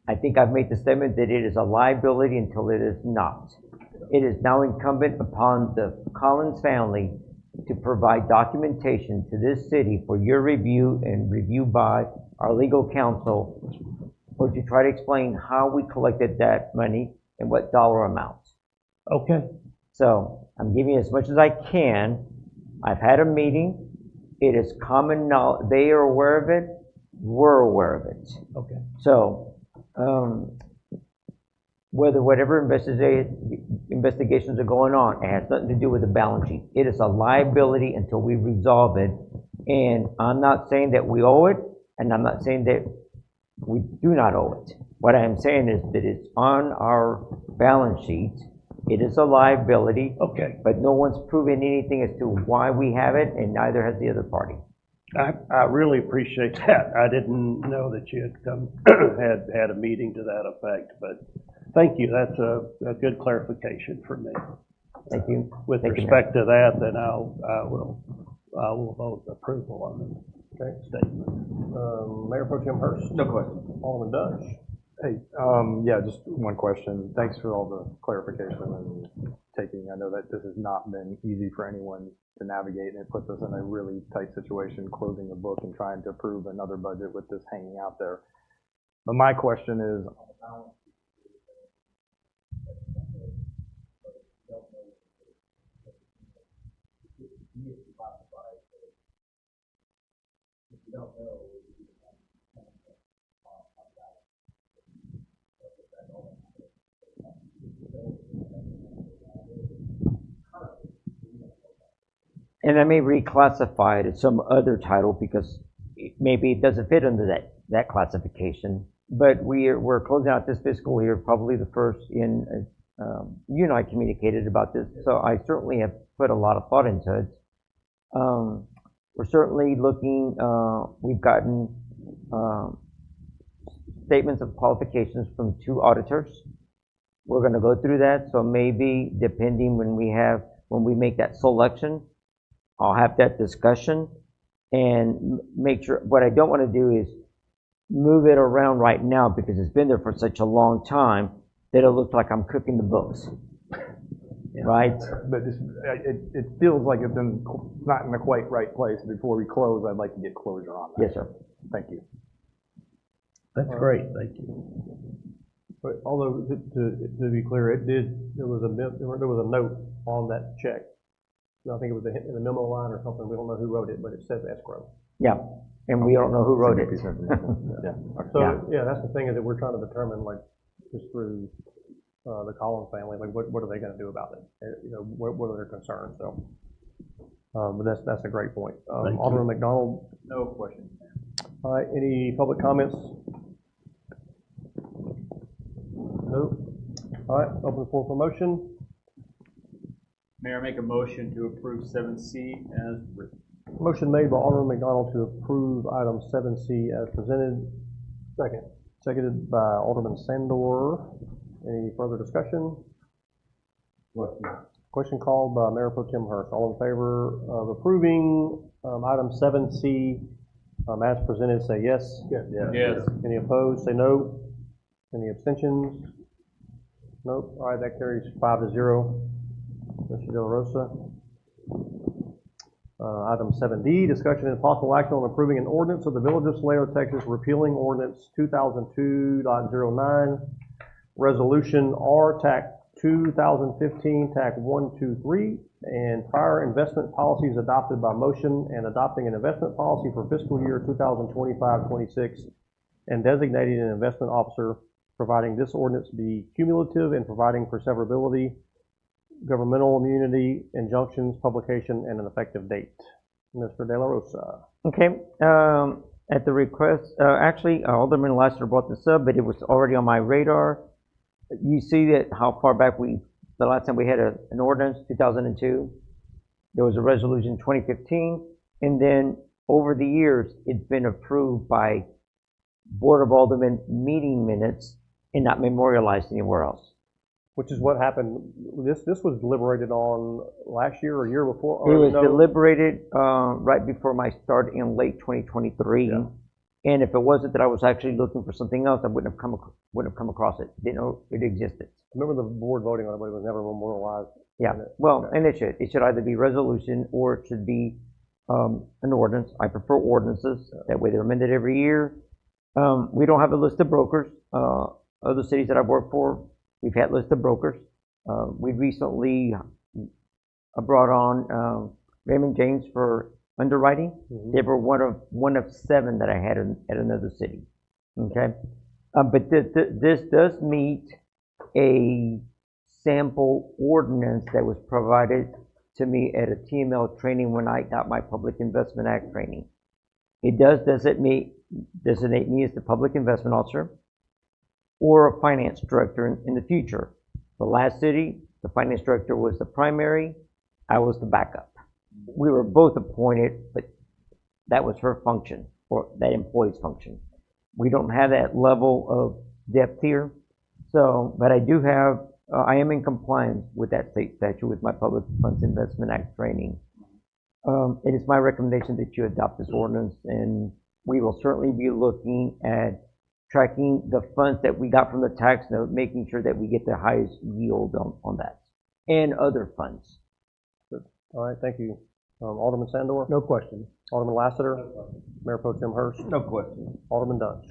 I think I've made the statement that it is a liability until it is not. It is now incumbent upon the Collins family to provide documentation to this city for your review and review by our legal counsel, or to try to explain how we collected that money and what dollar amounts. Okay. So I'm giving you as much as I can. I've had a meeting. It is common knowledge. They are aware of it. We're aware of it. Okay. So whatever investigations are going on, it has nothing to do with the balance sheet. It is a liability until we resolve it. And I'm not saying that we owe it, and I'm not saying that we do not owe it. What I am saying is that it's on our balance sheet. It is a liability. Okay. But no one's proven anything as to why we have it, and neither has the other party. I really appreciate that. I didn't know that you had come had a meeting to that effect, but thank you. That's a good clarification for me. Thank you. With respect to that, then I will vote approval on the statement. Mayor Pro Tem Hurst. No question. Alderman Dutch. Hey, yeah, just one question. Thanks for all the clarification and taking. I know that this has not been easy for anyone to navigate, and it puts us in a really tight situation, closing a book and trying to approve another budget with this hanging out there. But my question is, And I may reclassify it as some other title because maybe it doesn't fit under that classification. But we're closing out this fiscal year, probably the first in, you and I communicated about this, so I certainly have put a lot of thought into it. We're certainly looking, we've gotten statements of qualifications from 2 auditors. We're going to go through that, so maybe depending when we make that selection, I'll have that discussion and make sure. What I don't want to do is move it around right now because it's been there for such a long time that it looks like I'm cooking the books. Right? But it feels like it's not in the quite right place. Before we close, I'd like to get closure on that. Yes, sir. Thank you. That's great, thank you. But although, to be clear, there was a note on that check. I think it was in the memo line or something. We don't know who wrote it, but it says escrow. Yeah, and we don't know who wrote it. Yeah. So, yeah, that's the thing is that we're trying to determine, like, just through the Collins family, like, what are they going to do about it? You know, what are their concerns? So, but that's a great point. Alderman McDonald? No questions. All right, any public comments? No. All right, open the floor for motion. Mayor, make a motion to approve 7C as written. Motion made by Alderman McDonald to approve item 7C as presented. Second. Seconded by Alderman Sandor. Any further discussion? Question called by Mayor Pro Tem Hurst. All in favor of approving item 7C as presented, say yes. Yes. Yes. Any opposed, say no. Any abstentions? Nope. All right, that carries 5-0. Mr. De La Rosa. Item 7D, discussion and possible action on approving an ordinance of the Village of Salado, Texas, repealing ordinance 2002.09, resolution R-TAC 2015, TAC 123, and prior investment policies adopted by motion and adopting an investment policy for fiscal year 2025-26 and designating an investment officer, providing this ordinance be cumulative and providing for severability, governmental immunity, injunctions, publication, and an effective date. Mr. De La Rosa. Okay. At the request, actually, Alderman Lassiter brought this up, but it was already on my radar. You see that how far back the last time we had an ordinance, 2002. There was a resolution 2015, and then over the years, it's been approved by Board of Aldermen meeting minutes and not memorialized anywhere else. Which is what happened. This was deliberated on last year or year before? It was deliberated right before my start in late 2023. Yeah. And if it wasn't that I was actually looking for something else, I wouldn't have come across it. Didn't know it existed. I remember the board voting on it, but it was never memorialized. Yeah. Well, and it should. It should either be resolution or it should be an ordinance. I prefer ordinances. That way they're amended every year. We don't have a list of brokers. Other cities that I've worked for, we've had lists of brokers. We recently brought on Raymond James for underwriting. Mm-hmm. They were one of 7 that I had at another city. Okay, but this does meet a sample ordinance that was provided to me at a TML training when I got my Public Investment Act training. It does designate me as the Public Investment Officer or a finance director in the future. The last city, the finance director was the primary, I was the backup. We were both appointed, but that was her function, or that employee's function. We don't have that level of depth here. So, but I do have, I am in compliance with that state statute with my Public Funds Investment Act training. It is my recommendation that you adopt this ordinance, and we will certainly be looking at tracking the funds that we got from the tax note, making sure that we get the highest yield on that, and other funds. Good. All right, thank you. Alderman Sandor? No question. Alderman Lassiter? No question. Mayor Pro Tem Hurst? No question. Alderman Dunch?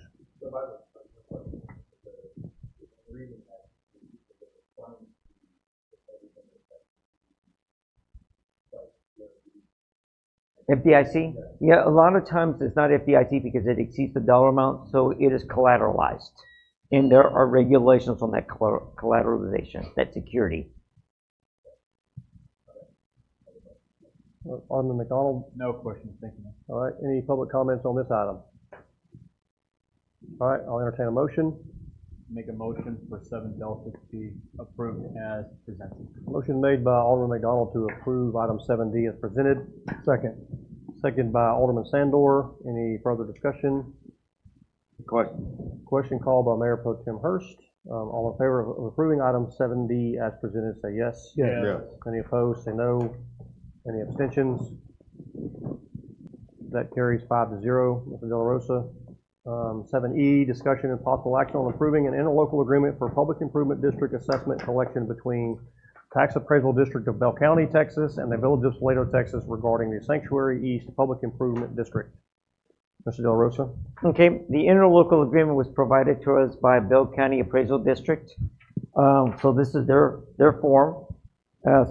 FDIC? Yeah, a lot of times it's not FDIC because it exceeds the dollar amount, so it is collateralized. And there are regulations on that collateralization, that security. Alderman McDonald? No questions, thank you. All right, any public comments on this item? All right, I'll entertain a motion. Make a motion for 7 Delta to be approved as presented. Motion made by Alderman McDonald to approve item 7D as presented. Second. Seconded by Alderman Sandor. Any further discussion? Question. Question called by Mayor Pro Tem Hurst. All in favor of approving item 7D as presented, say yes. Yes. Any opposed, say no. Any abstentions? That carries 5-0. Mr. De La Rosa. 7E, discussion and possible action on approving an interlocal agreement for public improvement district assessment collection between Tax Appraisal District of Bell County, Texas, and the Village of Salado, Texas, regarding the Sanctuary East Public Improvement District. Mr. De La Rosa. Okay, the interlocal agreement was provided to us by Bell County Appraisal District. So this is their form,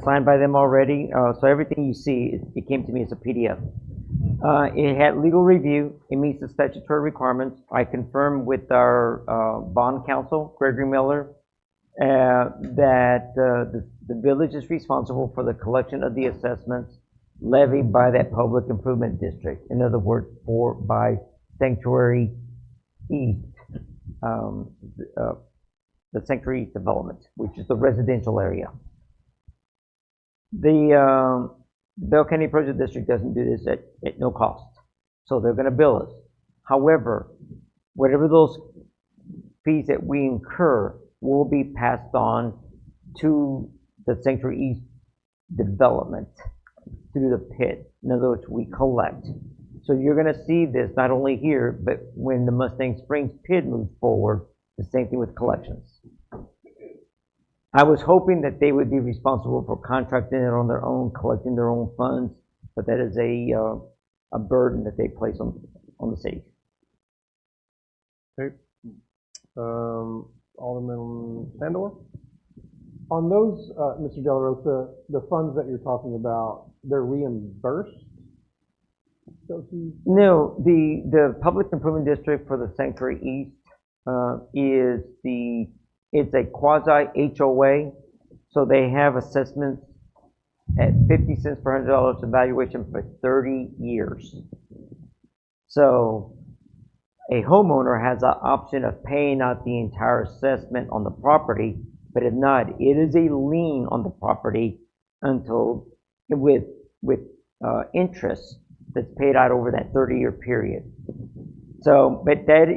signed by them already. So everything you see, it came to me as a PDF. It had legal review. It meets the statutory requirements. I confirmed with our bond counsel, Gregory Miller, that the village is responsible for the collection of the assessments levied by that public improvement district. In other words, by Sanctuary East, the Sanctuary East development, which is the residential area. The Bell County Appraisal District doesn't do this at no cost, so they're going to bill us. However, whatever those fees that we incur will be passed on to the Sanctuary East development through the pit. In other words, we collect. So you're going to see this not only here, but when the Mustang Springs pit moves forward, the same thing with collections. I was hoping that they would be responsible for contracting it on their own, collecting their own funds, but that is a burden that they place on the city. Okay. Alderman Sandor? On those, Mr. De La Rosa, the funds that you're talking about, they're reimbursed? No, the Public Improvement District for the Sanctuary East it's a quasi-HOA, so they have assessments at 50 cents per $100 evaluation for 30 years. So a homeowner has the option of paying out the entire assessment on the property, but if not, it is a lien on the property until with interest that's paid out over that 30-year period. So, but that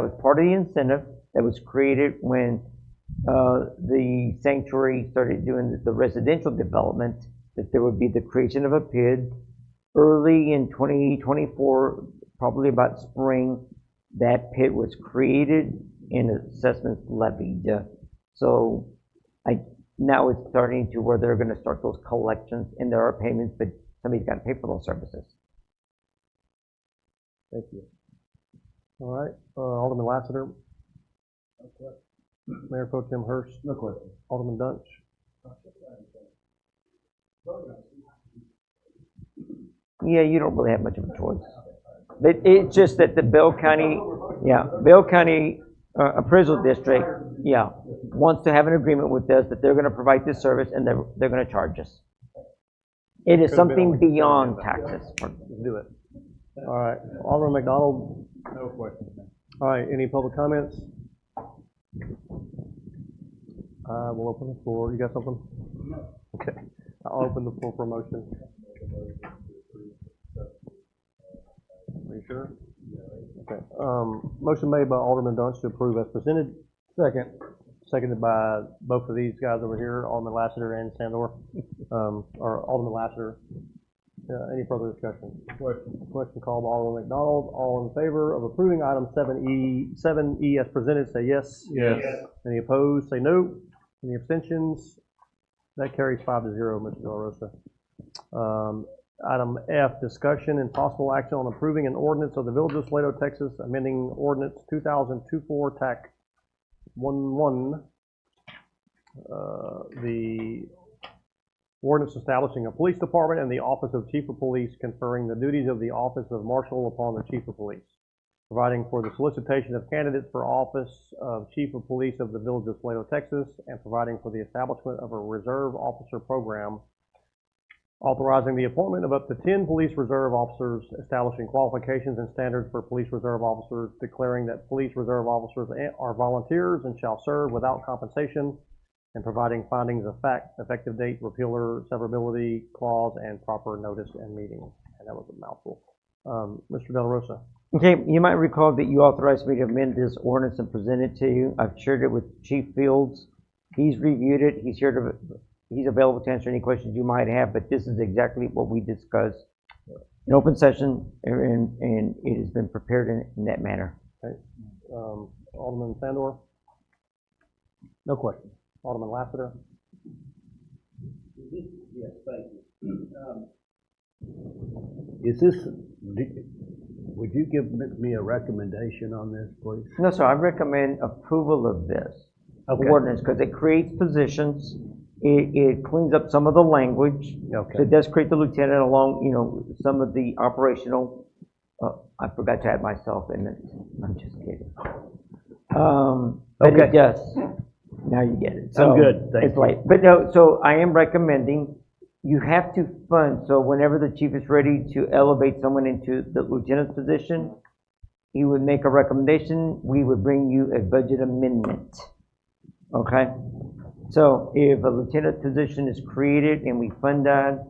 was part of the incentive that was created when the sanctuary started doing the residential development, that there would be the creation of a PID. Early in 2024, probably about spring, that PID was created and assessments levied. So now it's starting to where they're going to start those collections, and there are payments, but somebody's got to pay for those services. Thank you. All right, Alderman Lassiter. No question. Mayor Pro Tem Hurst. No question. Alderman Dunch. Yeah, you don't really have much of a choice. But it's just that the Bell County Appraisal District, wants to have an agreement with us that they're going to provide this service and they're going to charge us. It is something beyond taxes. Let's do it. All right, Alderman McDonald. No questions, man. All right, any public comments? We'll open the floor. You got something? No. Okay, I'll open the floor for a motion. Are you sure? Okay. Motion made by Alderman Dunch to approve as presented. Second. Seconded by both of these guys over here, Alderman Lassiter and Sandor, or Alderman Lassiter. Any further discussion? Question called by Alderman McDonald. All in favor of approving item 7E as presented, say yes. Yes. Any opposed, say no. Any abstentions? That carries 5-0, Mr. De La Rosa. Item F, discussion and possible action on approving an ordinance of the Village of Salado, Texas, amending ordinance 2024 TAC 11. The ordinance establishing a police department and the office of chief of police, conferring the duties of the office of marshal upon the chief of police, providing for the solicitation of candidates for office of chief of police of the Village of Salado, Texas, and providing for the establishment of a reserve officer program, authorizing the appointment of up to 10 police reserve officers, establishing qualifications and standards for police reserve officers, declaring that police reserve officers are volunteers and shall serve without compensation, and providing findings of fact, effective date, repealer, severability clause, and proper notice and meeting. And that was a mouthful. Mr. De La Rosa. Okay, you might recall that you authorized me to amend this ordinance and present it to you. I've shared it with Chief Fields. He's reviewed it. He's available to answer any questions you might have, but this is exactly what we discussed in open session, and it has been prepared in that manner. Okay. Alderman Sandor? No question. Alderman Lassiter? Yes, thank you. Is this, would you give me a recommendation on this, please? No, sir, I recommend approval of this ordinance because it creates positions. It cleans up some of the language. Okay. So it does create the lieutenant along, some of the operational. I forgot to add myself in it. I'm just kidding. But Okay. it does. Now you get it. So I'm good. Thank it's you. late. But no, so I am recommending you have to fund. So whenever the chief is ready to elevate someone into the lieutenant's position, he would make a recommendation. We would bring you a budget amendment. Okay? So if a lieutenant position is created and we fund that,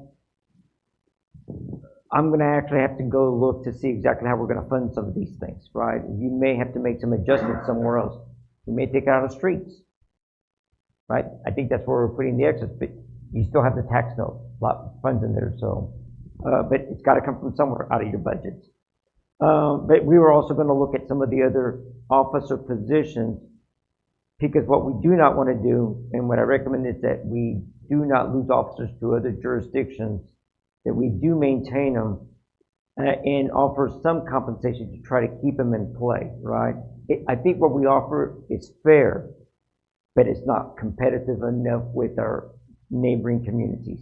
I'm going to actually have to go look to see exactly how we're going to fund some of these things, right? You may have to make some adjustments somewhere else. We may take it out of streets, right? I think that's where we're putting the excess, but you still have the tax note, a lot of funds in there, so, but it's got to come from somewhere out of your budget. But we were also going to look at some of the other officer positions, because what we do not want to do, and what I recommend is that we do not lose officers to other jurisdictions, that we do maintain them and offer some compensation to try to keep them in play, right? I think what we offer is fair, but it's not competitive enough with our neighboring communities.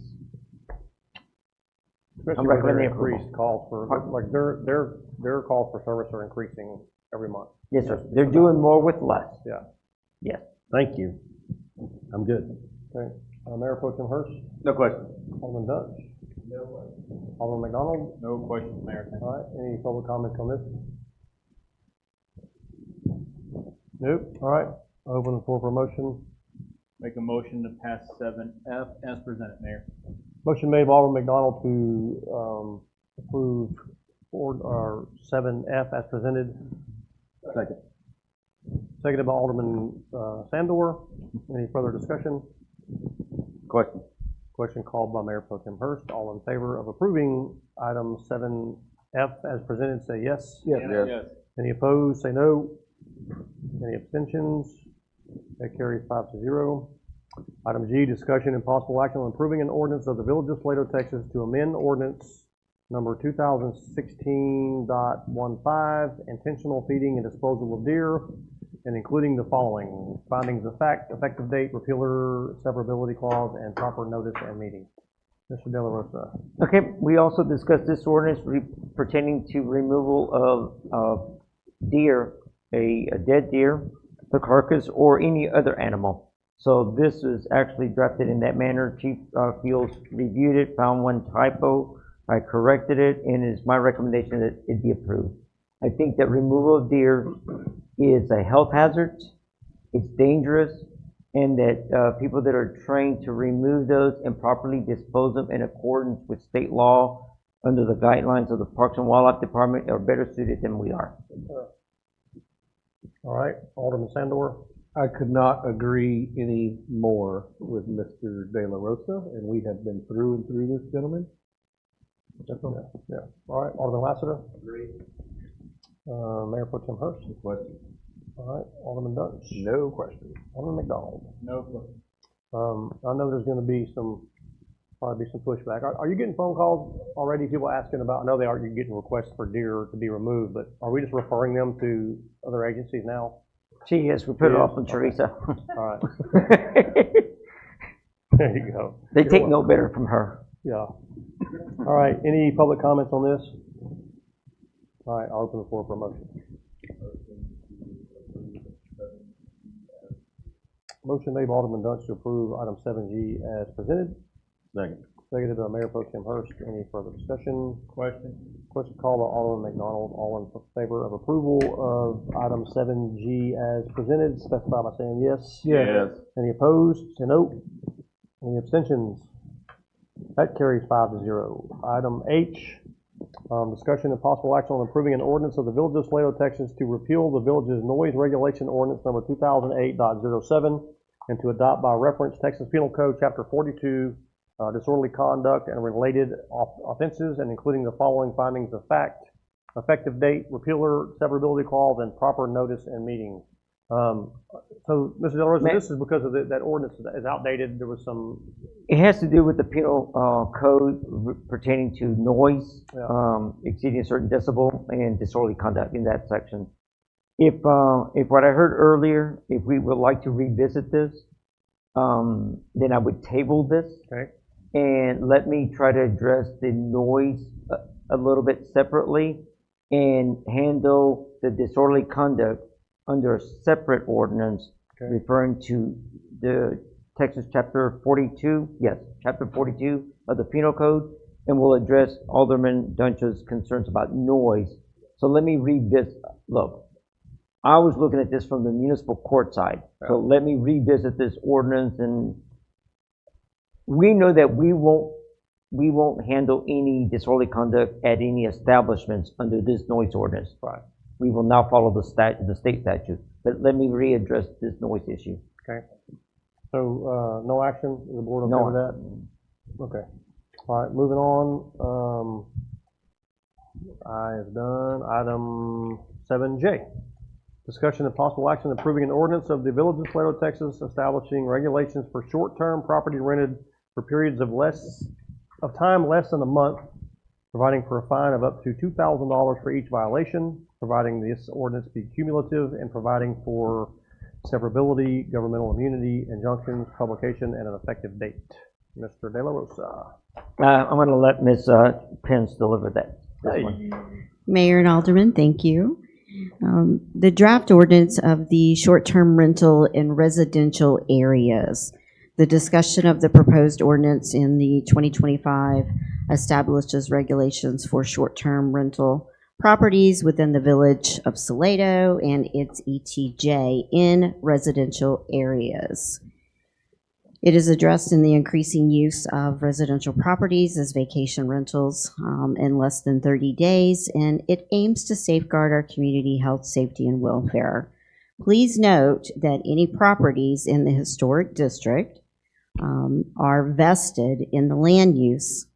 Especially with their increased calls for, like their calls for service are increasing every month. Yes, sir. They're doing more with less. Yeah. Yes. Thank you. I'm good. Okay. Mayor Pro Tem Hurst? No question. Alderman Dutch? No question. Alderman McDonald? No question, Mayor. All right. Any public comments on this? Nope. All right. Open the floor for a motion. Make a motion to pass 7F as presented, Mayor. Motion made by Alderman McDonald to approve 7F as presented. Second. Seconded by Alderman Sandor. Any further discussion? Question. Question called by Mayor Pro Tem Hurst. All in favor of approving item 7F as presented, say yes. Yes. Any opposed, say no. Any abstentions? That carries 5-0. Item G, discussion and possible action on approving an ordinance of the Village of Salado, Texas to amend ordinance number 2016.15, intentional feeding and disposal of deer, and including the following: findings of fact, effective date, repealer, severability clause, and proper notice and meeting. Mr. De La Rosa. Okay, we also discussed this ordinance pertaining to removal of deer, a dead deer, the carcass, or any other animal. So this is actually drafted in that manner. Chief Fields reviewed it, found one typo. I corrected it, and it is my recommendation that it be approved. I think that removal of deer is a health hazard, it's dangerous, and that people that are trained to remove those and properly dispose them in accordance with state law under the guidelines of the Parks and Wildlife Department are better suited than we are. All right, Alderman Sandor. I could not agree any more with Mr. De La Rosa, and we have been through and through this gentleman. Yeah. All right, Alderman Lassiter. Agree. Mayor Pro Tem Hurst. Question. All right, Alderman Dutch. No question. Alderman McDonald. No question. I know there's going to be probably some pushback. Are you getting phone calls already? People asking about? I know they are. You're getting requests for deer to be removed, but are we just referring them to other agencies now? She is. We put it off on Teresa. All right. There you go. They take no better from her. Yeah. All right. Any public comments on this? All right. I'll open the floor for a motion. Motion made by Alderman Dutch to approve item 7G as presented. Second. Seconded by Mayor Pro Tem Hurst. Any further discussion? Question. Question called by Alderman McDonald. All in favor of approval of item 7G as presented, specify by saying yes. Yes. Any opposed? Say no. Any abstentions? That carries 5-0. Item H, Discussion and possible action on approving an ordinance of the Village of Salado, Texas to repeal the village's noise regulation ordinance number 2008.07 and to adopt by reference Texas Penal Code Chapter 42, disorderly conduct and related offenses, and including the following findings of fact: effective date, repealer, severability clause, and proper notice and meeting. So, Mr. De La Rosa, this is because of that ordinance is outdated. There was some. It has to do with the penal code pertaining to noise, exceeding a certain decibel, and disorderly conduct in that section. If what I heard earlier, if we would like to revisit this, then I would table this. Okay. And let me try to address the noise a little bit separately and handle the disorderly conduct under a separate ordinance, referring to the Texas Chapter 42, yes, Chapter 42 of the Penal Code, and we'll address Alderman Duncha's concerns about noise. So let me revisit. Look, I was looking at this from the municipal court side, so let me revisit this ordinance, and we know that we won't handle any disorderly conduct at any establishments under this noise ordinance. Right. We will now follow the state statute. But let me readdress this noise issue. Okay. So, no action? Is the board okay with that? Okay. All right, moving on. I have done item 7J. Discussion and possible action approving an ordinance of the Village of Salado, Texas, establishing regulations for short-term property rented for periods of time less than a month, providing for a fine of up to $2,000 for each violation, providing this ordinance be cumulative, and providing for severability, governmental immunity, injunctions, publication, and an effective date. Mr. De La Rosa. I'm going to let Ms. Pence deliver that. Mayor and Alderman, thank you. The draft ordinance of the short-term rental in residential areas. The discussion of the proposed ordinance in the 2025 establishes regulations for short-term rental properties within the Village of Salado and its ETJ in residential areas. It is addressed in the increasing use of residential properties as vacation rentals in less than 30 days, and it aims to safeguard our community health, safety, and welfare. Please note that any properties in the historic district are vested in the land use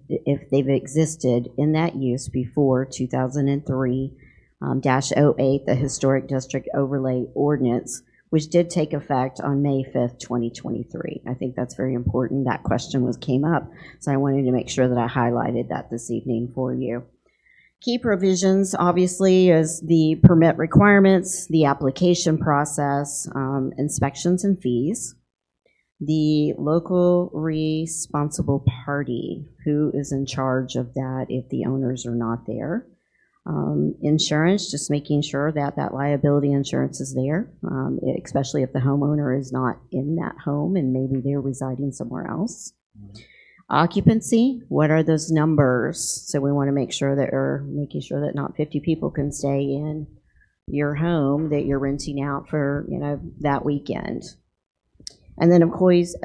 if they've existed in that use before 2003-08, the Historic District Overlay Ordinance, which did take effect on May 5th, 2023. I think that's very important. That question came up, so I wanted to make sure that I highlighted that this evening for you. Key provisions, obviously, is the permit requirements, the application process, inspections and fees, the local responsible party, who is in charge of that if the owners are not there. Insurance, just making sure that that liability insurance is there, especially if the homeowner is not in that home and maybe they're residing somewhere else. Occupancy, what are those numbers? So we want to make sure that we're making sure that not 50 people can stay in your home that you're renting out for, that weekend. And then, of course,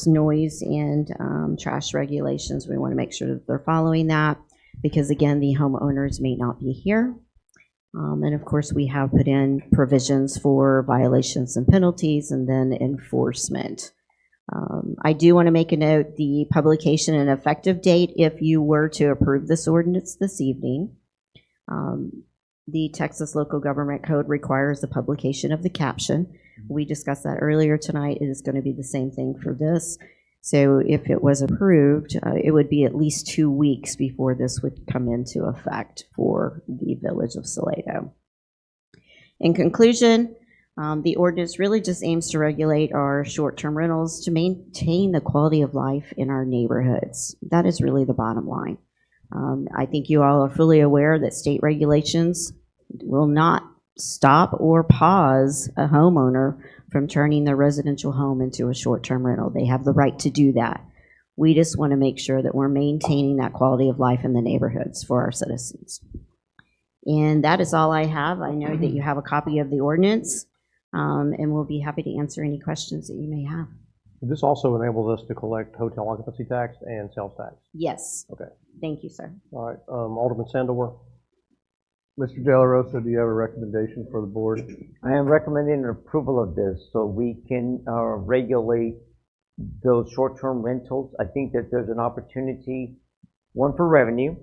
noise and trash regulations. We want to make sure that they're following that because, again, the homeowners may not be here. And, of course, we have put in provisions for violations and penalties and then enforcement. I do want to make a note, the publication and effective date, if you were to approve this ordinance this evening, the Texas Local Government Code requires the publication of the caption. We discussed that earlier tonight. It is going to be the same thing for this. So if it was approved, it would be at least 2 weeks before this would come into effect for the Village of Salado. In conclusion, the ordinance really just aims to regulate our short-term rentals to maintain the quality of life in our neighborhoods. That is really the bottom line. I think you all are fully aware that state regulations will not stop or pause a homeowner from turning their residential home into a short-term rental. They have the right to do that. We just want to make sure that we're maintaining that quality of life in the neighborhoods for our citizens. And that is all I have. I know that you have a copy of the ordinance, and we'll be happy to answer any questions that you may have. This also enables us to collect hotel occupancy tax and sales tax. Yes. Okay. Thank you, sir. All right, Alderman Sandover. Mr. De La Rosa, do you have a recommendation for the board? I am recommending approval of this so we can regulate those short-term rentals. I think that there's an opportunity, one, for revenue.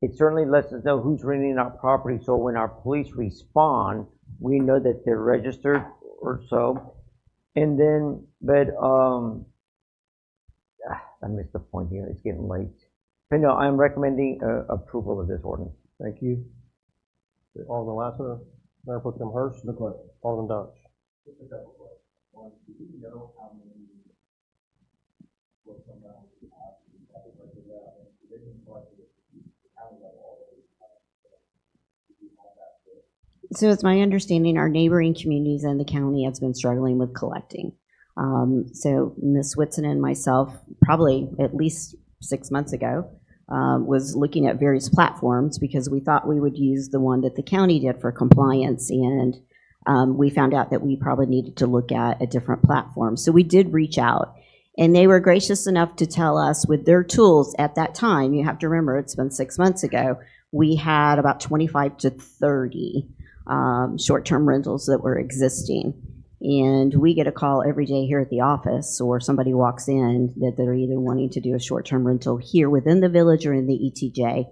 It certainly lets us know who's renting our property, so when our police respond, we know that they're registered or so. And then, but I missed the point here. It's getting late. But no, I'm recommending approval of this ordinance. Thank you. Alderman Lassiter, Mayor Pro Tem Hurst, Alderman Dutch. Just a couple questions. One, do you know how many will come down to the house and have it rented out? And do they can collect it at the county level already? So it's my understanding our neighboring communities and the county has been struggling with collecting. So Ms. Whitson and myself, probably at least 6 months ago, was looking at various platforms because we thought we would use the one that the county did for compliance, and we found out that we probably needed to look at a different platform. So we did reach out, and they were gracious enough to tell us with their tools at that time, you have to remember it's been 6 months ago, we had about 25 to 30 short-term rentals that were existing. And we get a call every day here at the office, or somebody walks in that they're either wanting to do a short-term rental here within the village or in the ETJ.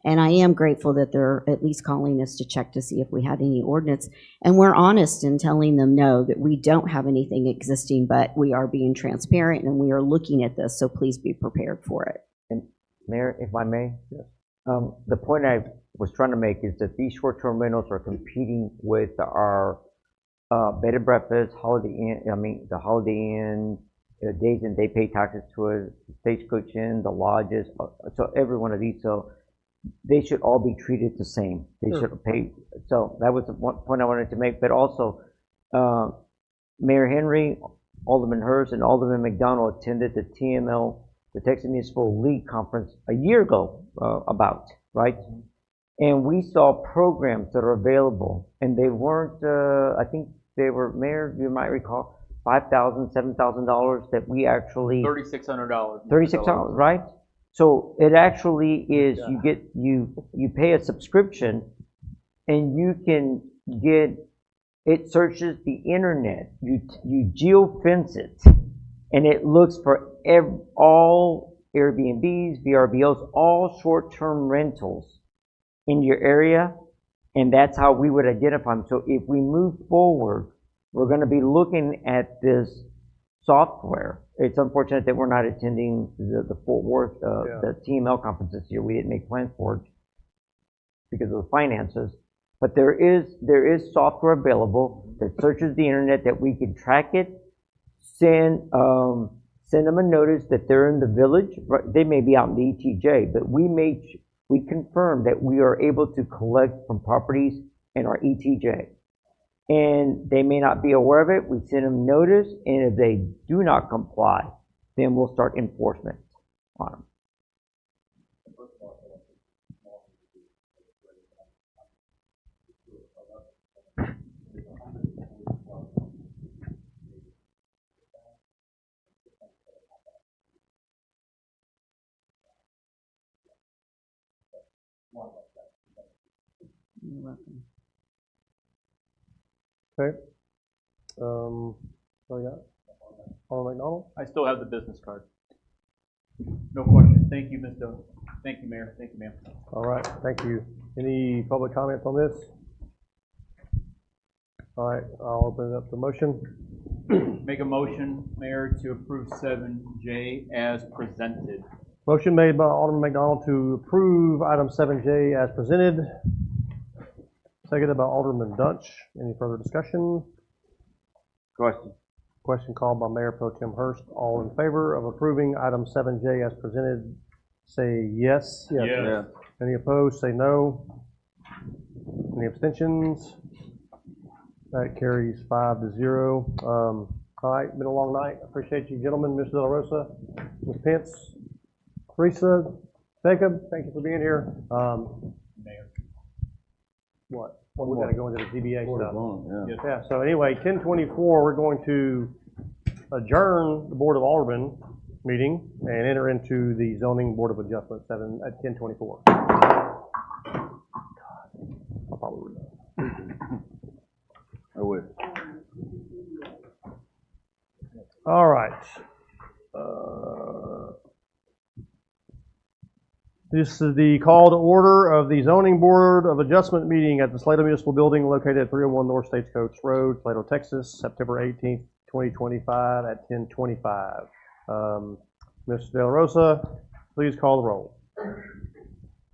And I am grateful that they're at least calling us to check to see if we had any ordinance. And we're honest in telling them no, that we don't have anything existing, but we are being transparent and we are looking at this, so please be prepared for it. And Mayor, if I may, yes. The point I was trying to make is that these short-term rentals are competing with our bed and breakfast, Holiday Inn, the Holiday Inn, days and they pay taxes to a Stagecoach Inn, the lodges, so every one of these, so they should all be treated the same. They should pay, so that was the one point I wanted to make, but also Mayor Henry, Alderman Hurst, and Alderman McDonald attended the TML, the Texas Municipal League Conference a year ago right? And we saw programs that are available, and they weren't, I think they were, Mayor, you might recall, $5,000, $7,000 that we actually... $3,600. $3,600, right? So it actually is, you pay a subscription, and you can get, it searches the internet, you geo-fence it, and it looks for all Airbnbs, VRBOs, all short-term rentals in your area, and that's how we would identify them. So if we move forward, we're going to be looking at this software. It's unfortunate that we're not attending the Fort Worth, the TML conference this year. We didn't make plans for it because of the finances. But there is software available that searches the internet that we can track it, send them a notice that they're in the village. They may be out in the ETJ, but we confirm that we are able to collect from properties in our ETJ. And they may not be aware of it. We send them notice, and if they do not comply, then we'll start enforcement on them. You're welcome. Okay. What we got? Alderman McDonald? I still have the business card. No question. Thank you, Ms. Doe. Thank you, Mayor. Thank you, ma'am. All right, thank you. Any public comments on this? All right, I'll open it up to motion. Make a motion, Mayor, to approve 7J as presented. Motion made by Alderman McDonald to approve item 7J as presented. Seconded by Alderman Dutch. Any further discussion? Question. Question called by Mayor Pro Tem Hurst. All in favor of approving item 7J as presented, say yes. Yes. Any opposed, say no. Any abstentions? That carries 5-0. All right, been a long night. Appreciate you gentlemen, Mr. De La Rosa, Ms. Pence, Teresa, Jacob, thank you for being here. Mayor. What? Well, we got to go into the DBA stuff. Yeah. Yeah, so anyway, 10:24, we're going to adjourn the Board of Aldermen meeting and enter into the zoning Board of Adjustment at 10:24. I thought we were done. I would. All right. This is the call to order of the Zoning Board of Adjustment meeting at the Salado Municipal Building located at 301 North Stagecoach Road, Salado, Texas, September 18th, 2025 at 10:25. Mr. De La Rosa, please call the roll.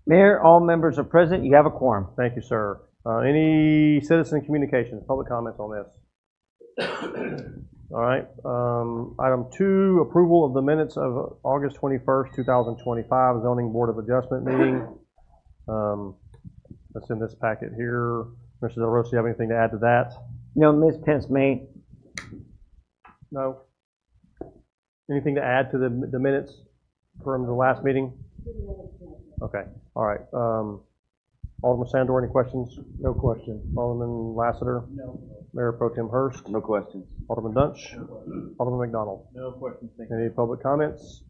Mayor, all members are present. You have a quorum. Thank you, sir. Any citizen communications, public comments on this? All right. Item 2, approval of the minutes of August 21st, 2025 Zoning Board of Adjustment meeting. That's in this packet here. Mr. Del Rosa, you have anything to add to that? No, Ms. Pence may. No. Anything to add to the minutes from the last meeting? Okay. All right. Alderman Sandor, any questions? No question. Alderman Lassiter? No. Mayor Pro Tem Hurst? No questions. Alderman Dunch? No. Alderman McDonald? No questions. Thank Any public comments?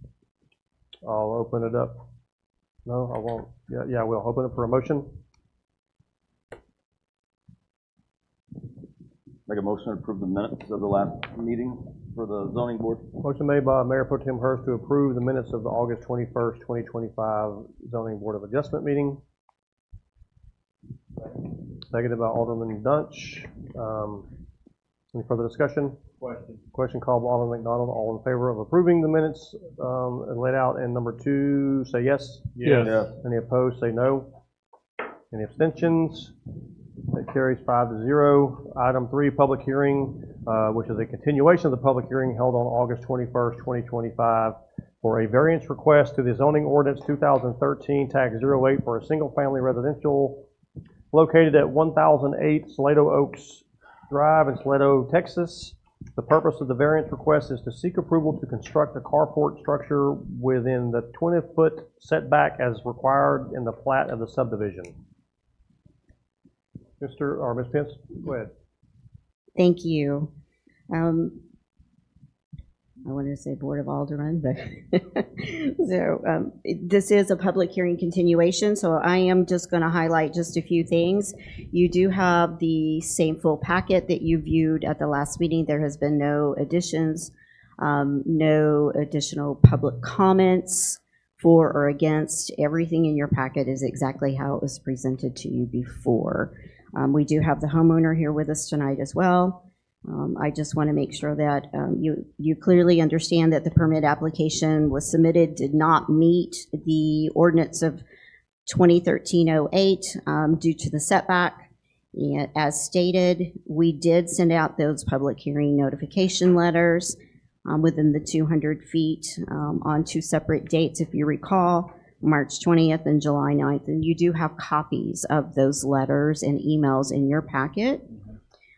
I'll open it up. No, I won't. Yeah, we'll open it for a motion. Make a motion to approve the minutes of the last meeting for the zoning board. Motion made by Mayor Pro Tem Hurst to approve the minutes of the August 21st, 2025 Zoning Board of Adjustment meeting. Seconded by Alderman Dunch. Any further discussion? Question. Question called by Alderman McDonald. All in favor of approving the minutes laid out in number 2, say yes. Yes. Any opposed, say no. Any abstentions? That carries 5-0. Item 3, public hearing, which is a continuation of the public hearing held on August 21st, 2025 for a variance request to the zoning ordinance 2013 tax 08 for a single-family residential located at 1008 Salado Oaks Drive in Salado, Texas. The purpose of the variance request is to seek approval to construct a carport structure within the 20-foot setback as required in the plat of the subdivision. Mr. or Ms. Pence, go ahead. Thank you. I wanted to say Board of Aldermen, but so this is a public hearing continuation, so I am just going to highlight just a few things. You do have the same full packet that you viewed at the last meeting. There has been no additions, no additional public comments for or against. Everything in your packet is exactly how it was presented to you before. We do have the homeowner here with us tonight as well. I just want to make sure that you clearly understand that the permit application was submitted, did not meet the ordinance of 2013-08 due to the setback. And as stated, we did send out those public hearing notification letters within the 200 feet on 2 separate dates, if you recall, March 20th and July 9th. And you do have copies of those letters and emails in your packet.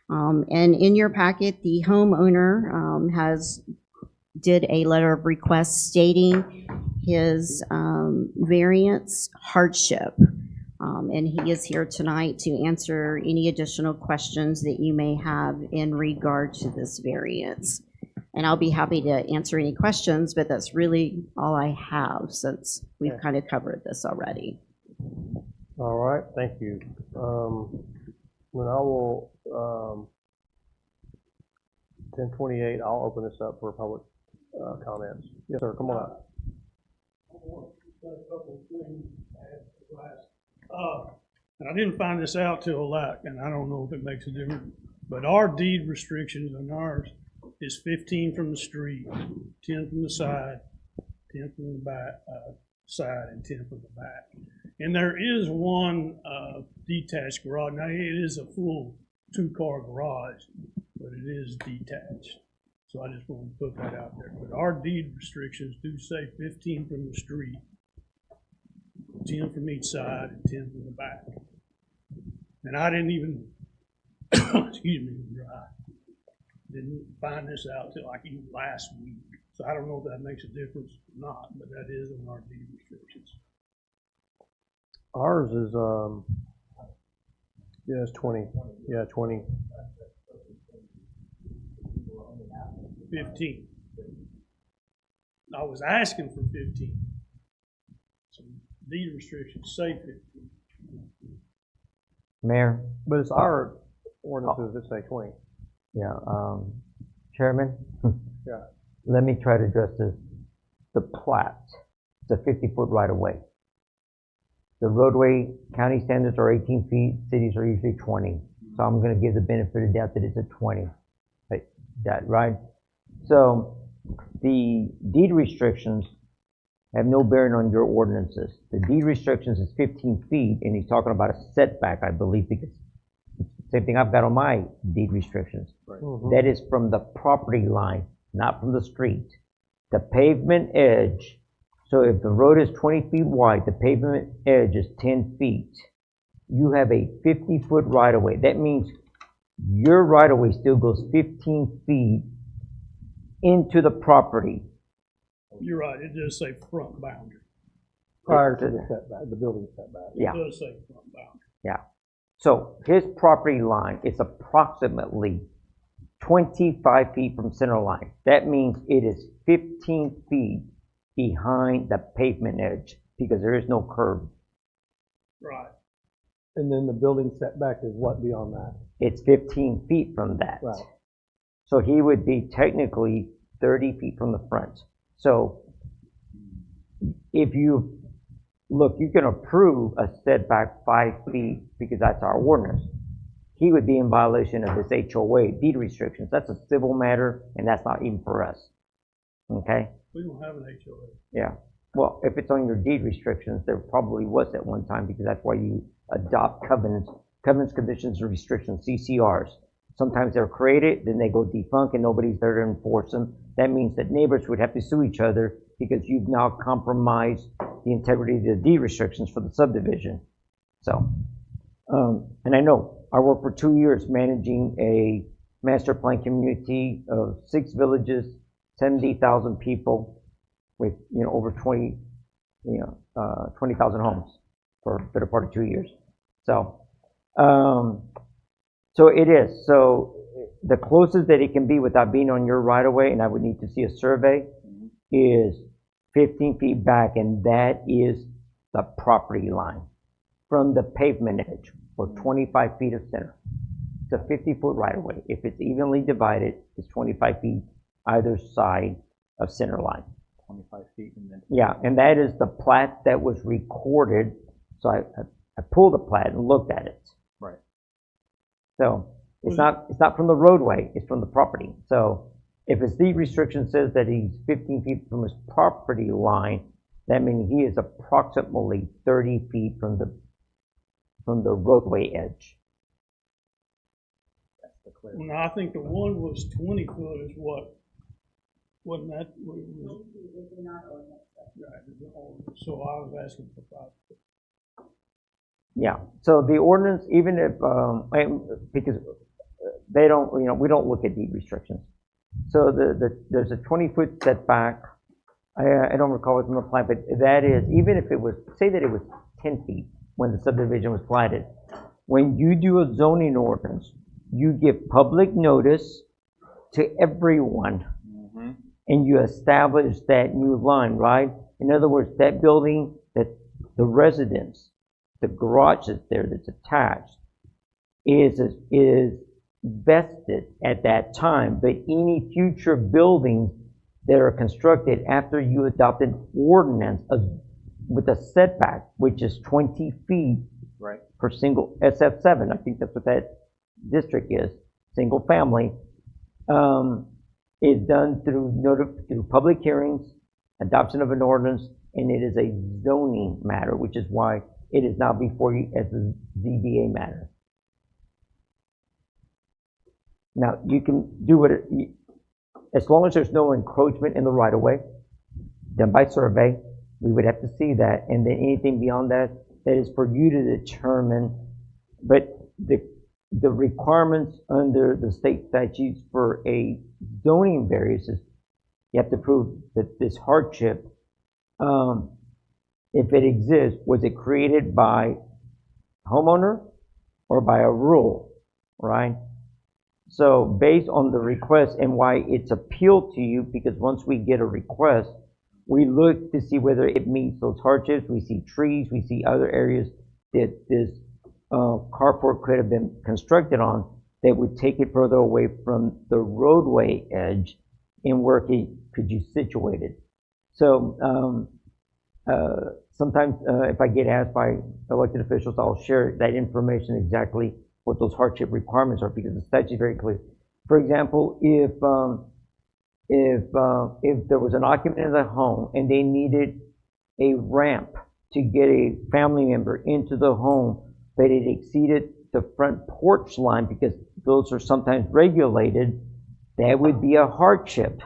And in your packet, the homeowner did a letter of request stating his variance hardship. And he is here tonight to answer any additional questions that you may have in regard to this variance. And I'll be happy to answer any questions, but that's really all I have since we've kind of covered this already. All right, thank you. Then I will, 10:28, I'll open this up for public comments. Yes, sir, come on up. And I didn't find this out till and I don't know if it makes a difference, but our deed restrictions on ours is 15 from the street, 10 from the side, 10 from the back, side, and 10 from the back. And there is one detached garage. Now, it is a full 2-car garage, but it is detached. So I just want to put that out there. But our deed restrictions do say 15 from the street, 10 from each side, and 10 from the back. And I didn't even, excuse me, dry. Didn't find this out till like even last week. So I don't know if that makes a difference or not, but that is on our deed restrictions. Ours is, yeah, it's 20. Yeah, 20. 15. I was asking for 15. So deed restrictions say 15. Mayor? But it's our ordinances that say 20. Yeah, Chairman? Yeah. Let me try to address this. The plat, it's a 50-foot right-of-way. The roadway, county standards are 18 feet, cities are usually 20. So I'm gonna give the benefit of the doubt that it's a 20. Right? So the deed restrictions have no bearing on your ordinances. The deed restrictions is 15 feet, and he's talking about a setback, I believe, because same thing I've got on my deed restrictions. Right. That is from the property line, not from the street. The pavement edge, so if the road is 20 feet wide, the pavement edge is 10 feet. You have a 50-foot right-of-way. That means your right-of-way still goes 15 feet into the property. You're right, it does say front boundary. Prior to the setback, the building setback. Yeah. It does say front boundary. Yeah. So his property line is approximately 25 feet from center line. That means it is 15 feet behind the pavement edge because there is no curb. Right. And then the building setback is what beyond that? It's 15 feet from that. Right. So he would be technically 30 feet from the front. So if you look, you can approve a setback 5 feet because that's our ordinance. He would be in violation of this HOA deed restrictions. That's a civil matter, and that's not even for us. Okay? We don't have an HOA. Yeah. Well, if it's on your deed restrictions, there probably was at one time because that's why you adopt covenants, conditions, and restrictions, CCRs. Sometimes they're created, then they go defunct, and nobody's there to enforce them. That means that neighbors would have to sue each other because you've now compromised the integrity of the deed restrictions for the subdivision. So, and I know I worked for 2 years managing a master plan community of 6 villages, 70,000 people with, over 20,000 homes for a better part of 2 years. So, so it is. So the closest that it can be without being on your right of way, and I would need to see a survey, is 15 feet back, and that is the property line from the pavement edge, or 25 feet of center. It's a 50-foot right of way. If it's evenly divided, it's 25 feet either side of center line. 25 feet and then. Yeah, and that is the plat that was recorded. So I pulled the plat and looked at it. Right. So it's not from the roadway, it's from the property. So if his deed restriction says that he's 15 feet from his property line, that means he is approximately 30 feet from the roadway edge. Well, I think the one was 20 foot is what, wasn't that? What it was? Right, so I was asking for 5 foot. Yeah, so the ordinance, even if, because they don't, we don't look at deed restrictions. So there's a 20-foot setback. I don't recall what's in the plan, but that is, even if it was, say that it was 10 feet when the subdivision was platted, when you do a zoning ordinance, you give public notice to everyone, and you establish that new line, right? In other words, that building, that the residence, the garage that's there that's attached, is vested at that time, but any future buildings that are constructed after you adopt an ordinance with a setback, which is 20 feet right. per single SF7, I think that's what that district is, single family, is done through public hearings, adoption of an ordinance, and it is a zoning matter, which is why it is now before you as a ZBA matter. Now, you can do it, as long as there's no encroachment in the right-of-way, done by survey, we would have to see that, and then anything beyond that, that is for you to determine, but the requirements under the state statutes for a zoning variance is you have to prove that this hardship, if it exists, was it created by homeowner or by a rule, right? So based on the request and why it's appealed to you, because once we get a request, we look to see whether it meets those hardships. We see trees, we see other areas that this carport could have been constructed on that would take it further away from the roadway edge and where it could be situated. So sometimes if I get asked by elected officials, I'll share that information exactly what those hardship requirements are, because the statute is very clear. For example, if there was an occupant of the home and they needed a ramp to get a family member into the home, but it exceeded the front porch line, because those are sometimes regulated, that would be a hardship.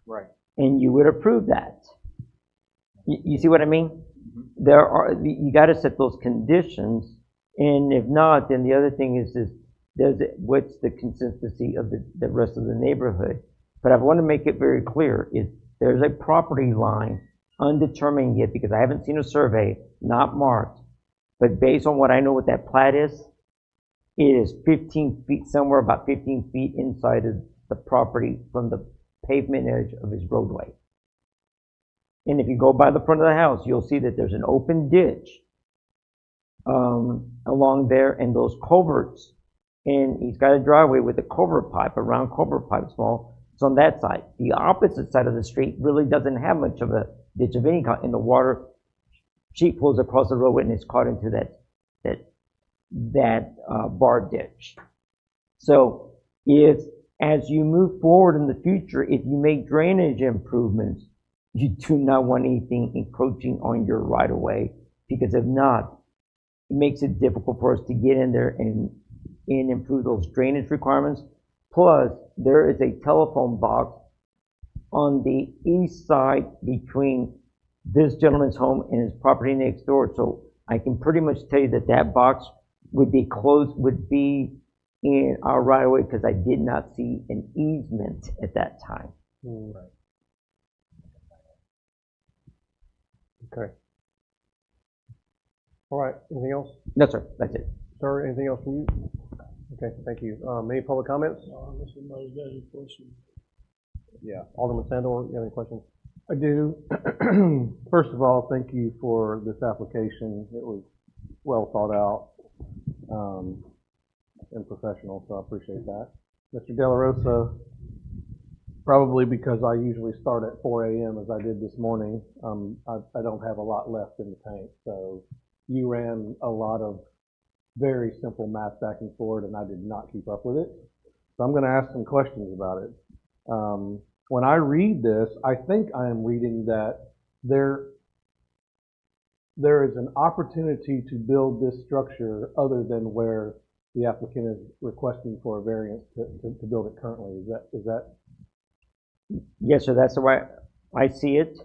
Right. And you would approve that. You see what I mean? You got to set those conditions, and if not, then the other thing is what's the consistency of the rest of the neighborhood? But I want to make it very clear, is there's a property line undetermined yet, because I haven't seen a survey, not marked, but based on what I know what that plat is, it is 15 feet, somewhere about 15 feet inside of the property from the pavement edge of his roadway. And if you go by the front of the house, you'll see that there's an open ditch along there, and those culverts, and he's got a driveway with a culvert pipe, a round culvert pipe, small. It's on that side. The opposite side of the street really doesn't have much of a ditch of any kind, and the water sheet flows across the roadway and it's caught into that bar ditch. So as you move forward in the future, if you make drainage improvements, you do not want anything encroaching on your right of way, because if not, it makes it difficult for us to get in there and improve those drainage requirements. Plus, there is a telephone box on the east side between this gentleman's home and his property next door. So I can pretty much tell you that that box would be in our right of way, because I did not see an easement at that time. Right. Okay. All right, anything else? No, sir, that's it. Sir, anything else from you? Okay, thank you. Any public comments? Unless somebody's got any questions. Yeah, Alderman Sandor, you have any questions? I do. First of all, thank you for this application. It was well thought out and professional, so I appreciate that. Mr. De La Rosa, probably because I usually start at 4 a.m. as I did this morning, I don't have a lot left in the tank. So you ran a lot of very simple math back and forth, and I did not keep up with it. So I'm going to ask some questions about it. When I read this, I think I am reading that there is an opportunity to build this structure other than where the applicant is requesting for a variance to build it currently. Is that? Yes, sir, that's the way I see it.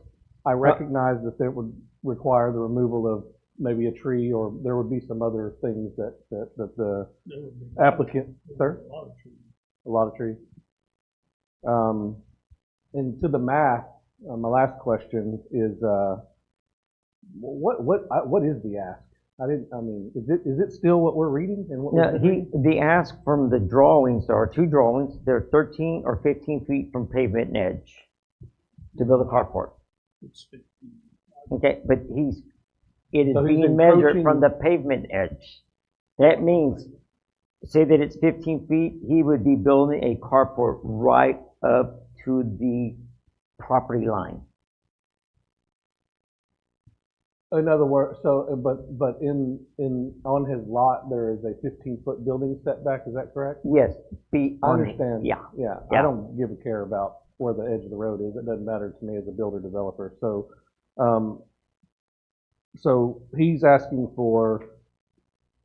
I recognize that it would require the removal of maybe a tree, or there would be some other things that the applicant, sir? A lot of trees. And to the math, my last question is, what is the ask? Is it still what we're reading? And what the ask from the drawings, there are two drawings. They're 13 or 15 feet from pavement edge to build a carport. Okay, but it is being measured from the pavement edge. That means, say that it's 15 feet, he would be building a carport right up to the property line. In other words, but on his lot there is a 15-foot building setback. Is that correct? Yes. I understand. Yeah. I don't give a care about where the edge of the road is. It doesn't matter to me as a builder developer. So, so he's asking for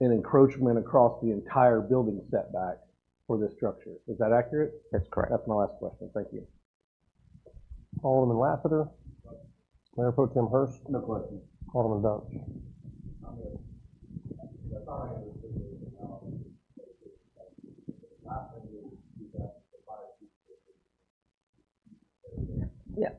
an encroachment across the entire building setback for this structure. Is that accurate? That's correct. That's my last question. Thank you. Alderman Lassiter, Mayor Pro Tem Hurst. No question. Alderman Dunn. Yeah.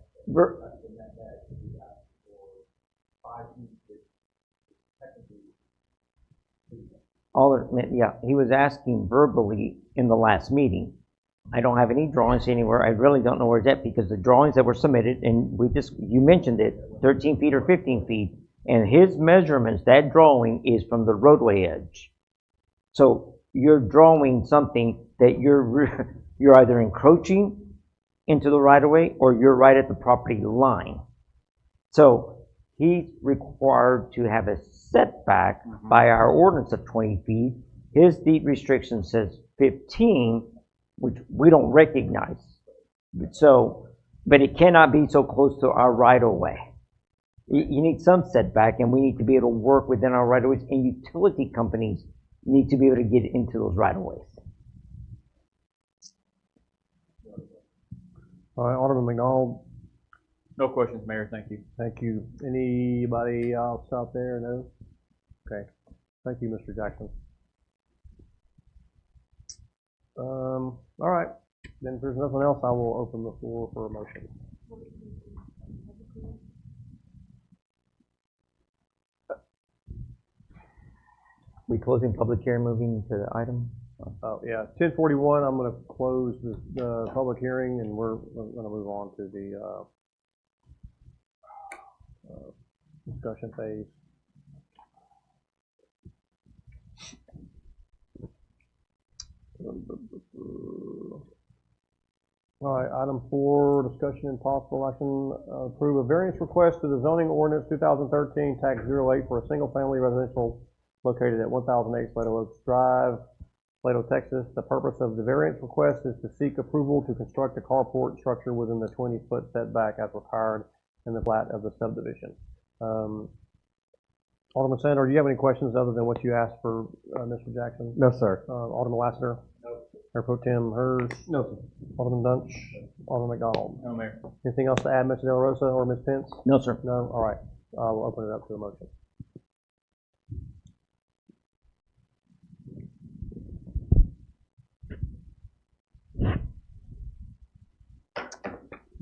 Alderman, yeah, he was asking verbally in the last meeting. I don't have any drawings anywhere. I really don't know where it's at because the drawings that were submitted, and you mentioned it, 13 feet or 15 feet, and his measurements, that drawing is from the roadway edge. So you're drawing something that you're either encroaching into the right of way or you're right at the property line. So he's required to have a setback by our ordinance of 20 feet. His deed restriction says 15, which we don't recognize. So, but it cannot be so close to our right of way. You need some setback, and we need to be able to work within our right of ways, and utility companies need to be able to get into those right of ways. All right, Alderman McDonald. No questions, Mayor. Thank you. Thank you. Anybody else out there? No? Okay. Thank you, Mr. Jackson. All right. Then if there's nothing else, I will open the floor for a motion. We closing public hearing, moving to the item? Oh, yeah. 10:41, I'm going to close the public hearing, and we're going to move on to the discussion phase. All right, item 4, discussion and possible action, approve a variance request to the zoning ordinance 2013, tax 08 for a single-family residential located at 1008 Salado Oaks Drive, Salado, Texas. The purpose of the variance request is to seek approval to construct a carport structure within the 20-foot setback as required in the plat of the subdivision. Alderman Sandor, do you have any questions other than what you asked for Mr. Jackson? No, sir. Alderman Lassiter? No. Mayor Pro Tem Hers? No, sir. Alderman Dunch? Alderman McDonald? No, Mayor. Anything else to add, Mr. De La Rosa or Ms. Pence? No, sir. No? All right. We'll open it up to a motion.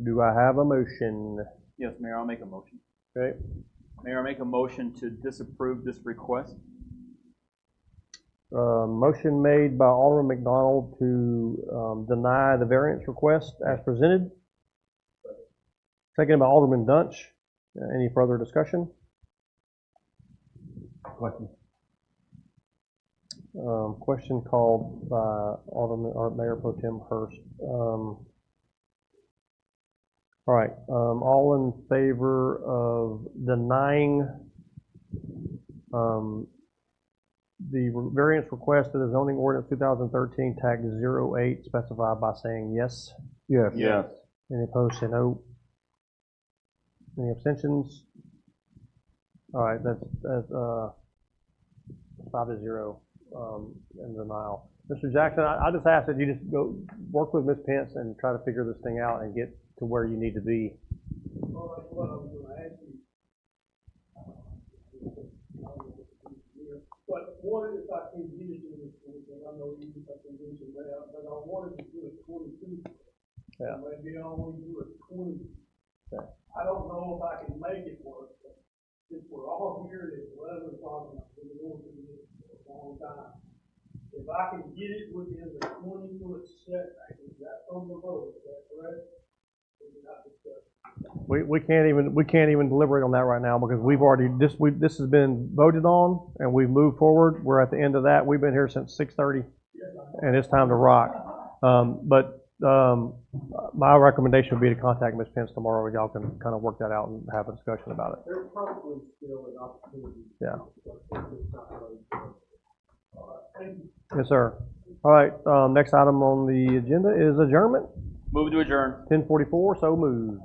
Do I have a motion? Yes, Mayor, I'll make a motion. Okay. Mayor, I make a motion to disapprove this request. Motion made by Alderman McDonald to deny the variance request as presented. Seconded by Alderman Dunch. Any further discussion? Question. Question called by Alderman or Mayor Pro Tem Hurst. All right, all in favor of denying the variance request to the zoning ordinance 2013 tag 08 specified by saying yes? Yes. Yes. Any opposed, say no. Any abstentions? All right, that's 5-0 in denial. Mr. Jackson, I just ask that you just go work with Ms. Pence and try to figure this thing out and get to where you need to be. Well, that's what I was going to ask you. But what if I can get it in this point, and I know you I can mention that, but I wanted to do it 22. Yeah. Maybe I only do it 20. Okay. I don't know if I can make it work, but if we're all here at 11 o'clock, and I've been going through this for a long time. If I can get it within the 20-foot setback, is that from the road, is that correct? We can't even deliberate on that right now because we've already this has been voted on and we've moved forward. We're at the end of that. We've been here since 6:30, and it's time to rock. My recommendation would be to contact Ms. Pence tomorrow, and y'all can kind of work that out and have a discussion about it. There's probably still an opportunity. Yeah. Thank you. Yes, sir. All right. Next item on the agenda is adjournment. Move to adjourn. 10:44. So moved.